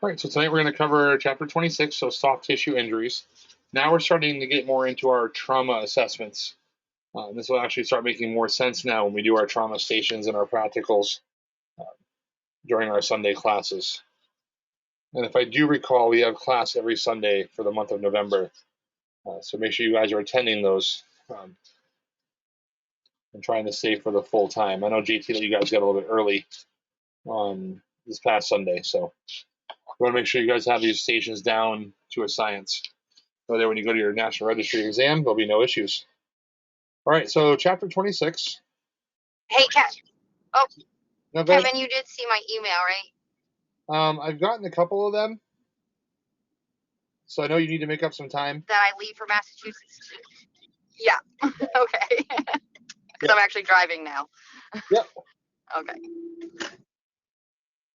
All right, so tonight we're going to cover chapter 26, so soft tissue injuries. Now we're starting to get more into our trauma assessments. This will actually start making more sense now when we do our trauma stations and our practicals during our Sunday classes. And if I do recall, we have class every Sunday for the month of November. So make sure you guys are attending those and trying to stay for the full time. I know, JT, that you guys got a little bit early on this past Sunday, so we want to make sure you guys have these stations down to a science. So that when you go to your National Registry exam, there'll be no issues. All right, so chapter 26. Hey, oh, No, Kevin, you did see my email, right? I've gotten a couple of them, so I know you need to make up some time. That I leave for Massachusetts? Yeah. Okay. Because I'm actually driving now. Yep. Okay.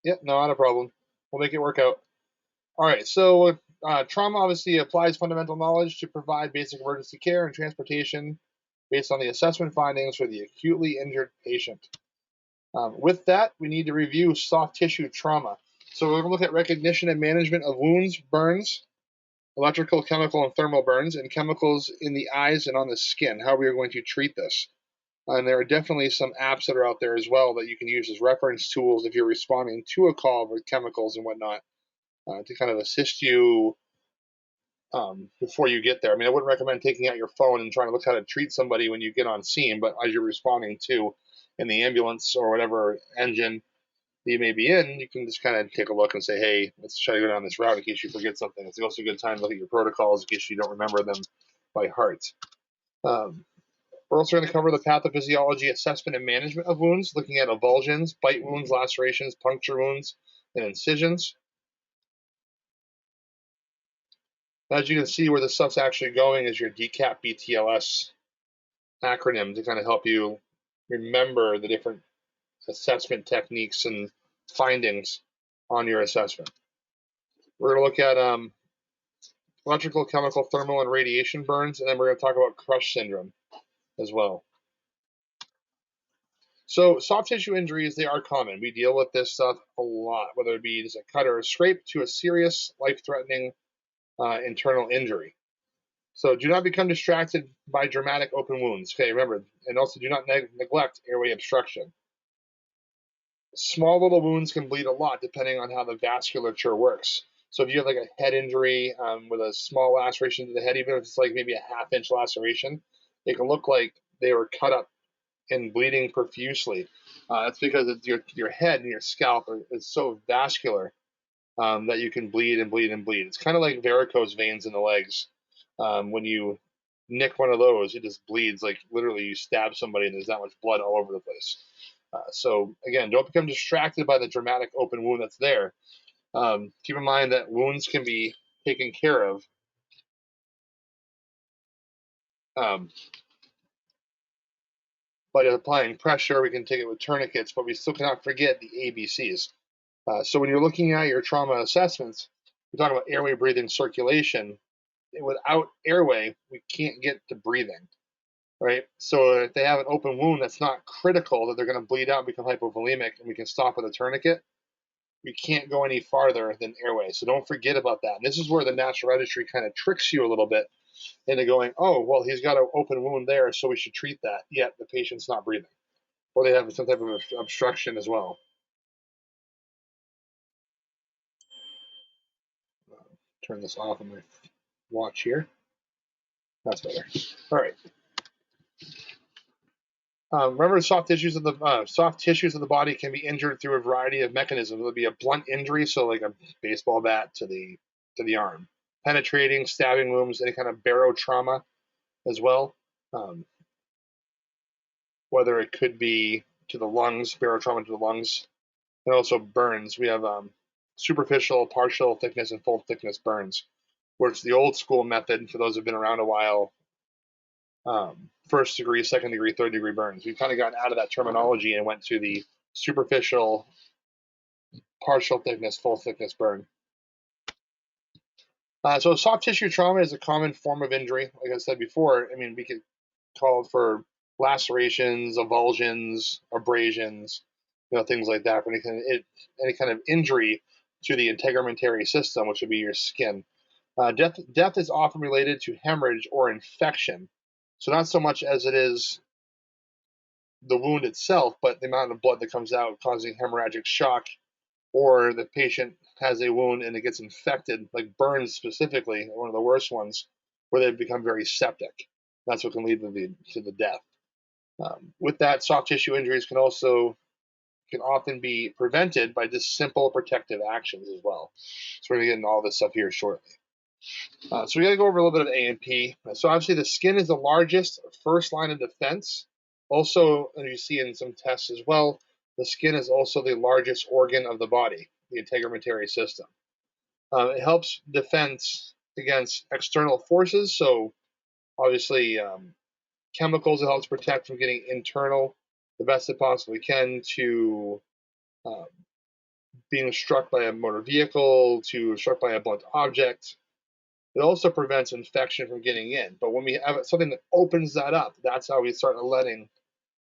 Yep, no, not a problem. We'll make it work out. All right, so trauma obviously applies fundamental knowledge to provide basic emergency care and transportation based on the assessment findings for the acutely injured patient. With that, we need to review soft tissue trauma. So we're going to look at recognition and management of wounds, burns, electrical, chemical, and thermal burns, and chemicals in the eyes and on the skin, how we are going to treat this. And there are definitely some apps that are out there as well that you can use as reference tools if you're responding to a call with chemicals and whatnot to kind of assist you before you get there. I mean, I wouldn't recommend taking out your phone and trying to look how to treat somebody when you get on scene, but as you're responding to in the ambulance or whatever engine that you may be in, you can just kind of take a look and say, hey, let's try to go down this route in case you forget something. It's also a good time to look at your protocols in case you don't remember them by heart. We're also going to cover the pathophysiology assessment and management of wounds, looking at avulsions, bite wounds, lacerations, puncture wounds, and incisions. As you can see, where the stuff's actually going is your DCAP BTLS acronym to kind of help you remember the different assessment techniques and findings on your assessment. We're going to look at electrical, chemical, thermal, and radiation burns, and then we're going to talk about crush syndrome as well. So soft tissue injuries, they are common. We deal with this stuff a lot, whether it be just a cut or a scrape to a serious, life-threatening internal injury. So do not become distracted by dramatic open wounds. Okay, remember, and also do not neglect airway obstruction. Small little wounds can bleed a lot depending on how the vasculature works. So if you have like a head injury with a small laceration to the head, even if it's like maybe a half-inch laceration, it can look like they were cut up and bleeding profusely. That's because it's your head and your scalp is so vascular that you can bleed and bleed and bleed. It's kind of like varicose veins in the legs. When you nick one of those, it just bleeds like literally you stab somebody and there's that much blood all over the place. So again, don't become distracted by the dramatic open wound that's there. Keep in mind that wounds can be taken care of by applying pressure. We can take it with tourniquets, but we still cannot forget the ABCs. So when you're looking at your trauma assessments, we're talking about airway, breathing, circulation. Without airway, we can't get to breathing, right? So if they have an open wound that's not critical that they're going to bleed out and become hypovolemic and we can stop with a tourniquet, we can't go any farther than airway. So don't forget about that. And this is where the National Registry kind of tricks you a little bit into going, oh, well, he's got an open wound there, so we should treat that. Yet the patient's not breathing. Or they have some type of obstruction as well. Turn this off on my watch here. That's better. All right. Remember, soft tissues of the body can be injured through a variety of mechanisms. It'll be a blunt injury, so like a baseball bat to the arm, penetrating, stabbing wounds, any kind of barotrauma as well. Whether it could be to the lungs, barotrauma to the lungs, and also burns. We have superficial, partial thickness, and full thickness burns, where it's the old school method for those who've been around a while. First degree, second degree, third degree burns. We've kind of gotten out of that terminology and went to the superficial, partial thickness, full thickness burn. So soft tissue trauma is a common form of injury. Like I said before, I mean, we could call it for lacerations, avulsions, abrasions, things like that. For any kind of injury to the integumentary system, which would be your skin. Death is often related to hemorrhage or infection. So not so much as it is the wound itself, but the amount of blood that comes out causing hemorrhagic shock, or the patient has a wound and it gets infected, like burns specifically, one of the worst ones, where they become very septic. That's what can lead to the death. With that, soft tissue injuries can often be prevented by just simple protective actions as well. So we're going to get into all this stuff here shortly. So we got to go over a little bit of A&P. So obviously the skin is the largest first line of defense. Also, as you see in some tests as well, the skin is also the largest organ of the body, the integumentary system. It helps defense against external forces. So obviously chemicals, it helps protect from getting internal the best it possibly can, to being struck by a motor vehicle, to struck by a blunt object. It also prevents infection from getting in. But when we have something that opens that up, that's how we start letting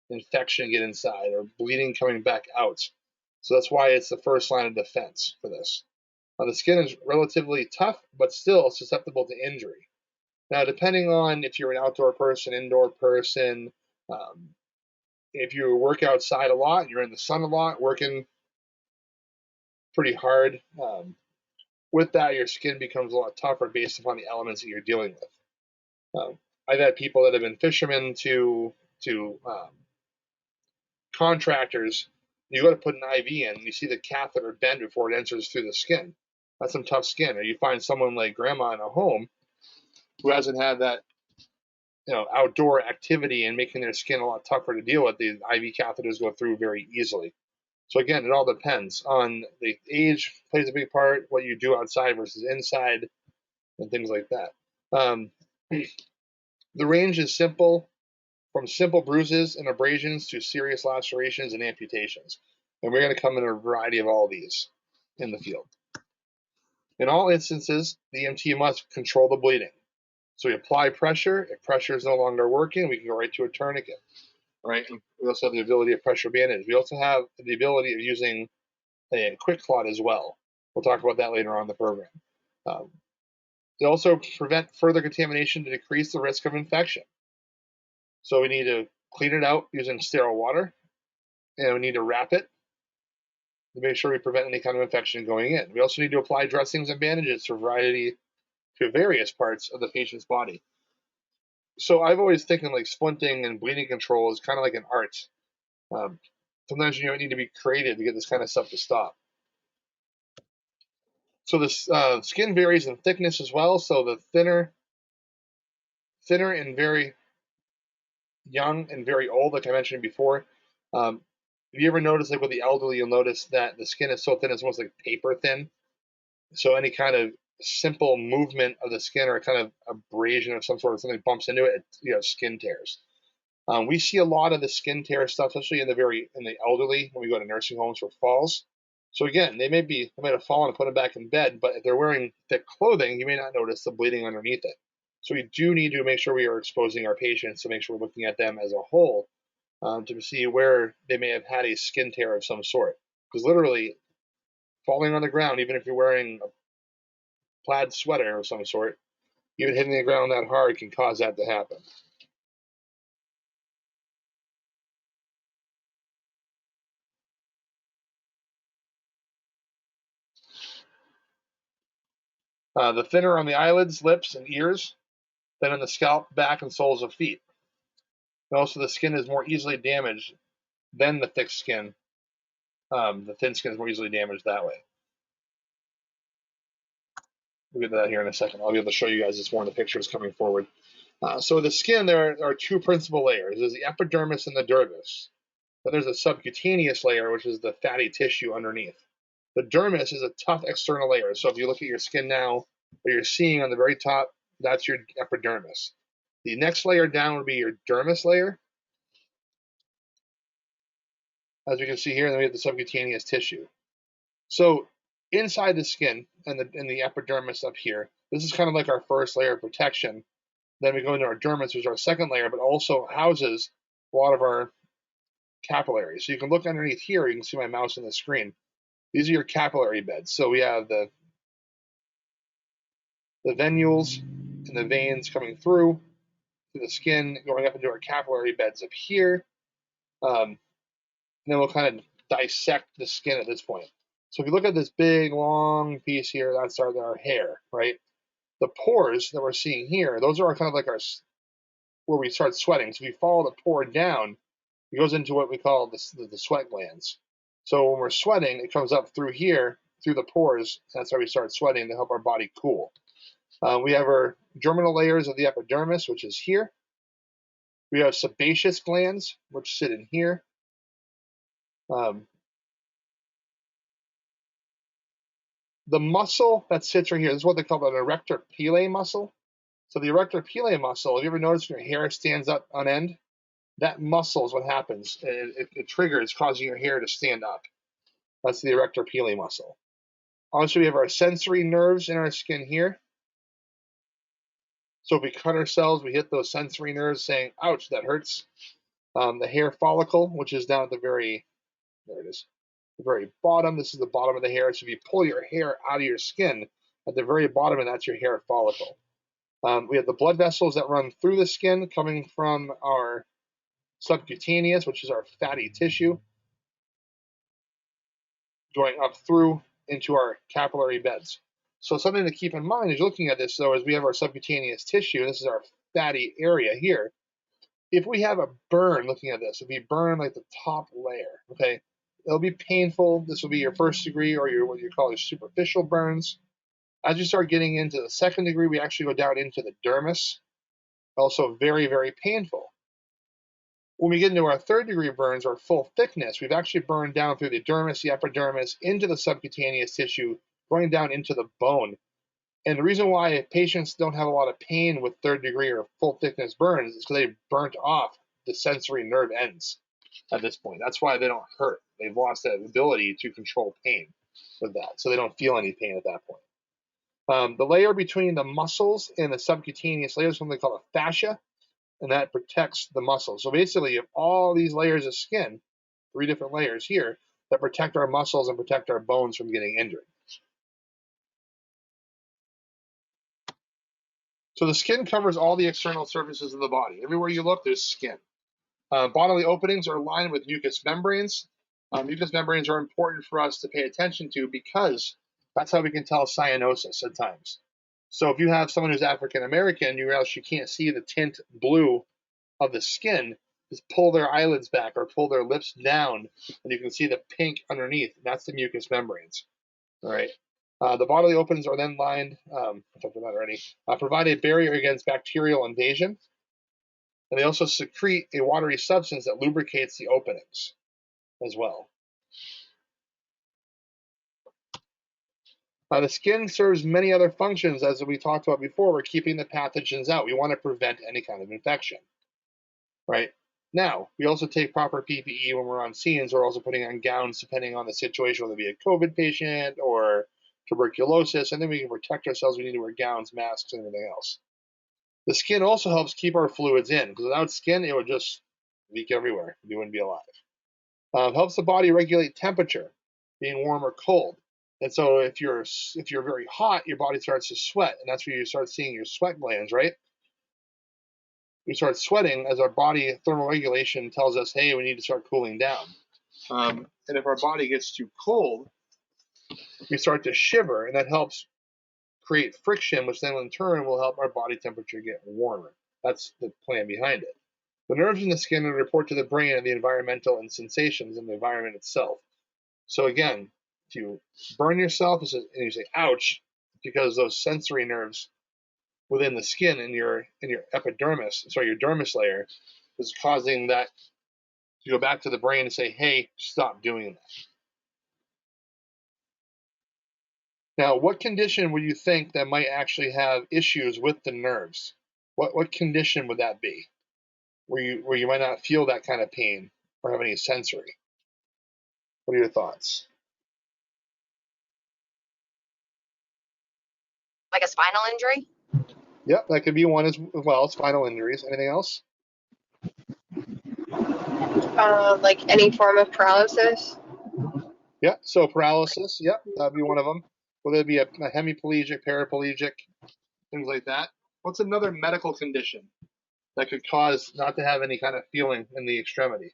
infection get inside or bleeding coming back out. So that's why it's the first line of defense for this. The skin is relatively tough, but still susceptible to injury. Now, depending on if you're an outdoor person, indoor person, if you work outside a lot, you're in the sun a lot, working pretty hard, with that, your skin becomes a lot tougher based upon the elements that you're dealing with. I've had people that have been fishermen to contractors. You go to put an IV in, and you see the catheter bend before it enters through the skin. That's some tough skin. Or you find someone like grandma in a home who hasn't had that outdoor activity and making their skin a lot tougher to deal with. The IV catheters go through very easily. So again, it all depends on the age, plays a big part, what you do outside versus inside, and things like that. The range is simple, from simple bruises and abrasions to serious lacerations and amputations. And we're going to come in a variety of all these in the field. In all instances, the EMT must control the bleeding. So we apply pressure. If pressure is no longer working, we can go right to a tourniquet. Right? And we also have the ability of pressure bandage. We also have the ability of using a quick clot as well. We'll talk about that later on in the program. They also prevent further contamination to decrease the risk of infection. So we need to clean it out using sterile water, and we need to wrap it to make sure we prevent any kind of infection going in. We also need to apply dressings and bandages to various parts of the patient's body. So I've always thinking like splinting and bleeding control is kind of like an art. Sometimes you need to be creative to get this kind of stuff to stop. So the skin varies in thickness as well. So the thinner and very young and very old, like I mentioned before. Have you ever noticed, like with the elderly, you'll notice that the skin is so thin it's almost like paper thin. So any kind of simple movement of the skin or a kind of abrasion of some sort, of something bumps into it, skin tears. We see a lot of the skin tear stuff, especially in the elderly when we go to nursing homes for falls. So again, they might have fallen and put them back in bed, but if they're wearing thick clothing, you may not notice the bleeding underneath it. So we do need to make sure we are exposing our patients to make sure we're looking at them as a whole, to see where they may have had a skin tear of some sort. Because literally, falling on the ground, even if you're wearing a plaid sweater of some sort, even hitting the ground that hard can cause that to happen. The thinner on the eyelids, lips, and ears than on the scalp, back, and soles of feet. And also, the skin is more easily damaged than the thick skin. The thin skin is more easily damaged that way. We'll get to that here in a second. I'll be able to show you guys this more in the pictures coming forward. So the skin, there are two principal layers. There's the epidermis and the dermis. Then there's a subcutaneous layer, which is the fatty tissue underneath. The dermis is a tough external layer. So if you look at your skin now, what you're seeing on the very top, that's your epidermis. The next layer down would be your dermis layer, as we can see here, and then we have the subcutaneous tissue. So inside the skin and the epidermis up here, this is kind of like our first layer of protection. Then we go into our dermis, which is our second layer, but also houses a lot of our capillaries. So you can look underneath here, you can see my mouse on the screen. These are your capillary beds. So we have the venules and the veins coming through the skin, going up into our capillary beds up here. And then we'll kind of dissect the skin at this point. So if you look at this big, long piece here, that's our hair, right? The pores that we're seeing here, those are kind of like where we start sweating. So if you follow the pore down, it goes into what we call the sweat glands. So when we're sweating, it comes up through here, through the pores. That's how we start sweating to help our body cool. We have our germinal layers of the epidermis, which is here. We have sebaceous glands, which sit in here. The muscle that sits right here, this is what they call an erector pili muscle. So the erector pili muscle, have you ever noticed your hair stands up on end? That muscle is what happens. It triggers, causing your hair to stand up. That's the erector pili muscle. Also, we have our sensory nerves in our skin here. So if we cut ourselves, we hit those sensory nerves saying, ouch, that hurts. The hair follicle, which is down at the very, there it is, the very bottom. This is the bottom of the hair. So if you pull your hair out of your skin, at the very bottom, and that's your hair follicle. We have the blood vessels that run through the skin coming from our subcutaneous, which is our fatty tissue, going up through into our capillary beds. So something to keep in mind as you're looking at this, though, is we have our subcutaneous tissue. This is our fatty area here. If we have a burn, looking at this, if we burn like the top layer, okay, it'll be painful. This will be your first degree or your what you call your superficial burns. As you start getting into the second degree, we actually go down into the dermis. Also very, very painful. When we get into our third degree burns, or full thickness, we've actually burned down through the dermis, the epidermis, into the subcutaneous tissue, going down into the bone. And the reason why patients don't have a lot of pain with third degree or full thickness burns is because they've burnt off the sensory nerve ends at this point. That's why they don't hurt. They've lost that ability to control pain with that. So they don't feel any pain at that point. The layer between the muscles and the subcutaneous layer is something they call a fascia, and that protects the muscles. So basically, you have all these layers of skin, 3 different layers here, that protect our muscles and protect our bones from getting injured. So the skin covers all the external surfaces of the body. Everywhere you look, there's skin. Bodily openings are lined with mucous membranes. Mucous membranes are important for us to pay attention to because that's how we can tell cyanosis at times. So if you have someone who's African American, you realize you can't see the tint blue of the skin, just pull their eyelids back or pull their lips down, and you can see the pink underneath. That's the mucous membranes. All right. The bodily openings are then lined, I talked about that already, provide a barrier against bacterial invasion. And they also secrete a watery substance that lubricates the openings as well. The skin serves many other functions, as we talked about before. We're keeping the pathogens out. We want to prevent any kind of infection, right? Now, we also take proper PPE when we're on scenes. We're also putting on gowns depending on the situation, whether it be a COVID patient or tuberculosis, and then we can protect ourselves. We need to wear gowns, masks, and everything else. The skin also helps keep our fluids in, because without skin, it would just leak everywhere. We wouldn't be alive. Helps the body regulate temperature, being warm or cold. And so if you're very hot, your body starts to sweat, and that's where you start seeing your sweat glands, right? We start sweating as our body thermal regulation tells us, hey, we need to start cooling down. And if our body gets too cold, we start to shiver, and that helps create friction, which then in turn will help our body temperature get warmer. That's the plan behind it. The nerves in the skin report to the brain and the environmental and sensations in the environment itself. So again, if you burn yourself and you say, ouch, because those sensory nerves within the skin in your epidermis, your dermis layer, is causing that to go back to the brain and say, hey, stop doing that. Now, what condition would you think that might actually have issues with the nerves? What condition would that be? Where you might not feel that kind of pain or have any sensory? What are your thoughts? Like a spinal injury? Yep, that could be one as well. Spinal injuries. Anything else? Like any form of paralysis. Yeah, so paralysis, yep, that'd be one of them. Whether it be a hemiplegic, paraplegic, things like that. What's another medical condition that could cause not to have any kind of feeling in the extremity?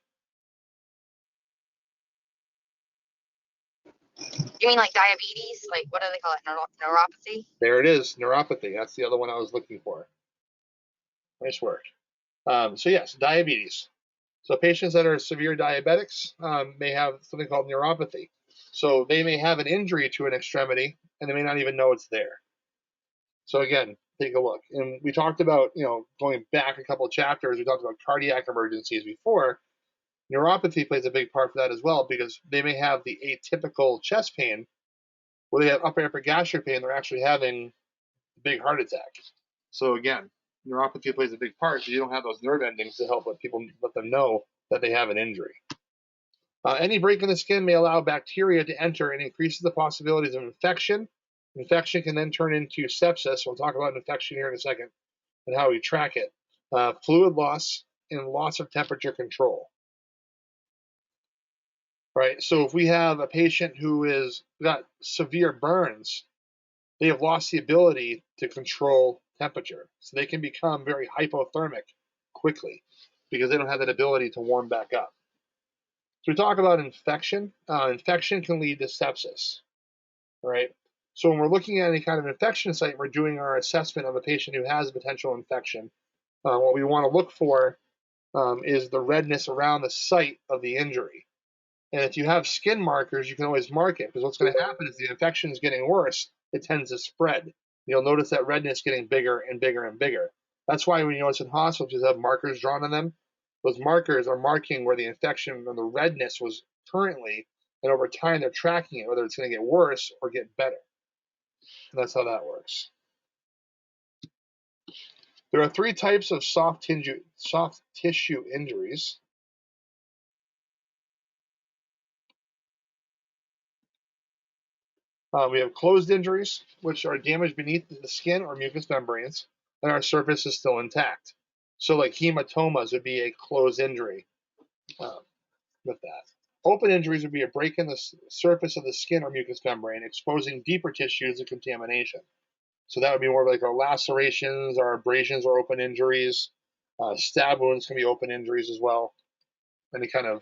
You mean like diabetes? Like what do they call it? Neuropathy? There it is, neuropathy. That's the other one I was looking for. Nice work. So yes, diabetes. So patients that are severe diabetics may have something called neuropathy. So they may have an injury to an extremity and they may not even know it's there. So again, take a look. And we talked about, going back a couple of chapters, we talked about cardiac emergencies before. Neuropathy plays a big part for that as well because they may have the atypical chest pain where they have upper gastric pain. They're actually having a big heart attack. So again, neuropathy plays a big part because you don't have those nerve endings to help let them know that they have an injury. Any break in the skin may allow bacteria to enter and increases the possibilities of infection. Infection can then turn into sepsis. We'll talk about infection here in a second and how we track it. Fluid loss and loss of temperature control. Right. So if we have a patient who is got severe burns, they have lost the ability to control temperature. So they can become very hypothermic quickly because they don't have that ability to warm back up. So we talk about infection. Infection can lead to sepsis. Right. So when we're looking at any kind of infection site, we're doing our assessment of a patient who has a potential infection. What we want to look for is the redness around the site of the injury. And if you have skin markers, you can always mark it because what's going to happen is the infection is getting worse, it tends to spread. You'll notice that redness getting bigger and bigger and bigger. That's why when you notice in hospitals, you have markers drawn on them. Those markers are marking where the infection or the redness was currently, and over time they're tracking it, whether it's going to get worse or get better. And that's how that works. There are 3 types of soft tissue injuries. We have closed injuries, which are damage beneath the skin or mucous membranes, and our surface is still intact. So, like hematomas would be a closed injury with that. Open injuries would be a break in the surface of the skin or mucous membrane, exposing deeper tissues to contamination. So that would be more like our lacerations, our abrasions are open injuries. Stab wounds can be open injuries as well. Any kind of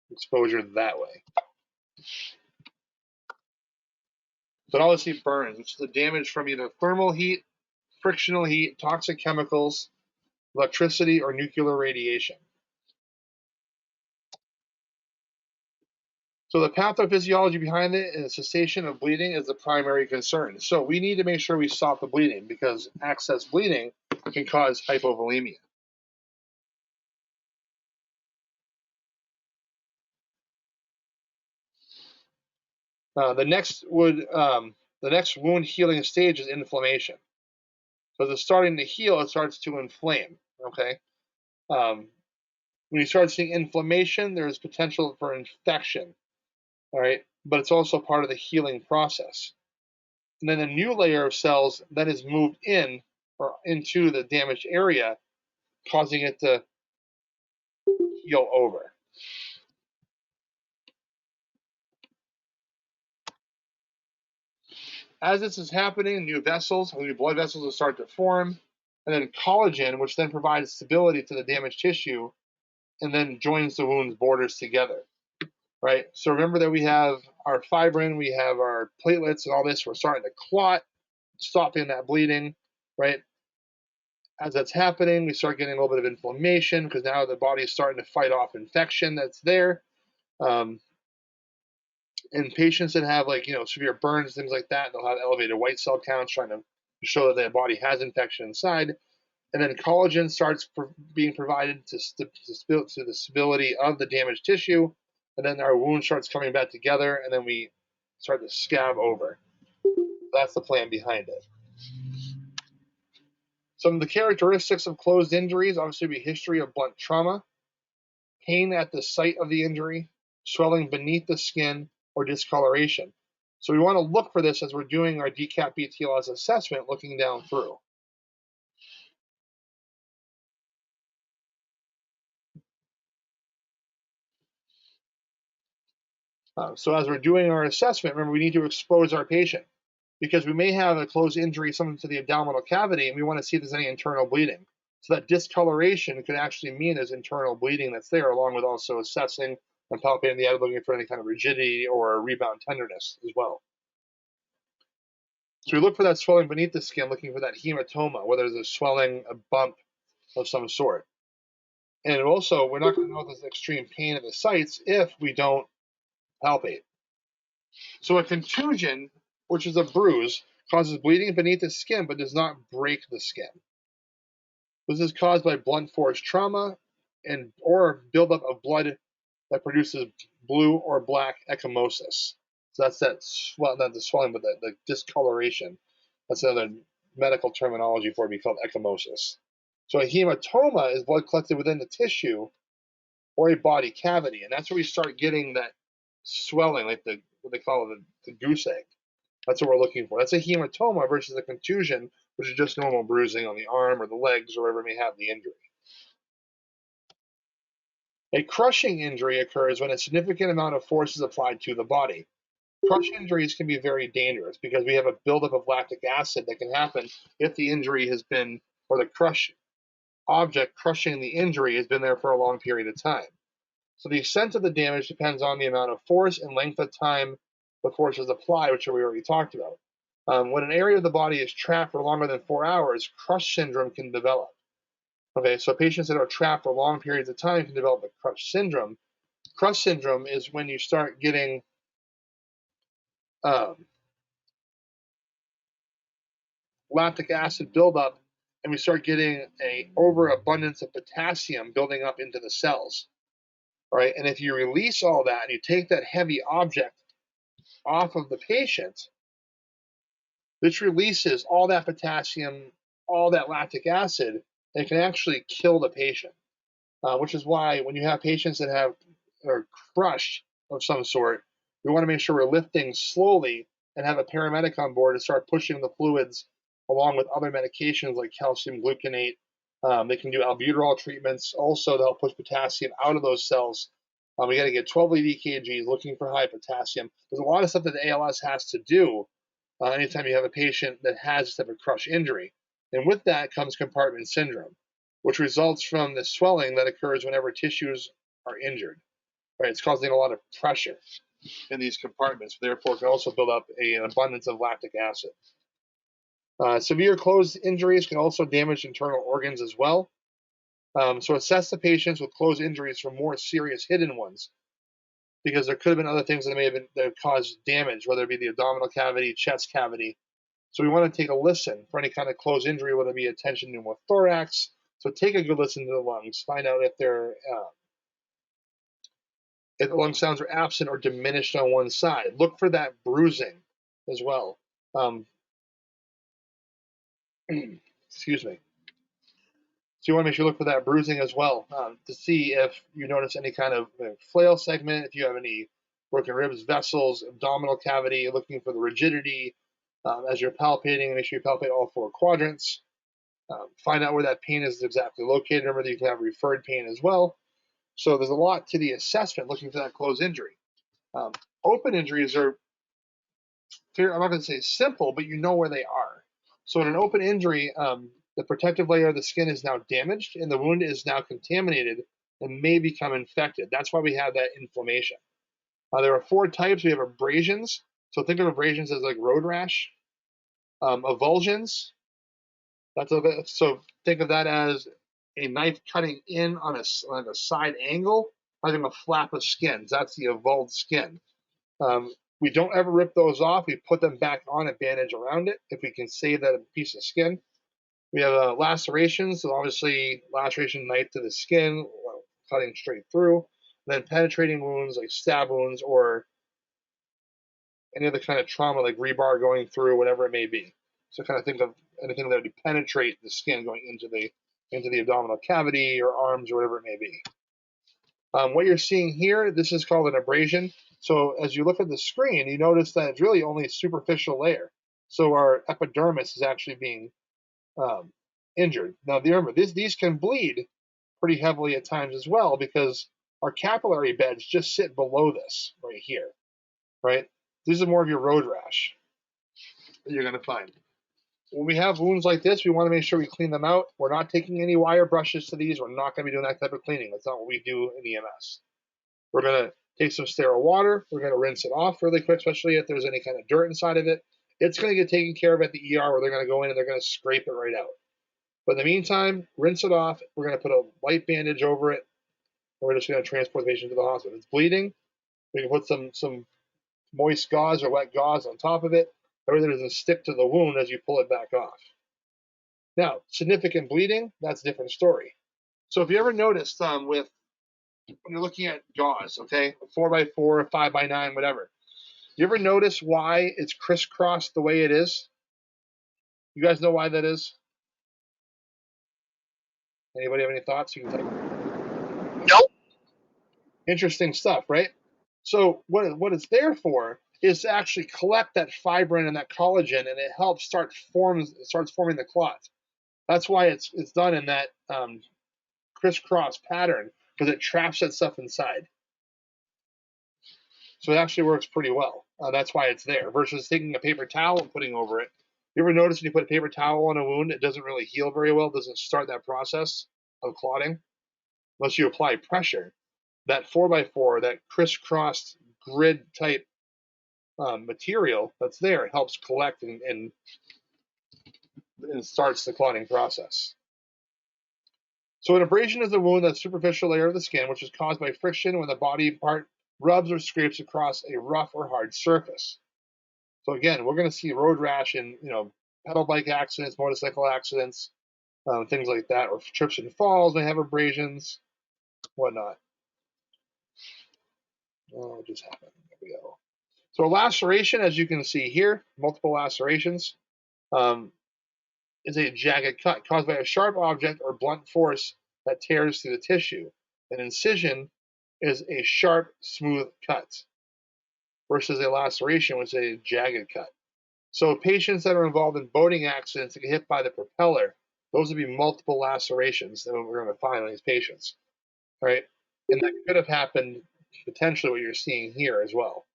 exposure that way. But obviously burns, which is the damage from either thermal heat, frictional heat, toxic chemicals, electricity, or nuclear radiation. So the pathophysiology behind it and the cessation of bleeding is the primary concern. So we need to make sure we stop the bleeding because excess bleeding can cause hypovolemia. The next wound healing stage is inflammation. So as it's starting to heal, it starts to inflame. Okay. When you start seeing inflammation, there's potential for infection. All right, but it's also part of the healing process. And then a new layer of cells then is moved in or into the damaged area, causing it to heal over. As this is happening, new vessels, new blood vessels will start to form, and then collagen, which then provides stability to the damaged tissue, and then joins the wound's borders together. Right? So remember that we have our fibrin, we have our platelets, and all this. We're starting to clot, stopping that bleeding, right? As that's happening, we start getting a little bit of inflammation because now the body is starting to fight off infection that's there. In patients that have severe burns, things like that, they'll have elevated white cell counts trying to show that their body has infection inside. And then collagen starts being provided to the stability of the damaged tissue. And then our wound starts coming back together, and then we start to scab over. That's the plan behind it. Some of the characteristics of closed injuries obviously be history of blunt trauma, pain at the site of the injury, swelling beneath the skin, or discoloration. So we want to look for this as we're doing our DCAP BTLS assessment, looking down through. So as we're doing our assessment, remember we need to expose our patient because we may have a closed injury, something to the abdominal cavity, and we want to see if there's any internal bleeding. So that discoloration could actually mean there's internal bleeding that's there, along with also assessing and palpating the abdomen looking for any kind of rigidity or rebound tenderness as well. So we look for that swelling beneath the skin, looking for that hematoma, whether there's a swelling, a bump of some sort. And also, we're not going to know if there's extreme pain at the sites if we don't palpate. So a contusion, which is a bruise, causes bleeding beneath the skin but does not break the skin. This is caused by blunt force trauma or buildup of blood that produces blue or black ecchymosis. So that's not the swelling, but the discoloration. That's another medical terminology for it, be called ecchymosis. So a hematoma is blood collected within the tissue or a body cavity, and that's where we start getting that swelling, like what they call it, the goose egg. That's what we're looking for. That's a hematoma versus a contusion, which is just normal bruising on the arm or the legs or wherever may have the injury. A crushing injury occurs when a significant amount of force is applied to the body. Crush injuries can be very dangerous because we have a buildup of lactic acid that can happen if the injury has been, or the crush object crushing the injury has been there for a long period of time. So the extent of the damage depends on the amount of force and length of time the force is applied, which we already talked about. When an area of the body is trapped for longer than 4 hours, crush syndrome can develop. Okay, so patients that are trapped for long periods of time can develop the crush syndrome. Crush syndrome is when you start getting lactic acid buildup and we start getting an overabundance of potassium building up into the cells. Right? And if you release all that and you take that heavy object off of the patient, this releases all that potassium, all that lactic acid, and it can actually kill the patient. Which is why when you have patients that are crushed of some sort, we want to make sure we're lifting slowly and have a paramedic on board to start pushing the fluids along with other medications like calcium gluconate. They can do albuterol treatments also to help push potassium out of those cells. We got to get 12 lead EKGs looking for high potassium. There's a lot of stuff that the ALS has to do anytime you have a patient that has this type of crush injury. And with that comes compartment syndrome, which results from the swelling that occurs whenever tissues are injured. Right? It's causing a lot of pressure in these compartments, therefore it can also build up an abundance of lactic acid. Severe closed injuries can also damage internal organs as well. So assess the patients with closed injuries for more serious hidden ones, because there could have been other things that may have caused damage, whether it be the abdominal cavity, chest cavity. So we want to take a listen for any kind of closed injury, whether it be a tension pneumothorax. So take a good listen to the lungs. Find out if the lung sounds are absent or diminished on one side. Look for that bruising as well. Excuse me. So you want to make sure you look for that bruising as well to see if you notice any kind of flail segment, if you have any broken ribs, vessels, abdominal cavity, looking for the rigidity as you're palpating. Make sure you palpate all 4 quadrants. Find out where that pain is exactly located. Remember that you can have referred pain as well. So there's a lot to the assessment looking for that closed injury. Open injuries are, I'm not going to say simple, but you know where they are. So in an open injury, the protective layer of the skin is now damaged and the wound is now contaminated and may become infected. That's why we have that inflammation. There are 4 types. We have abrasions. So think of abrasions as like road rash. Avulsions. So think of that as a knife cutting in on a side angle, having a flap of skin. That's the avulsed skin. We don't ever rip those off. We put them back on a bandage around it if we can save that piece of skin. We have lacerations, so obviously laceration knife to the skin, cutting straight through. And then penetrating wounds like stab wounds or any other kind of trauma like rebar going through, whatever it may be. So kind of think of anything that would penetrate the skin going into the abdominal cavity or arms or whatever it may be. What you're seeing here, this is called an abrasion. So as you look at the screen, you notice that it's really only a superficial layer. So our epidermis is actually being injured. Now remember, these can bleed pretty heavily at times as well because our capillary beds just sit below this right here. right? These are more of your road rash that you're going to find. When we have wounds like this, we want to make sure we clean them out. We're not taking any wire brushes to these. We're not going to be doing that type of cleaning. That's not what we do in EMS. We're going to take some sterile water. We're going to rinse it off really quick, especially if there's any kind of dirt inside of it. It's going to get taken care of at the ER, where they're going to go in and they're going to scrape it right out. But in the meantime, rinse it off. We're going to put a light bandage over it, and we're just going to transport the patient to the hospital. If it's bleeding, we can put some moist gauze or wet gauze on top of it. Everything doesn't stick to the wound as you pull it back off. Now, significant bleeding, that's a different story. So if you ever noticed when you're looking at gauze, okay, 4x4, 5x9, whatever, you ever notice why it's crisscrossed the way it is? You guys know why that is? Anybody have any thoughts? You can type. Nope. Interesting stuff, right? So what it's there for is to actually collect that fibrin and that collagen, and it helps starts forming the clot. That's why it's done in that crisscross pattern, because it traps that stuff inside. So it actually works pretty well. That's why it's there, versus taking a paper towel and putting over it. You ever notice when you put a paper towel on a wound, it doesn't really heal very well, it doesn't start that process of clotting unless you apply pressure. That 4x4, that crisscrossed grid type material that's there, it helps collect and starts the clotting process. So an abrasion is a wound that's superficial layer of the skin, which is caused by friction when the body part rubs or scrapes across a rough or hard surface. So again, we're going to see road rash in pedal bike accidents, motorcycle accidents, things like that, or trips and falls may have abrasions, whatnot. Oh, it just happened. There we go. So a laceration, as you can see here, multiple lacerations, is a jagged cut caused by a sharp object or blunt force that tears through the tissue. An incision is a sharp, smooth cut versus a laceration, which is a jagged cut. So patients that are involved in boating accidents that get hit by the propeller, those would be multiple lacerations that we're going to find on these patients, right? And that could have happened potentially what you're seeing here as well.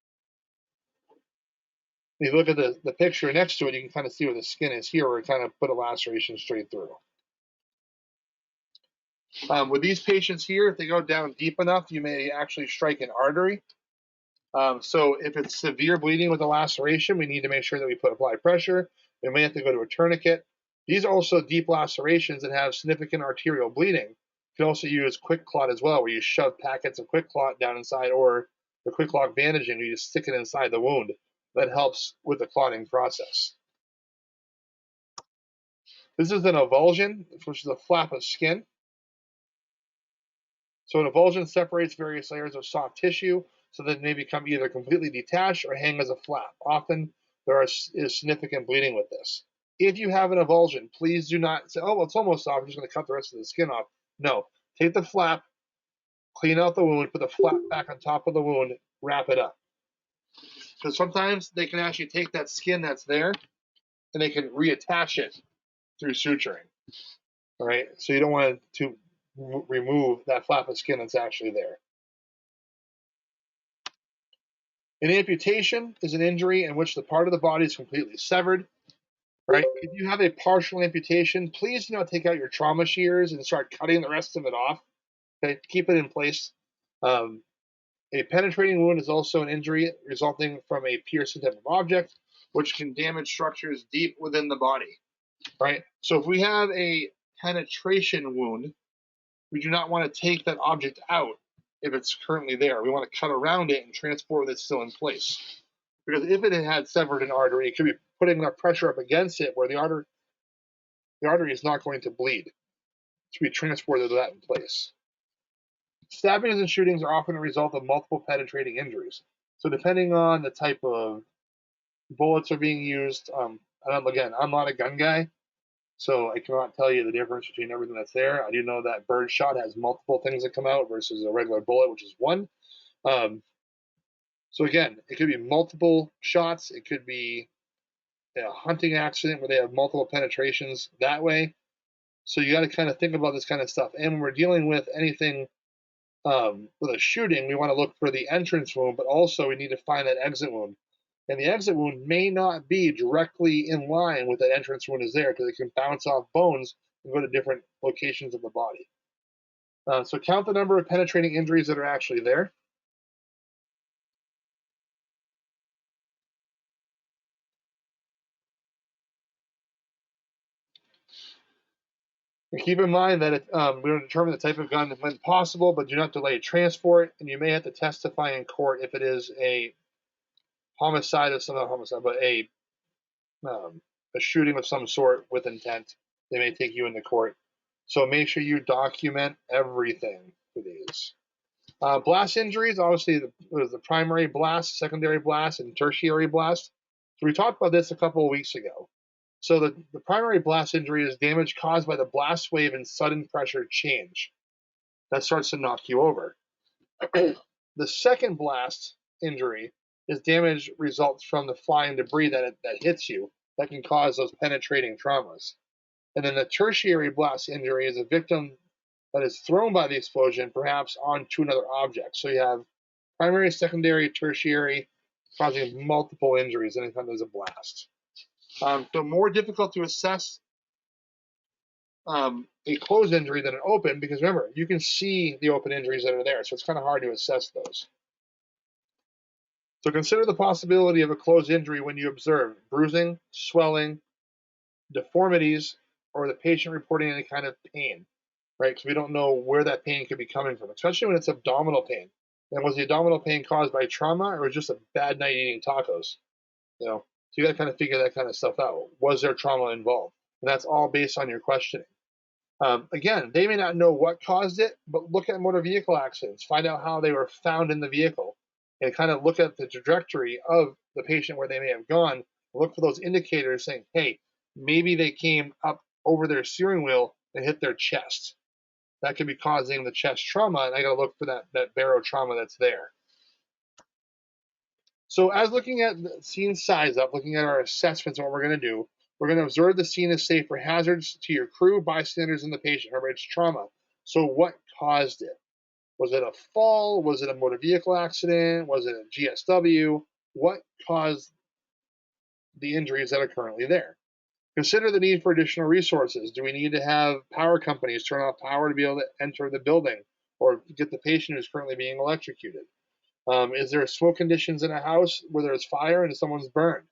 If you look at the picture next to it, you can kind of see where the skin is here, where it kind of put a laceration straight through. With these patients here, if they go down deep enough, you may actually strike an artery. So if it's severe bleeding with a laceration, we need to make sure that we apply pressure. We may have to go to a tourniquet. These are also deep lacerations that have significant arterial bleeding. You can also use quick clot as well, where you shove packets of quick clot down inside, or the quick clot bandaging, where you just stick it inside the wound. That helps with the clotting process. This is an avulsion, which is a flap of skin. So an avulsion separates various layers of soft tissue so that they become either completely detached or hang as a flap. Often there is significant bleeding with this. If you have an avulsion, please do not say, oh, well, it's almost off, I'm just going to cut the rest of the skin off. No, take the flap, clean out the wound, put the flap back on top of the wound, wrap it up. Because sometimes they can actually take that skin that's there and they can reattach it through suturing. All right, so you don't want to remove that flap of skin that's actually there. An amputation is an injury in which the part of the body is completely severed. Right? If you have a partial amputation, please do not take out your trauma shears and start cutting the rest of it off. Okay, keep it in place. A penetrating wound is also an injury resulting from a piercing type of object, which can damage structures deep within the body. Right? So if we have a penetration wound, we do not want to take that object out if it's currently there. We want to cut around it and transport it still in place. Because if it had severed an artery, it could be putting enough pressure up against it where the artery is not going to bleed. To be transported to that in place. Stabbings and shootings are often a result of multiple penetrating injuries. So depending on the type of bullets are being used, and again, I'm not a gun guy, so I cannot tell you the difference between everything that's there. I do know that bird shot has multiple things that come out versus a regular bullet, which is one. So again, it could be multiple shots. It could be a hunting accident where they have multiple penetrations that way. So you got to kind of think about this kind of stuff. And when we're dealing with anything with a shooting, we want to look for the entrance wound, but also we need to find that exit wound. And the exit wound may not be directly in line with that entrance wound is there because it can bounce off bones and go to different locations of the body. So count the number of penetrating injuries that are actually there. And keep in mind that we're going to determine the type of gun when possible, but do not delay transport, and you may have to testify in court if it is a homicide of some, not homicide, but a shooting of some sort with intent. They may take you into court. So make sure you document everything for these. Blast injuries, obviously, there's the primary blast, secondary blast, and tertiary blast. So we talked about this a couple of weeks ago. So the primary blast injury is damage caused by the blast wave and sudden pressure change. That starts to knock you over. The second blast injury is damage results from the flying debris that hits you that can cause those penetrating traumas. And then the tertiary blast injury is a victim that is thrown by the explosion, perhaps onto another object. So you have primary, secondary, tertiary, causing multiple injuries anytime there's a blast. So more difficult to assess a closed injury than an open, because remember, you can see the open injuries that are there, so it's kind of hard to assess those. So consider the possibility of a closed injury when you observe bruising, swelling, deformities, or the patient reporting any kind of pain, right? Because we don't know where that pain could be coming from, especially when it's abdominal pain. And was the abdominal pain caused by trauma, or was just a bad night eating tacos? So you got to kind of figure that kind of stuff out. Was there trauma involved? And that's all based on your questioning. Again, they may not know what caused it, but look at motor vehicle accidents. Find out how they were found in the vehicle and kind of look at the trajectory of the patient where they may have gone. Look for those indicators saying, hey, maybe they came up over their steering wheel and hit their chest. That could be causing the chest trauma, and I got to look for that barotrauma that's there. So as looking at the scene size up, looking at our assessments and what we're going to do, we're going to observe the scene is safe for hazards to your crew, bystanders, and the patient. Remember, it's trauma. So what caused it? Was it a fall? Was it a motor vehicle accident? Was it a GSW? What caused the injuries that are currently there? Consider the need for additional resources. Do we need to have power companies turn off power to be able to enter the building or get the patient who's currently being electrocuted? Is there smoke conditions in a house where there's fire and someone's burned,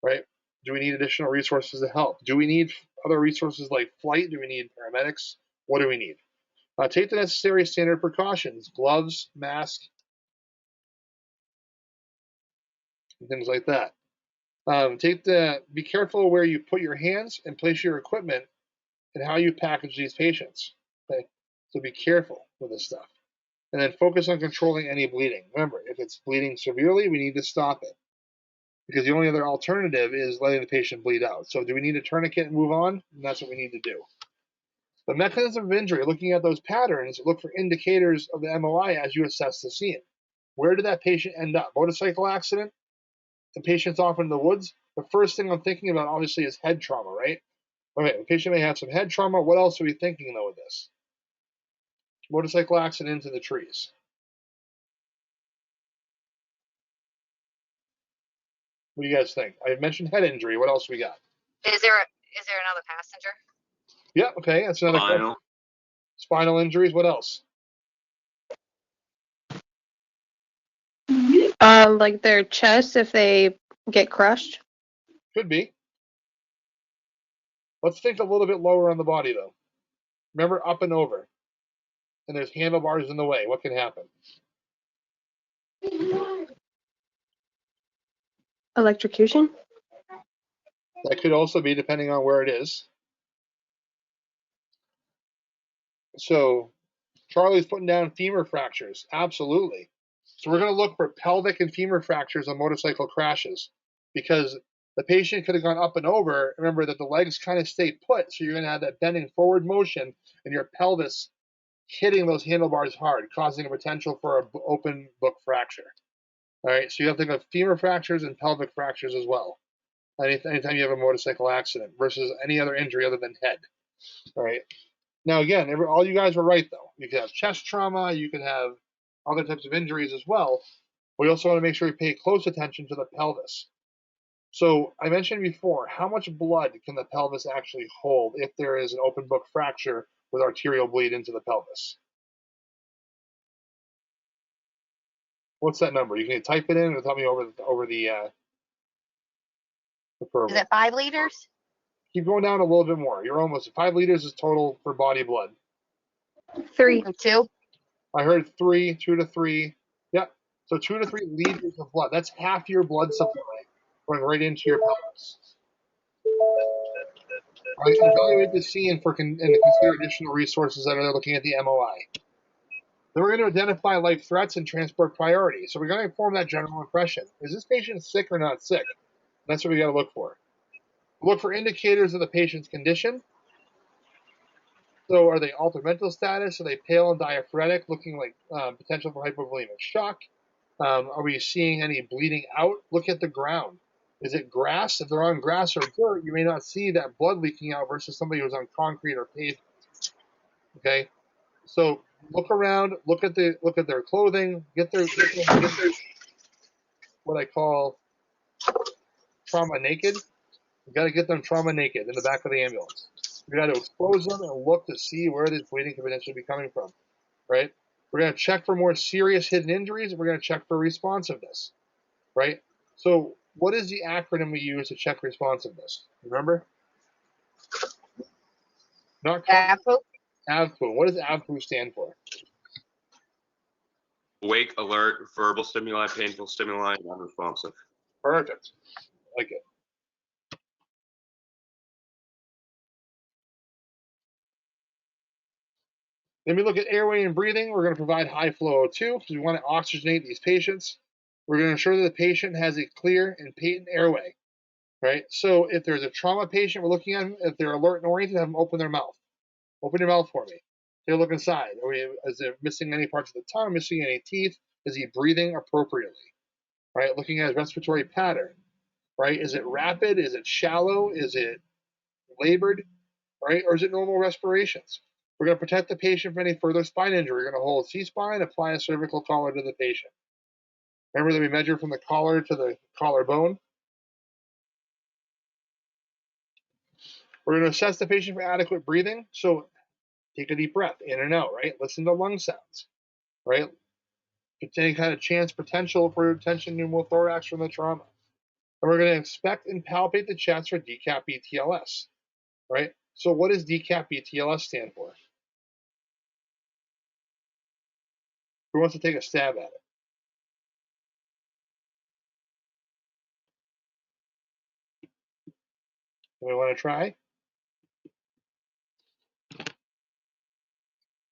right? Do we need additional resources to help? Do we need other resources like flight? Do we need paramedics? What do we need? Take the necessary standard precautions, gloves, mask, and things like that. Be careful where you put your hands and place your equipment and how you package these patients. Okay? So be careful with this stuff. And then focus on controlling any bleeding. Remember, if it's bleeding severely, we need to stop it, because the only other alternative is letting the patient bleed out. So do we need a tourniquet and move on? And that's what we need to do. The mechanism of injury, looking at those patterns, look for indicators of the MOI as you assess the scene. Where did that patient end up? Motorcycle accident? The patient's off in the woods? The first thing I'm thinking about, obviously, is head trauma, right? Okay, the patient may have some head trauma. What else are we thinking, though, with this? Motorcycle accident into the trees. What do you guys think? I mentioned head injury. What else we got? Is there another passenger? Yeah, okay, that's another question. Spinal injuries. What else? Like their chest if they get crushed. Could be. Let's think a little bit lower on the body, though. Remember, up and over. And there's handlebars in the way. What can happen? Electrocution. That could also be, depending on where it is. So Charlie's putting down femur fractures. Absolutely. So we're going to look for pelvic and femur fractures on motorcycle crashes, because the patient could have gone up and over. Remember that the legs kind of stay put, so you're going to have that bending forward motion and your pelvis hitting those handlebars hard, causing a potential for an open book fracture. All right, so you have to think of femur fractures and pelvic fractures as well. Anytime you have a motorcycle accident versus any other injury other than head. All right. Now, again, all you guys were right, though. You could have chest trauma. You could have other types of injuries as well. We also want to make sure we pay close attention to the pelvis. So I mentioned before, how much blood can the pelvis actually hold if there is an open book fracture with arterial bleed into the pelvis? What's that number? You can type it in or tell me over the program. Is it 5 liters? Keep going down a little bit more. You're almost 5 liters is total for body blood. 3. Or 2? I heard 3, 2 to 3. Yeah. So 2 to 3 liters of blood. That's half your blood supply going right into your pelvis. Right, evaluate the scene and consider additional resources that are looking at the MOI. Then we're going to identify life threats and transport priority. So we're going to form that general impression. Is this patient sick or not sick? That's what we got to look for. Look for indicators of the patient's condition. So are they altered mental status? Are they pale and diaphoretic, looking like potential for hypovolemic shock? Are we seeing any bleeding out? Look at the ground. Is it grass? If they're on grass or dirt, you may not see that blood leaking out versus somebody who's on concrete or pavement. Okay, so look around, look at their clothing, get their what I call trauma naked. You got to get them trauma naked in the back of the ambulance. You got to expose them and look to see where this bleeding could potentially be coming from. Right? We're going to check for more serious hidden injuries. And we're going to check for responsiveness. Right? So what is the acronym we use to check responsiveness? Remember? Not AVPU? AVPU. What does AVPU stand for? Awake, alert, verbal stimuli, painful stimuli, non-responsive. Perfect. Like it. Then we look at airway and breathing. We're going to provide high flow O2 because we want to oxygenate these patients. We're going to ensure that the patient has a clear and patent airway. Right? So if there's a trauma patient, we're looking at them. If they're alert and oriented, have them open their mouth. Open your mouth for me. Take a look inside. Is it missing any parts of the tongue? Missing any teeth? Is he breathing appropriately? Right? Looking at his respiratory pattern. Right? Is it rapid? Is it shallow? Is it labored? Right? Or is it normal respirations? We're going to protect the patient from any further spine injury. We're going to hold C-spine, apply a cervical collar to the patient. Remember that we measure from the collar to the collarbone. We're going to assess the patient for adequate breathing. So take a deep breath in and out, right? Listen to lung sounds, right? If it's any kind of chance potential for tension pneumothorax from the trauma. And we're going to inspect and palpate the chest for decap BTLS, right? So what does decap BTLS stand for? Who wants to take a stab at it? We want to try?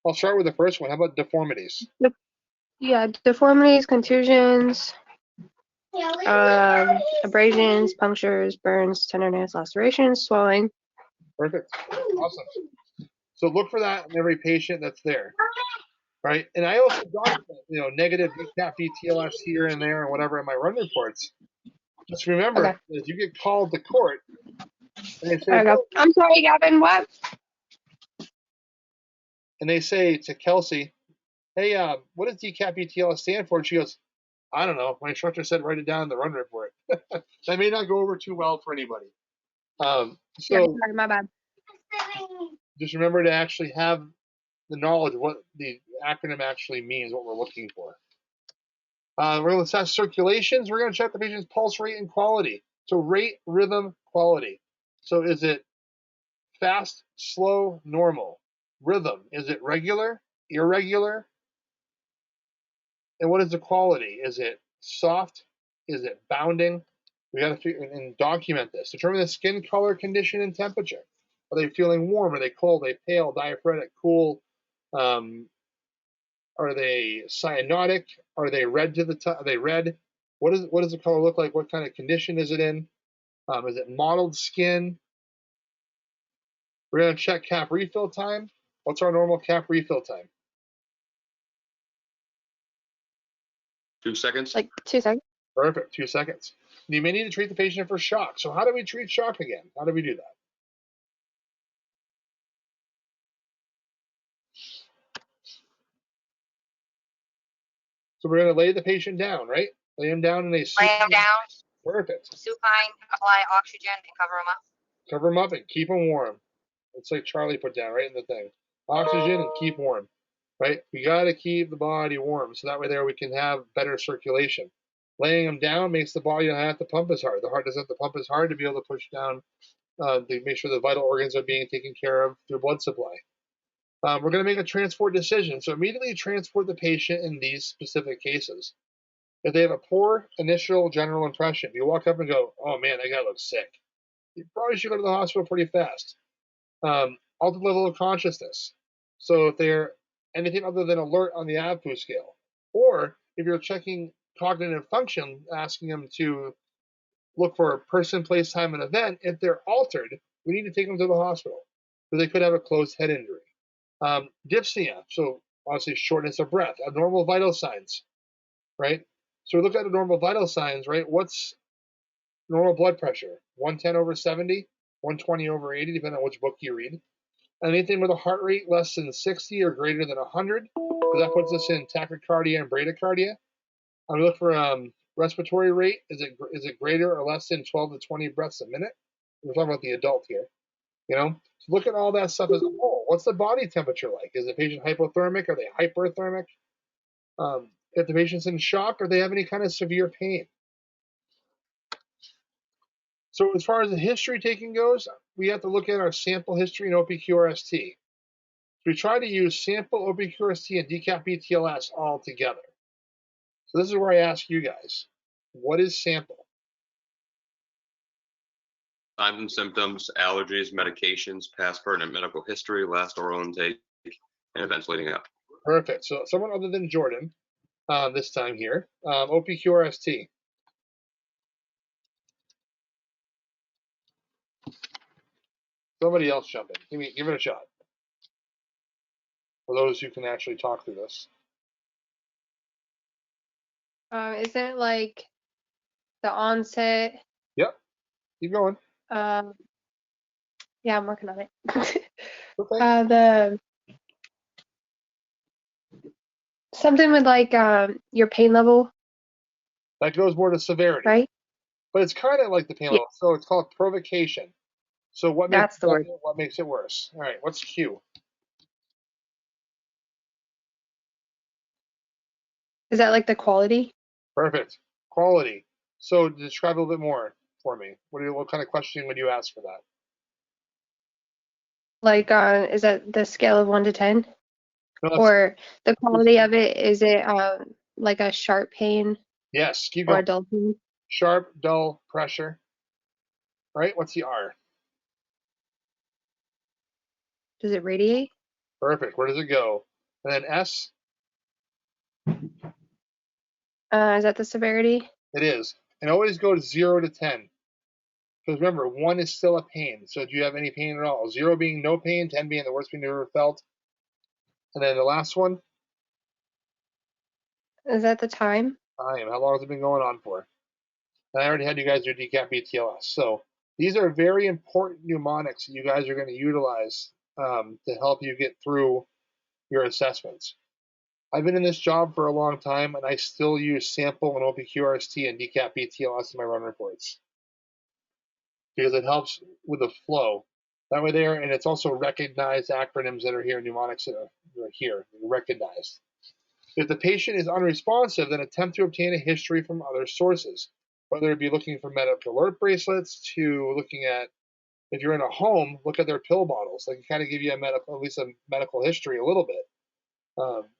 I'll start with the first one. How about deformities? Yeah, deformities, contusions, abrasions, punctures, burns, tenderness, lacerations, swelling. Perfect. Awesome. So look for that in every patient that's there, right? And I also document, negative decap BTLS here and there and whatever in my run reports. Just remember, Okay. as you get called to court, and they say, There we go. I'm sorry, Gavin, what? and they say to Kelsey, hey, what does decap BTLS stand for? And she goes, I don't know. My instructor said write it down in the run report. That may not go over too well for anybody. Yeah, So sorry, my bad. just remember to actually have the knowledge of what the acronym actually means, what we're looking for. We're going to assess circulations. We're going to check the patient's pulse rate and quality. So rate, rhythm, quality. So is it fast, slow, normal? Rhythm, is it regular, irregular? And what is the quality? Is it soft? Is it bounding? We got to figure and document this. Determine the skin color, condition, and temperature. Are they feeling warm? Are they cold? Are they pale, diaphoretic, cool? Are they cyanotic? Are they red to the top? Are they red? What does the color look like? What kind of condition is it in? Is it mottled skin? We're going to check cap refill time. What's our normal cap refill time? 2 seconds. Like 2 seconds. Perfect, 2 seconds. You may need to treat the patient for shock. So how do we treat shock again? How do we do that? So we're going to lay the patient down, right? Lay him down in a Lay them down, Perfect. supine, apply oxygen, and cover them up. Cover them up and keep them warm. It's like Charlie put down right in the thing. Oxygen and keep warm, right? We got to keep the body warm so that way there we can have better circulation. Laying them down makes the body not have to pump as hard. The heart doesn't have to pump as hard to be able to push down to make sure the vital organs are being taken care of through blood supply. We're going to make a transport decision. So immediately transport the patient in these specific cases. If they have a poor initial general impression, you walk up and go, oh man, that guy looks sick, you probably should go to the hospital pretty fast. Altered level of consciousness. So if they're anything other than alert on the AVPU scale, or if you're checking cognitive function, asking them to look for a person, place, time, and event, if they're altered, we need to take them to the hospital because they could have a closed head injury. Dyspnea, so obviously shortness of breath, abnormal vital signs, right? So we look at abnormal vital signs, right? What's normal blood pressure? 110/70, 120/80, depending on which book you read. Anything with a heart rate less than 60 or greater than 100, because that puts us in tachycardia and bradycardia. We look for respiratory rate. Is it greater or less than 12 to 20 breaths a minute? We're talking about the adult here. So look at all that stuff as a whole. What's the body temperature like? Is the patient hypothermic? Are they hyperthermic? If the patient's in shock, or they have any kind of severe pain? So as far as the history taking goes, we have to look at our sample history in OPQRST. We try to use sample OPQRST and decap BTLS all together. So this is where I ask you guys, what is sample? Signs and symptoms, allergies, medications, past pertinent medical history, last oral intake, and events leading up. Perfect. So someone other than Jordan this time here. OPQRST. Somebody else jump in. Give it a shot. For those who can actually talk through this. Is it like the onset? Yep. Keep going. Yeah, I'm working on it. Okay. The something with like your pain level, That goes more to severity. right? But it's kind of like the pain Yeah. level. So it's called provocation. So what makes That's the word. what makes it worse? All right. What's Q? Is that like the quality? Perfect. Quality. So describe a little bit more for me. What kind of question would you ask for that? Like, is that the scale of 1 to 10? No, Or the quality of it, is it like a sharp pain yes. Keep or going. a dull pain? Sharp, dull, pressure. All right. What's the R? Does it radiate? Perfect. Where does it go? And then S. Is that the severity? It is. And always go to 0 to 10. Because remember, 1 is still a pain. So do you have any pain at all? 0 being no pain, 10 being the worst pain you've ever felt. And then the last one, Is that the time? time. How long has it been going on for? And I already had you guys do decap BTLS. So these are very important mnemonics that you guys are going to utilize to help you get through your assessments. I've been in this job for a long time, and I still use sample and OPQRST and decap BTLS in my run reports because it helps with the flow. That way there, and it's also recognized acronyms that are here, mnemonics that are here, recognized. If the patient is unresponsive, then attempt to obtain a history from other sources, whether it be looking for medical alert bracelets to looking at, if you're in a home, look at their pill bottles. They can kind of give you at least a medical history a little bit.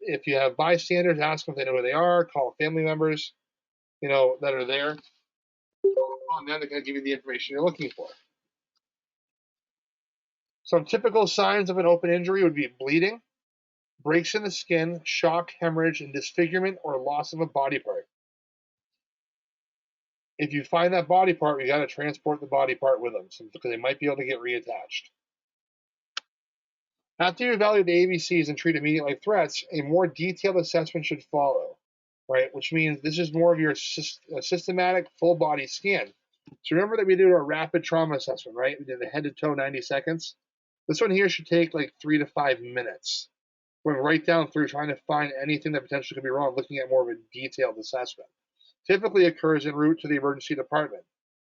If you have bystanders, ask them if they know who they are, call family members, that are there. And then they're going to give you the information you're looking for. Some typical signs of an open injury would be bleeding, breaks in the skin, shock, hemorrhage, and disfigurement or loss of a body part. If you find that body part, you got to transport the body part with them because they might be able to get reattached. After you evaluate the ABCs and treat immediate life threats, a more detailed assessment should follow, right? Which means this is more of your systematic full body scan. So remember that we did a rapid trauma assessment, right? We did a head to toe 90 seconds. This one here should take like 3 to 5 minutes. going right down through trying to find anything that potentially could be wrong, looking at more of a detailed assessment. Typically occurs en route to the emergency department.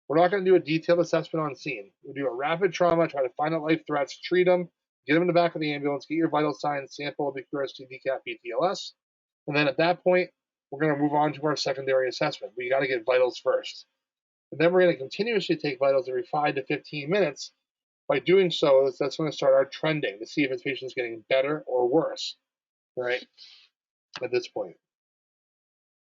We're not going to do a detailed assessment on scene. We'll do a rapid trauma, try to find out life threats, treat them, get them in the back of the ambulance, get your vital signs, sample of the QRST, DCAP, BTLS, and then at that point, we're going to move on to our secondary assessment. We got to get vitals first. And then we're going to continuously take vitals every 5 to 15 minutes. By doing so, that's going to start our trending to see if this patient's getting better or worse, right, at this point.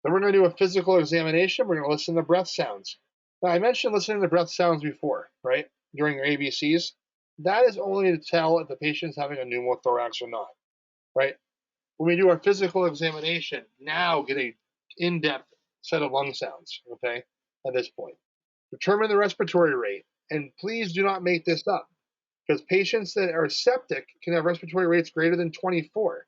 Then we're going to do a physical examination. We're going to listen to breath sounds. Now, I mentioned listening to breath sounds before, right, during your ABCs. That is only to tell if the patient's having a pneumothorax or not, right? When we do our physical examination, now get an in-depth set of lung sounds, okay, at this point. Determine the respiratory rate, and please do not make this up, because patients that are septic can have respiratory rates greater than 24,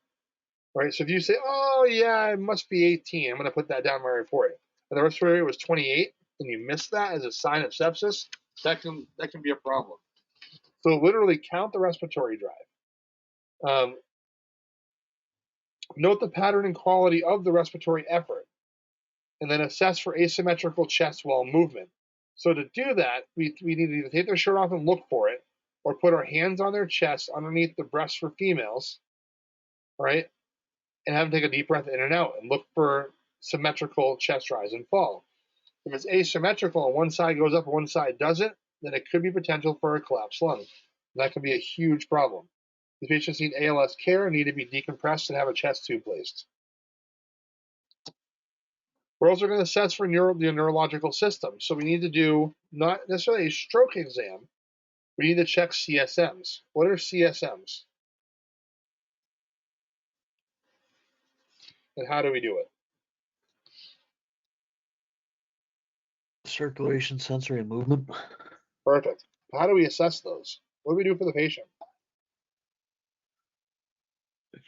right? So if you say, oh, yeah, it must be 18, I'm going to put that down in my report, and the respiratory rate was 28, and you miss that as a sign of sepsis, that can be a problem. So literally count the respiratory drive. Note the pattern and quality of the respiratory effort, and then assess for asymmetrical chest wall movement. So to do that, we need to either take their shirt off and look for it, or put our hands on their chest underneath the breasts for females, right? And have them take a deep breath in and out and look for symmetrical chest rise and fall. If it's asymmetrical and one side goes up and one side doesn't, then it could be potential for a collapsed lung. And that can be a huge problem. These patients need ALS care and need to be decompressed and have a chest tube placed. We're also going to assess for the neurological system. So we need to do not necessarily a stroke exam. We need to check CSMs. What are CSMs? And how do we do it? Circulation, sensory, and movement. Perfect. How do we assess those? What do we do for the patient?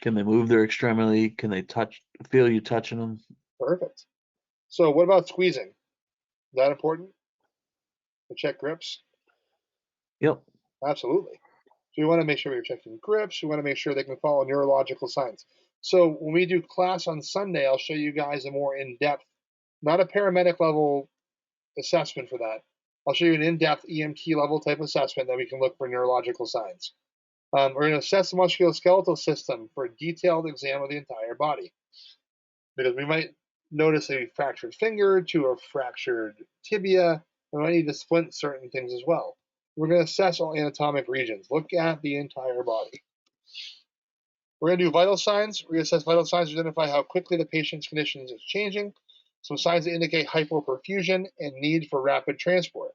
Can they move their extremity? Can they feel you touching them? Perfect. So what about squeezing? Is that important? To check grips? Yep. Absolutely. So we want to make sure we're checking grips. We want to make sure they can follow neurological signs. So when we do class on Sunday, I'll show you guys a more in-depth, not a paramedic level assessment for that. I'll show you an in-depth EMT level type assessment that we can look for neurological signs. We're going to assess the musculoskeletal system for a detailed exam of the entire body, because we might notice a fractured finger to a fractured tibia. We might need to splint certain things as well. We're going to assess all anatomic regions, look at the entire body. We're going to do vital signs. We're going to assess vital signs to identify how quickly the patient's condition is changing, some signs that indicate hypoperfusion and need for rapid transport.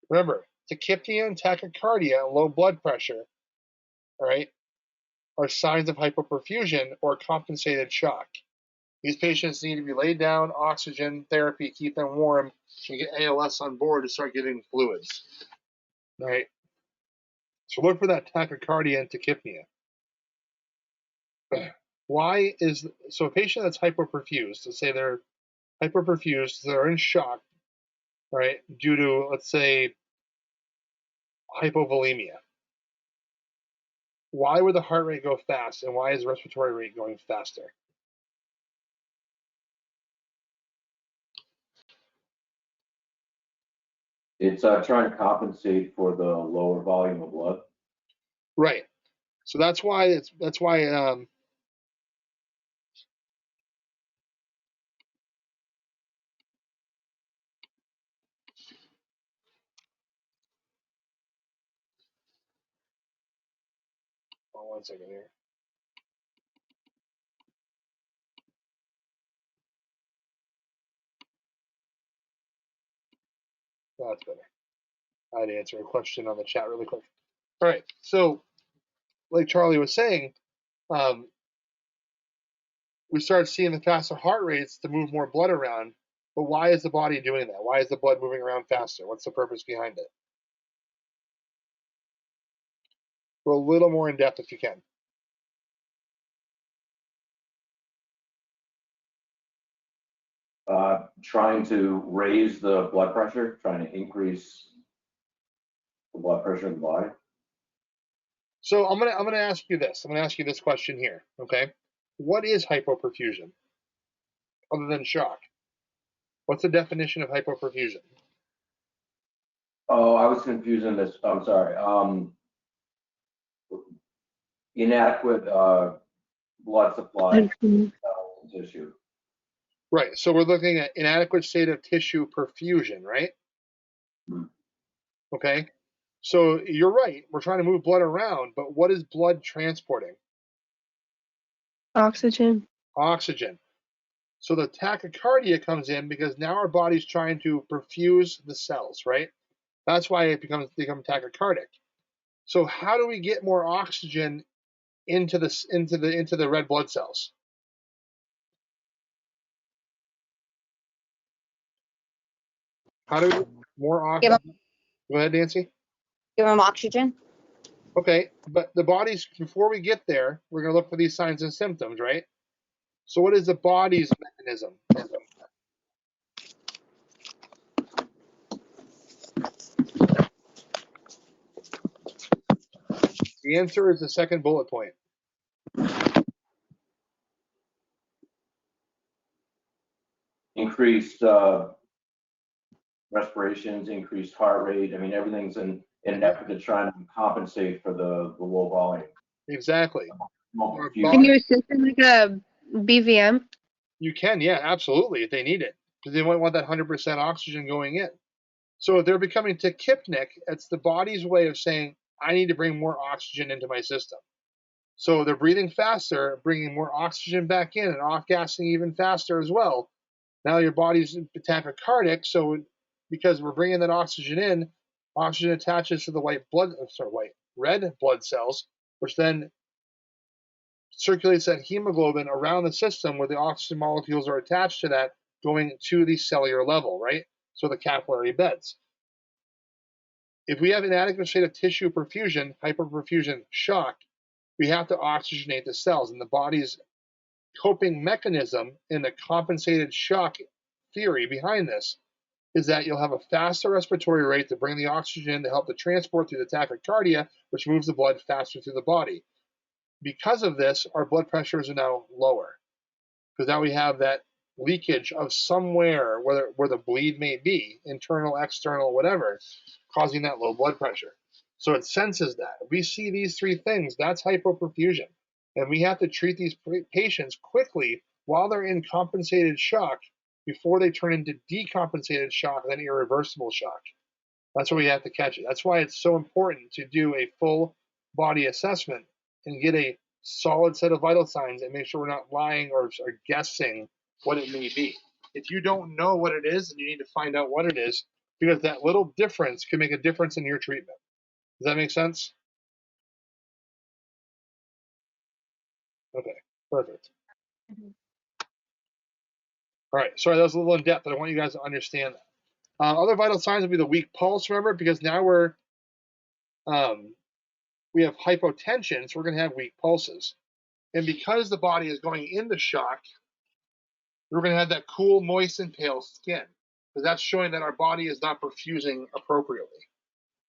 Remember, tachypnea and tachycardia and low blood pressure, all right, are signs of hypoperfusion or compensated shock. These patients need to be laid down, oxygen therapy, keep them warm, and get ALS on board to start giving fluids. Right? So look for that tachycardia and tachypnea. So a patient that's hypoperfused, let's say they're hypoperfused, they're in shock, right, due to, let's say, hypovolemia. Why would the heart rate go fast, and why is the respiratory rate going faster? It's trying to compensate for the lower volume of blood. Right. So that's why one second here. That's better. I'd answer a question on the chat really quick. All right. So, like Charlie was saying, we start seeing the faster heart rates to move more blood around. But why is the body doing that? Why is the blood moving around faster? What's the purpose behind it? Go a little more in depth if you can. Trying to raise the blood pressure, trying to increase the blood pressure in the body. So I'm gonna ask you this. I'm gonna ask you this question here. Okay, what is hypoperfusion other than shock? What's the definition of hypoperfusion? Oh, I was confusing this. I'm sorry. Inadequate blood supply to tissue. Right. So we're looking at inadequate state of tissue perfusion, right? Okay. So you're right. We're trying to move blood around, but what is blood transporting? Oxygen. Oxygen. So the tachycardia comes in because now our body's trying to perfuse the cells, right? That's why it become tachycardic. So how do we get more oxygen into the red blood cells? How do we get more Give oxygen? Go ahead, Nancy. them oxygen. Okay, but the body's, before we get there, we're going to look for these signs and symptoms, right? So what is the body's mechanism? The answer is the second bullet point. Increased respirations, increased heart rate. I mean, everything's in an effort to try and compensate for the low volume. Exactly. More Can you assist in like a BVM? You can, yeah, absolutely, if they need it, because they might want that 100% oxygen going in. So if they're becoming tachypnic, it's the body's way of saying, I need to bring more oxygen into my system. So they're breathing faster, bringing more oxygen back in and off-gassing even faster as well. Now your body's tachycardic, so because we're bringing that oxygen in, oxygen attaches to the red blood cells, which then circulates that hemoglobin around the system where the oxygen molecules are attached to that, going to the cellular level, right? So the capillary beds. If we have an inadequate state of tissue perfusion, hyperperfusion shock, we have to oxygenate the cells. And the body's coping mechanism in the compensated shock theory behind this is that you'll have a faster respiratory rate to bring the oxygen in to help the transport through the tachycardia, which moves the blood faster through the body. Because of this, our blood pressures are now lower, because now we have that leakage of somewhere where the bleed may be, internal, external, whatever, causing that low blood pressure. So it senses that. If we see these three things, that's hypoperfusion. And we have to treat these patients quickly while they're in compensated shock before they turn into decompensated shock, then irreversible shock. That's where we have to catch it. That's why it's so important to do a full body assessment and get a solid set of vital signs and make sure we're not lying or guessing what it may be. If you don't know what it is, then you need to find out what it is, because that little difference can make a difference in your treatment. Does that make sense? Okay, perfect. All right, sorry, that was a little in depth, but I want you guys to understand that. Other vital signs would be the weak pulse, remember, because now we have hypotension, so we're going to have weak pulses. And because the body is going into shock, we're going to have that cool, moist, and pale skin, because that's showing that our body is not perfusing appropriately.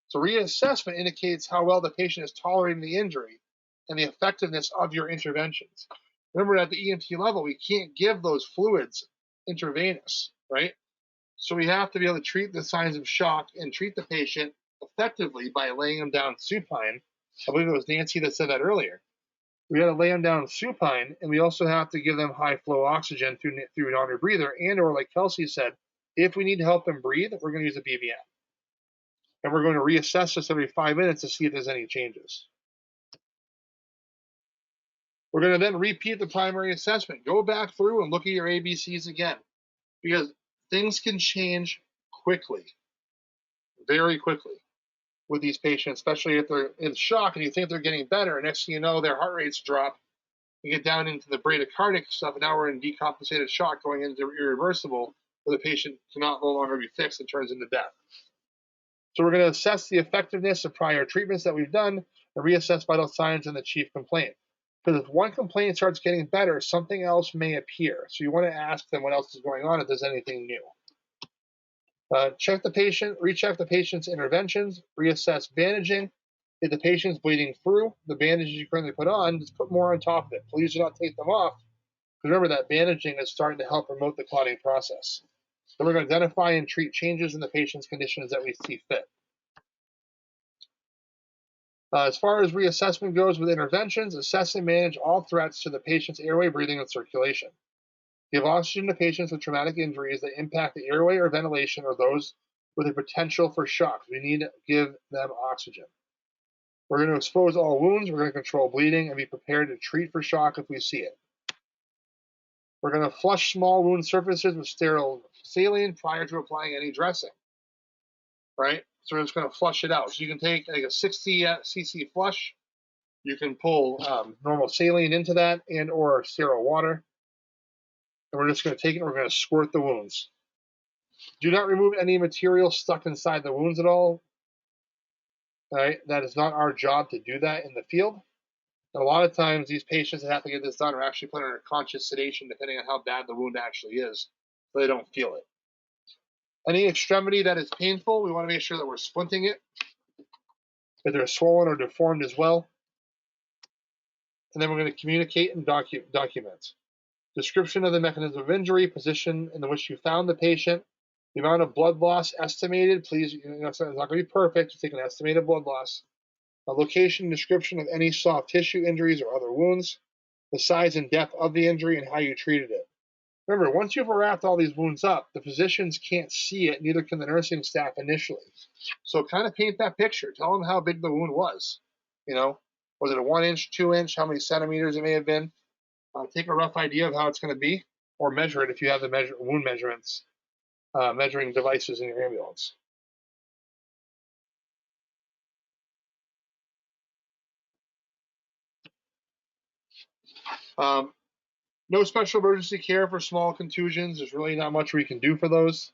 So reassessment indicates how well the patient is tolerating the injury and the effectiveness of your interventions. Remember, at the EMT level, we can't give those fluids intravenous, right? So we have to be able to treat the signs of shock and treat the patient effectively by laying them down supine. I believe it was Nancy that said that earlier. We got to lay them down supine, and we also have to give them high flow oxygen through an non-rebreather, and or like Kelsey said, if we need to help them breathe, we're going to use a BVM. And we're going to reassess this every 5 minutes to see if there's any changes. We're going to then repeat the primary assessment. Go back through and look at your ABCs again, because things can change quickly, very quickly with these patients, especially if they're in shock and you think they're getting better, and next thing you know, their heart rates drop. You get down into the bradycardic stuff, and now we're in decompensated shock going into irreversible, where the patient cannot no longer be fixed and turns into death. So we're going to assess the effectiveness of prior treatments that we've done and reassess vital signs and the chief complaint. Because if one complaint starts getting better, something else may appear. So you want to ask them what else is going on, if there's anything new. Check the patient, recheck the patient's interventions, reassess bandaging, If the patient's bleeding through, the bandages you currently put on, just put more on top of it. Please do not take them off, because remember that bandaging is starting to help promote the clotting process. So we're going to identify and treat changes in the patient's conditions that we see fit. As far as reassessment goes with interventions, assess and manage all threats to the patient's airway, breathing, and circulation. Give oxygen to patients with traumatic injuries that impact the airway or ventilation, or those with a potential for shock. We need to give them oxygen. We're going to expose all wounds. We're going to control bleeding and be prepared to treat for shock if we see it. We're going to flush small wound surfaces with sterile saline prior to applying any dressing. Right? So we're just going to flush it out. So you can take like a 60 cc flush. You can pull normal saline into that and or sterile water. And we're just going to take it and we're going to squirt the wounds. Do not remove any material stuck inside the wounds at all. All right? That is not our job to do that in the field. And a lot of times these patients that have to get this done are actually put under conscious sedation depending on how bad the wound actually is, so they don't feel it. Any extremity that is painful, we want to make sure that we're splinting it, if they're swollen or deformed as well. And then we're going to communicate and document. Description of the mechanism of injury, position in which you found the patient, the amount of blood loss estimated. Please, it's not going to be perfect. Just take an estimated blood loss. A location, description of any soft tissue injuries or other wounds, the size and depth of the injury, and how you treated it. Remember, once you've wrapped all these wounds up, the physicians can't see it, neither can the nursing staff initially. So kind of paint that picture. Tell them how big the wound was. You know, was it a 1 inch, 2 inch, how many centimeters it may have been? Take a rough idea of how it's going to be, or measure it if you have the wound measurements, measuring devices in your ambulance. No special emergency care for small contusions. There's really not much we can do for those.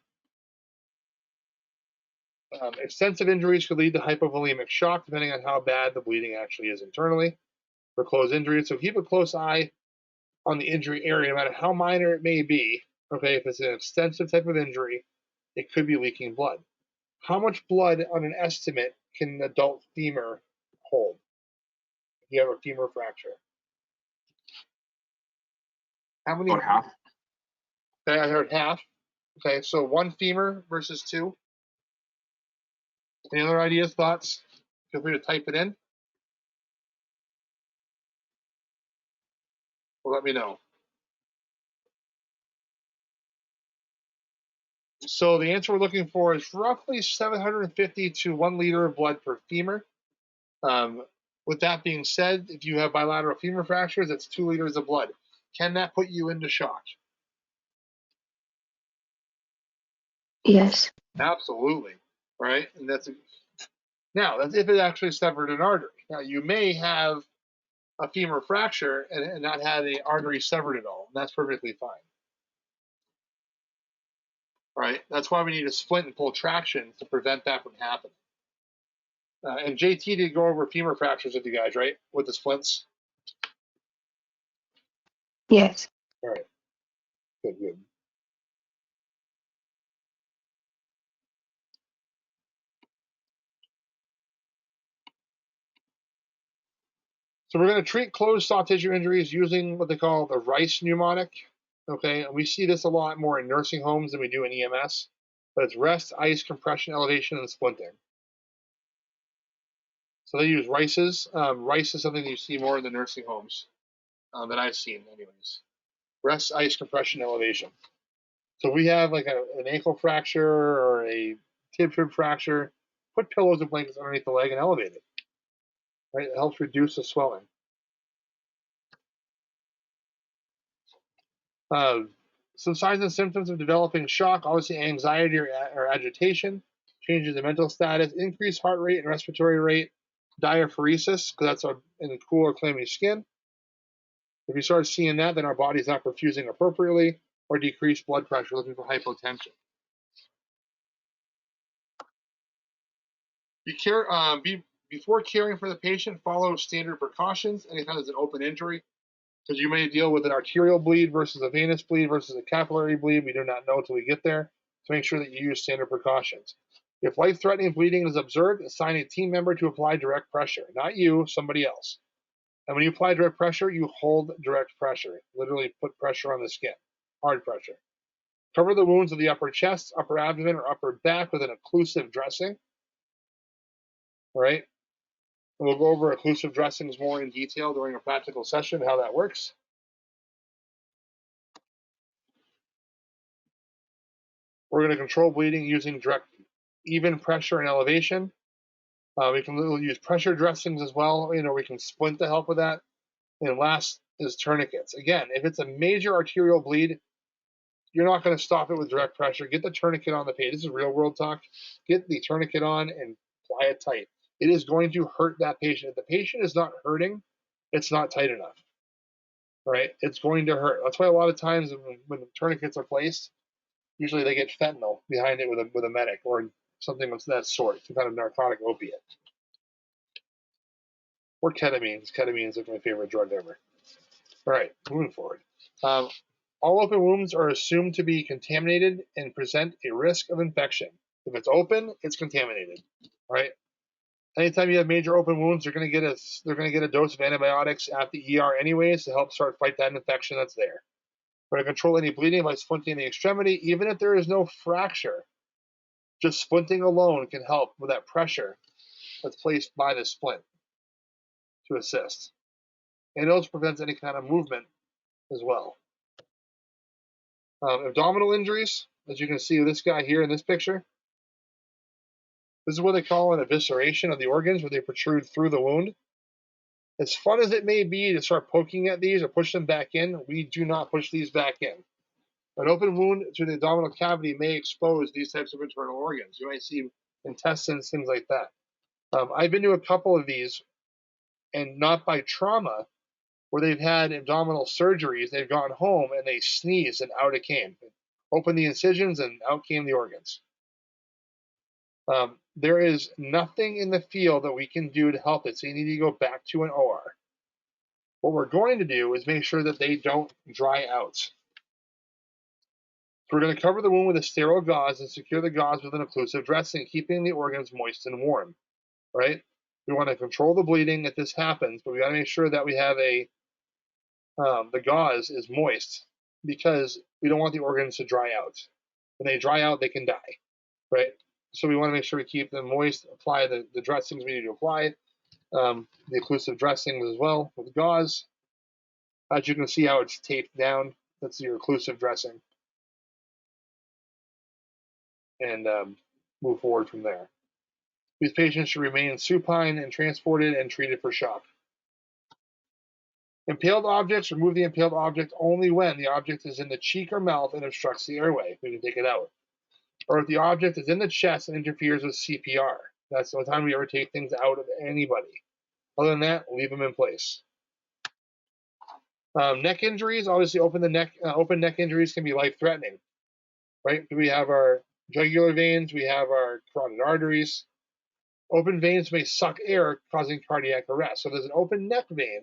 Extensive injuries could lead to hypovolemic shock, depending on how bad the bleeding actually is internally for closed injuries. So keep a close eye on the injury area, no matter how minor it may be. Okay, if it's an extensive type of injury, it could be leaking blood. How much blood on an estimate can an adult femur hold if you have a femur fracture? How many? About half. Okay, I heard half. Okay, so 1 femur versus 2. Any other ideas, thoughts? Feel free to type it in. Or let me know. So the answer we're looking for is roughly 750 to 1 liter of blood per femur. With that being said, if you have bilateral femur fractures, that's 2 liters of blood. Can that put you into shock? Yes. Absolutely. Right? And that's if it actually severed an artery. Now you may have a femur fracture and not have the artery severed at all. And that's perfectly fine. Right? That's why we need to splint and pull traction to prevent that from happening. And JT did go over femur fractures with you guys, right? With the splints. Yes. All right. Good. So we're going to treat closed soft tissue injuries using what they call the Rice mnemonic. Okay, and we see this a lot more in nursing homes than we do in EMS. But it's rest, ice, compression, elevation, and splinting. So they use Rices. Rice is something that you see more in the nursing homes that I've seen, anyways. Rest, ice, compression, elevation. So we have like an ankle fracture or a tib fracture. Put pillows and blankets underneath the leg and elevate it. Right, it helps reduce the swelling. Some signs and symptoms of developing shock, obviously anxiety or agitation, changes in mental status, increased heart rate and respiratory rate, diaphoresis, because that's in cool or clammy skin. If you start seeing that, then our body's not perfusing appropriately, or decreased blood pressure, looking for hypotension. Before caring for the patient, follow standard precautions anytime there's an open injury, because you may deal with an arterial bleed versus a venous bleed versus a capillary bleed. We do not know until we get there. So make sure that you use standard precautions. If life-threatening bleeding is observed, assign a team member to apply direct pressure. Not you, somebody else. And when you apply direct pressure, you hold direct pressure. Literally put pressure on the skin, hard pressure. Cover the wounds of the upper chest, upper abdomen, or upper back with an occlusive dressing. All right. And we'll go over occlusive dressings more in detail during a practical session, how that works. We're going to control bleeding using direct, even pressure and elevation. We can use pressure dressings as well. We can splint to help with that. And last is tourniquets. Again, if it's a major arterial bleed, you're not going to stop it with direct pressure. Get the tourniquet on the page. This is real world talk. Get the tourniquet on and apply it tight. It is going to hurt that patient. If the patient is not hurting, it's not tight enough. Right? It's going to hurt. That's why a lot of times when the tourniquets are placed, usually they get fentanyl behind it with a medic or something of that sort, some kind of narcotic opiate. Or ketamine. Ketamine is like my favorite drug ever. All right, moving forward. All open wounds are assumed to be contaminated and present a risk of infection. If it's open, it's contaminated. All right. Anytime you have major open wounds, they're going to get a dose of antibiotics at the ER anyways to help fight that infection that's there. We're going to control any bleeding by splinting the extremity, even if there is no fracture. Just splinting alone can help with that pressure that's placed by the splint to assist. And it also prevents any kind of movement as well. Abdominal injuries, as you can see with this guy here in this picture. This is what they call an evisceration of the organs, where they protrude through the wound. As fun as it may be to start poking at these or push them back in, we do not push these back in. An open wound to the abdominal cavity may expose these types of internal organs. You might see intestines, things like that. I've been to a couple of these, and not by trauma, where they've had abdominal surgeries. They've gone home and they sneezed and out it came. Opened the incisions and out came the organs. There is nothing in the field that we can do to help it, so you need to go back to an OR. What we're going to do is make sure that they don't dry out. So we're going to cover the wound with a sterile gauze and secure the gauze with an occlusive dressing, keeping the organs moist and warm. Right? We want to control the bleeding if this happens, but we got to make sure that we have the gauze is moist, because we don't want the organs to dry out. When they dry out, they can die. Right? So we want to make sure we keep them moist, apply the dressings we need to apply, the occlusive dressings as well with gauze. As you can see how it's taped down, that's your occlusive dressing. And move forward from there. These patients should remain supine and transported and treated for shock. Impaled objects, remove the impaled object only when the object is in the cheek or mouth and obstructs the airway. We can take it out. Or if the object is in the chest and interferes with CPR. That's the only time we ever take things out of anybody. Other than that, leave them in place. Neck injuries, obviously open neck injuries can be life-threatening. Right? We have our jugular veins, we have our carotid arteries. Open veins may suck air, causing cardiac arrest. So if there's an open neck vein,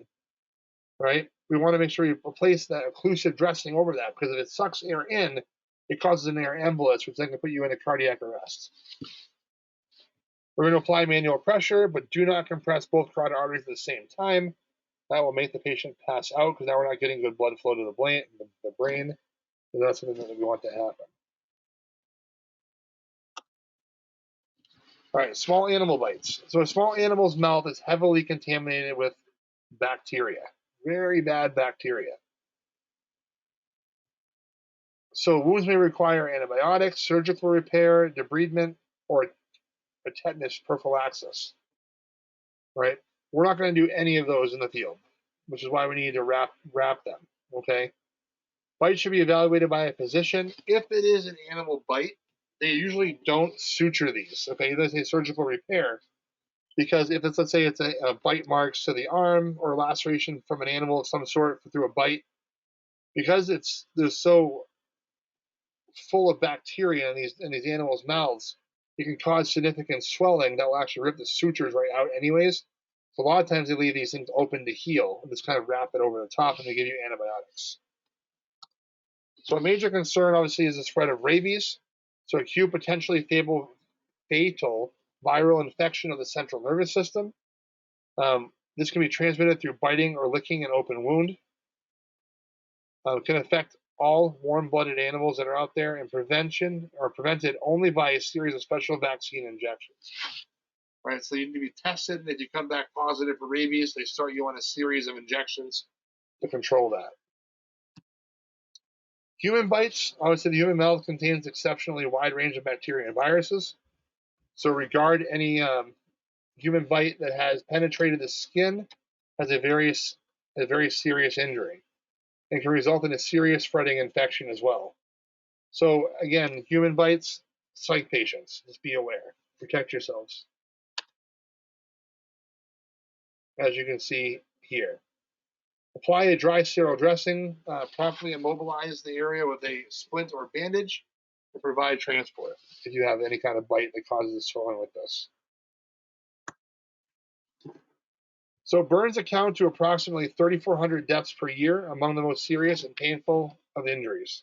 right? We want to make sure you replace that occlusive dressing over that, because if it sucks air in, it causes an air embolus, which then can put you into cardiac arrest. We're going to apply manual pressure, but do not compress both carotid arteries at the same time. That will make the patient pass out, because now we're not getting good blood flow to the brain. And that's something that we want to happen. All right, small animal bites. So a small animal's mouth is heavily contaminated with bacteria, very bad bacteria. So wounds may require antibiotics, surgical repair, debridement, or a tetanus prophylaxis. Right? We're not going to do any of those in the field, which is why we need to wrap them. Okay? Bites should be evaluated by a physician. If it is an animal bite, they usually don't suture these. Okay, they say surgical repair, because if it's, let's say it's a bite marks to the arm or a laceration from an animal of some sort through a bite, because they're so full of bacteria in these animals' mouths, it can cause significant swelling that will actually rip the sutures right out anyways. So a lot of times they leave these things open to heal and just kind of wrap it over the top, and they give you antibiotics. So a major concern obviously is the spread of rabies. So acute, potentially fatal fatal viral infection of the central nervous system. This can be transmitted through biting or licking an open wound. It can affect all warm-blooded animals that are out there, and prevented only by a series of special vaccine injections. Right, so you need to be tested, and if you come back positive for rabies, they start you on a series of injections to control that. Human bites, obviously the human mouth contains exceptionally wide range of bacteria and viruses. So regard any human bite that has penetrated the skin as a very serious injury and can result in a serious spreading infection as well. So again, human bites, psych patients, just be aware, protect yourselves. As you can see here. Apply a dry sterile dressing, properly immobilize the area with a splint or bandage, and provide transport if you have any kind of bite that causes swelling like this. So burns account to approximately 3,400 deaths per year, among the most serious and painful of injuries.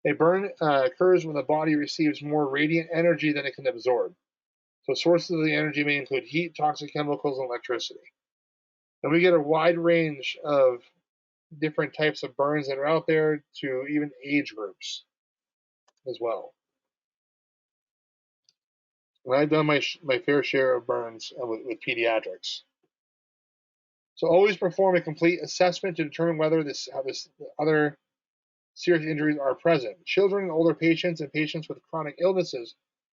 A burn occurs when the body receives more radiant energy than it can absorb. So sources of the energy may include heat, toxic chemicals, and electricity. And we get a wide range of different types of burns that are out there to even age groups as well. And I've done my fair share of burns with pediatrics. So always perform a complete assessment to determine whether other serious injuries are present. Children and older patients and patients with chronic illnesses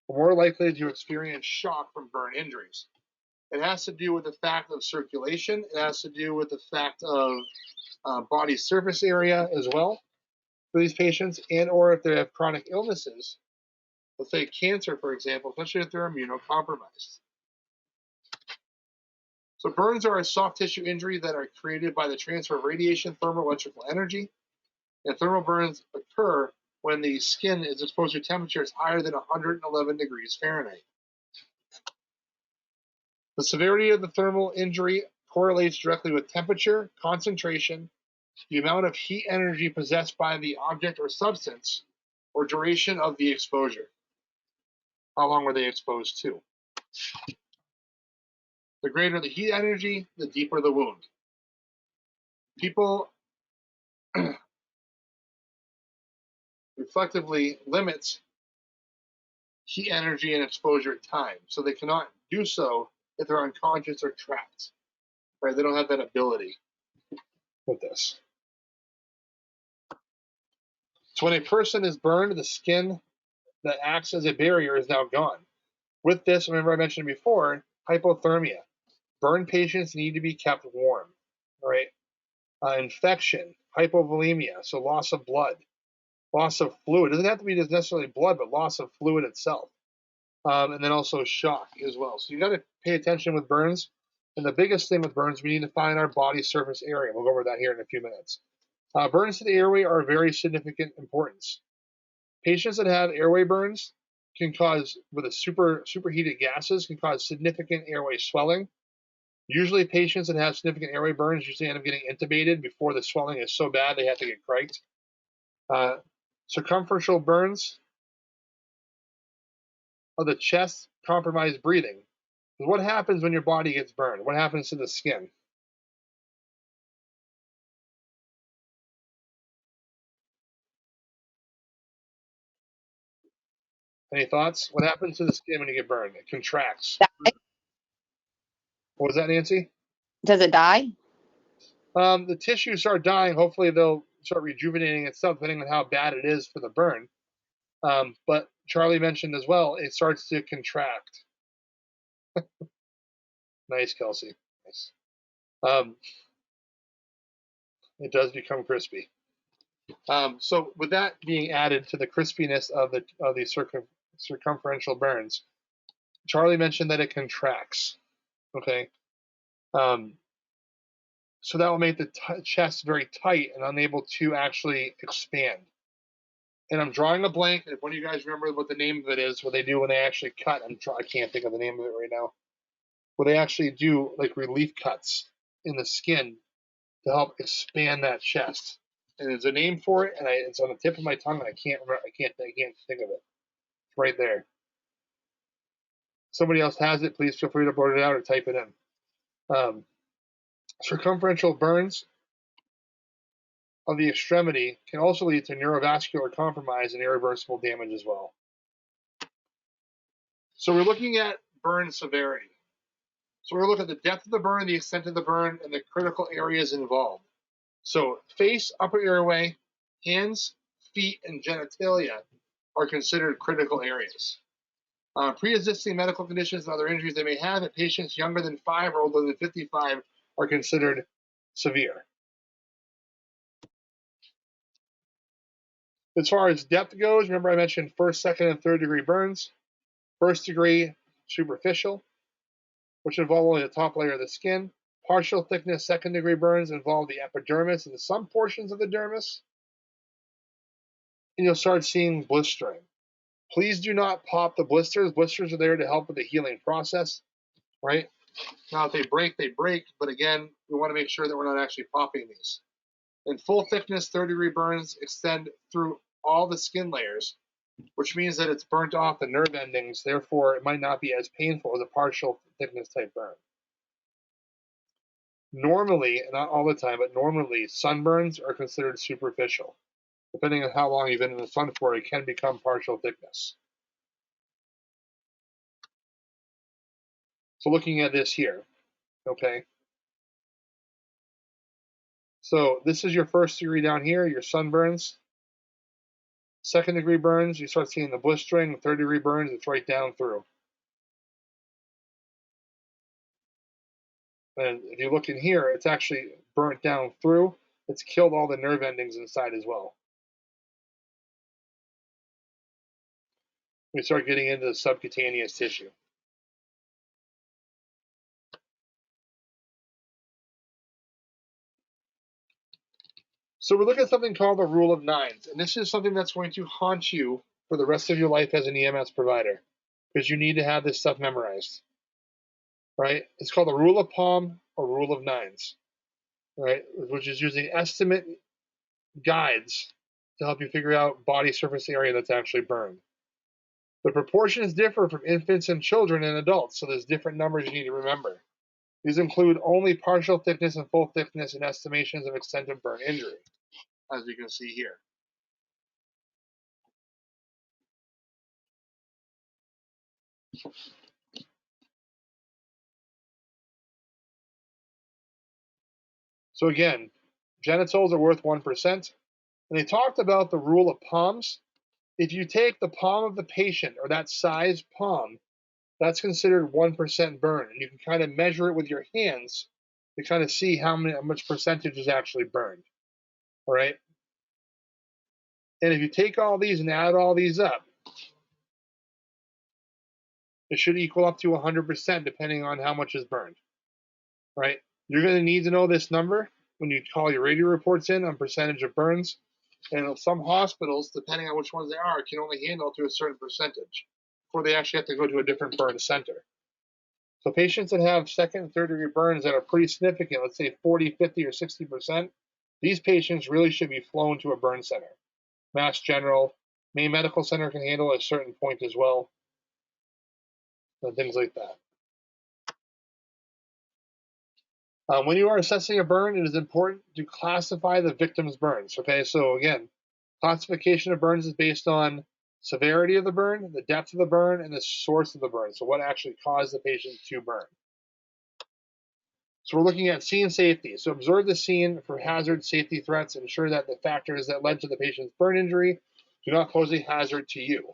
are more likely to experience shock from burn injuries. It has to do with the fact of circulation. It has to do with the fact of body surface area as well for these patients, and or if they have chronic illnesses, let's say cancer, for example, especially if they're immunocompromised. So burns are a soft tissue injury that are created by the transfer of radiation, thermal, electrical energy. And thermal burns occur when the skin is exposed to temperatures higher than 111 degrees Fahrenheit. The severity of the thermal injury correlates directly with temperature, concentration, the amount of heat energy possessed by the object or substance, or duration of the exposure. How long were they exposed to? The greater the heat energy, the deeper the wound. People reflectively limit heat energy and exposure time, so they cannot do so if they're unconscious or trapped. Right? They don't have that ability with this. So when a person is burned, the skin that acts as a barrier is now gone. With this, remember I mentioned before, hypothermia. Burn patients need to be kept warm. Right? Infection, hypovolemia, so loss of blood, loss of fluid. It doesn't have to be necessarily blood, but loss of fluid itself. And then also shock as well. So you got to pay attention with burns. And the biggest thing with burns, we need to find our body surface area. We'll go over that here in a few minutes. Burns to the airway are of very significant importance. Patients that have airway burns can cause, with a superheated gases, can cause significant airway swelling. Usually patients that have significant airway burns usually end up getting intubated before the swelling is so bad they have to get criked. Circumferential burns of the chest compromise breathing. What happens when your body gets burned? What happens to the skin? Any thoughts? What happens to the skin when you get burned? It contracts. What was that, Nancy? Does it die? The tissues start dying. Hopefully they'll start rejuvenating itself depending on how bad it is for the burn. But Charlie mentioned as well, it starts to contract. Nice, Kelsey. Nice. It does become crispy. So with that being added to the crispiness of the circumferential burns, Charlie mentioned that it contracts. Okay. So that will make the chest very tight and unable to actually expand. And I'm drawing a blank. If one of you guys remember what the name of it is, what they do when they actually cut, I can't think of the name of it right now. Where they actually do like relief cuts in the skin to help expand that chest. And there's a name for it, and it's on the tip of my tongue, and I can't remember. I can't think of it. It's right there. somebody else has it, please feel free to blurt it out or type it in. Circumferential burns of the extremity can also lead to neurovascular compromise and irreversible damage as well. So we're looking at burn severity. So we're looking at the depth of the burn, the extent of the burn, and the critical areas involved. So face, upper airway, hands, feet, and genitalia are considered critical areas. Pre-existing medical conditions and other injuries they may have in patients younger than 5 or older than 55 are considered severe. As far as depth goes, remember I mentioned first, second, and third degree burns. First degree, superficial, which involve only the top layer of the skin. Partial thickness second degree burns involve the epidermis and some portions of the dermis. And you'll start seeing blistering. Please do not pop the blisters. Blisters are there to help with the healing process, right? Now, if they break, they break. But again, we want to make sure that we're not actually popping these. And full thickness third degree burns extend through all the skin layers, which means that it's burnt off the nerve endings. Therefore, it might not be as painful as a partial thickness type burn. Normally, not all the time, but normally, sunburns are considered superficial. Depending on how long you've been in the sun for, it can become partial thickness. So looking at this here, okay? So this is your first degree down here, your sunburns. Second degree burns, you start seeing the blistering. Third degree burns, it's right down through. And if you look in here, it's actually burnt down through. It's killed all the nerve endings inside as well. We start getting into the subcutaneous tissue. So we're looking at something called the rule of nines. And this is something that's going to haunt you for the rest of your life as an EMS provider, because you need to have this stuff memorized, right? It's called the rule of palm or rule of nines, right? Which is using estimate guides to help you figure out body surface area that's actually burned. The proportions differ from infants and children and adults, so there's different numbers you need to remember. These include only partial thickness and full thickness and estimations of extent of burn injury, as you can see here. So again, genitals are worth 1%. And they talked about the rule of palms. If you take the palm of the patient, or that size palm, that's considered 1% burn. And you can kind of measure it with your hands to kind of see how much percentage is actually burned. All right? And if you take all these and add all these up, it should equal up to 100% depending on how much is burned. Right? You're going to need to know this number when you call your radio reports in on percentage of burns. And some hospitals, depending on which ones they are, can only handle to a certain percentage before they actually have to go to a different burn center. So patients that have second and third degree burns that are pretty significant, let's say 40, 50, or 60%, these patients really should be flown to a burn center. Mass General, Maine Medical Center can handle at a certain point as well, and things like that. When you are assessing a burn, it is important to classify the victim's burns. Okay, so again, classification of burns is based on severity of the burn, the depth of the burn, and the source of the burn. So what actually caused the patient to burn. So we're looking at scene safety. So observe the scene for hazard, safety threats, and ensure that the factors that led to the patient's burn injury do not pose a hazard to you.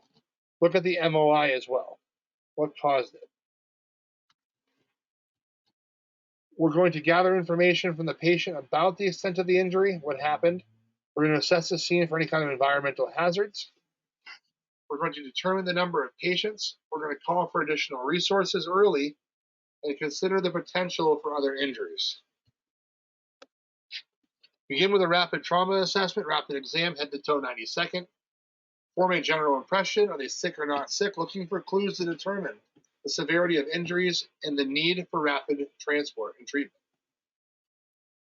Look at the MOI as well. What caused it? We're going to gather information from the patient about the extent of the injury, what happened. We're going to assess the scene for any kind of environmental hazards. We're going to determine the number of patients. We're going to call for additional resources early and consider the potential for other injuries. Begin with a rapid trauma assessment, rapid exam, head to toe 90 seconds. Form a general impression. Are they sick or not sick? Looking for clues to determine the severity of injuries and the need for rapid transport and treatment.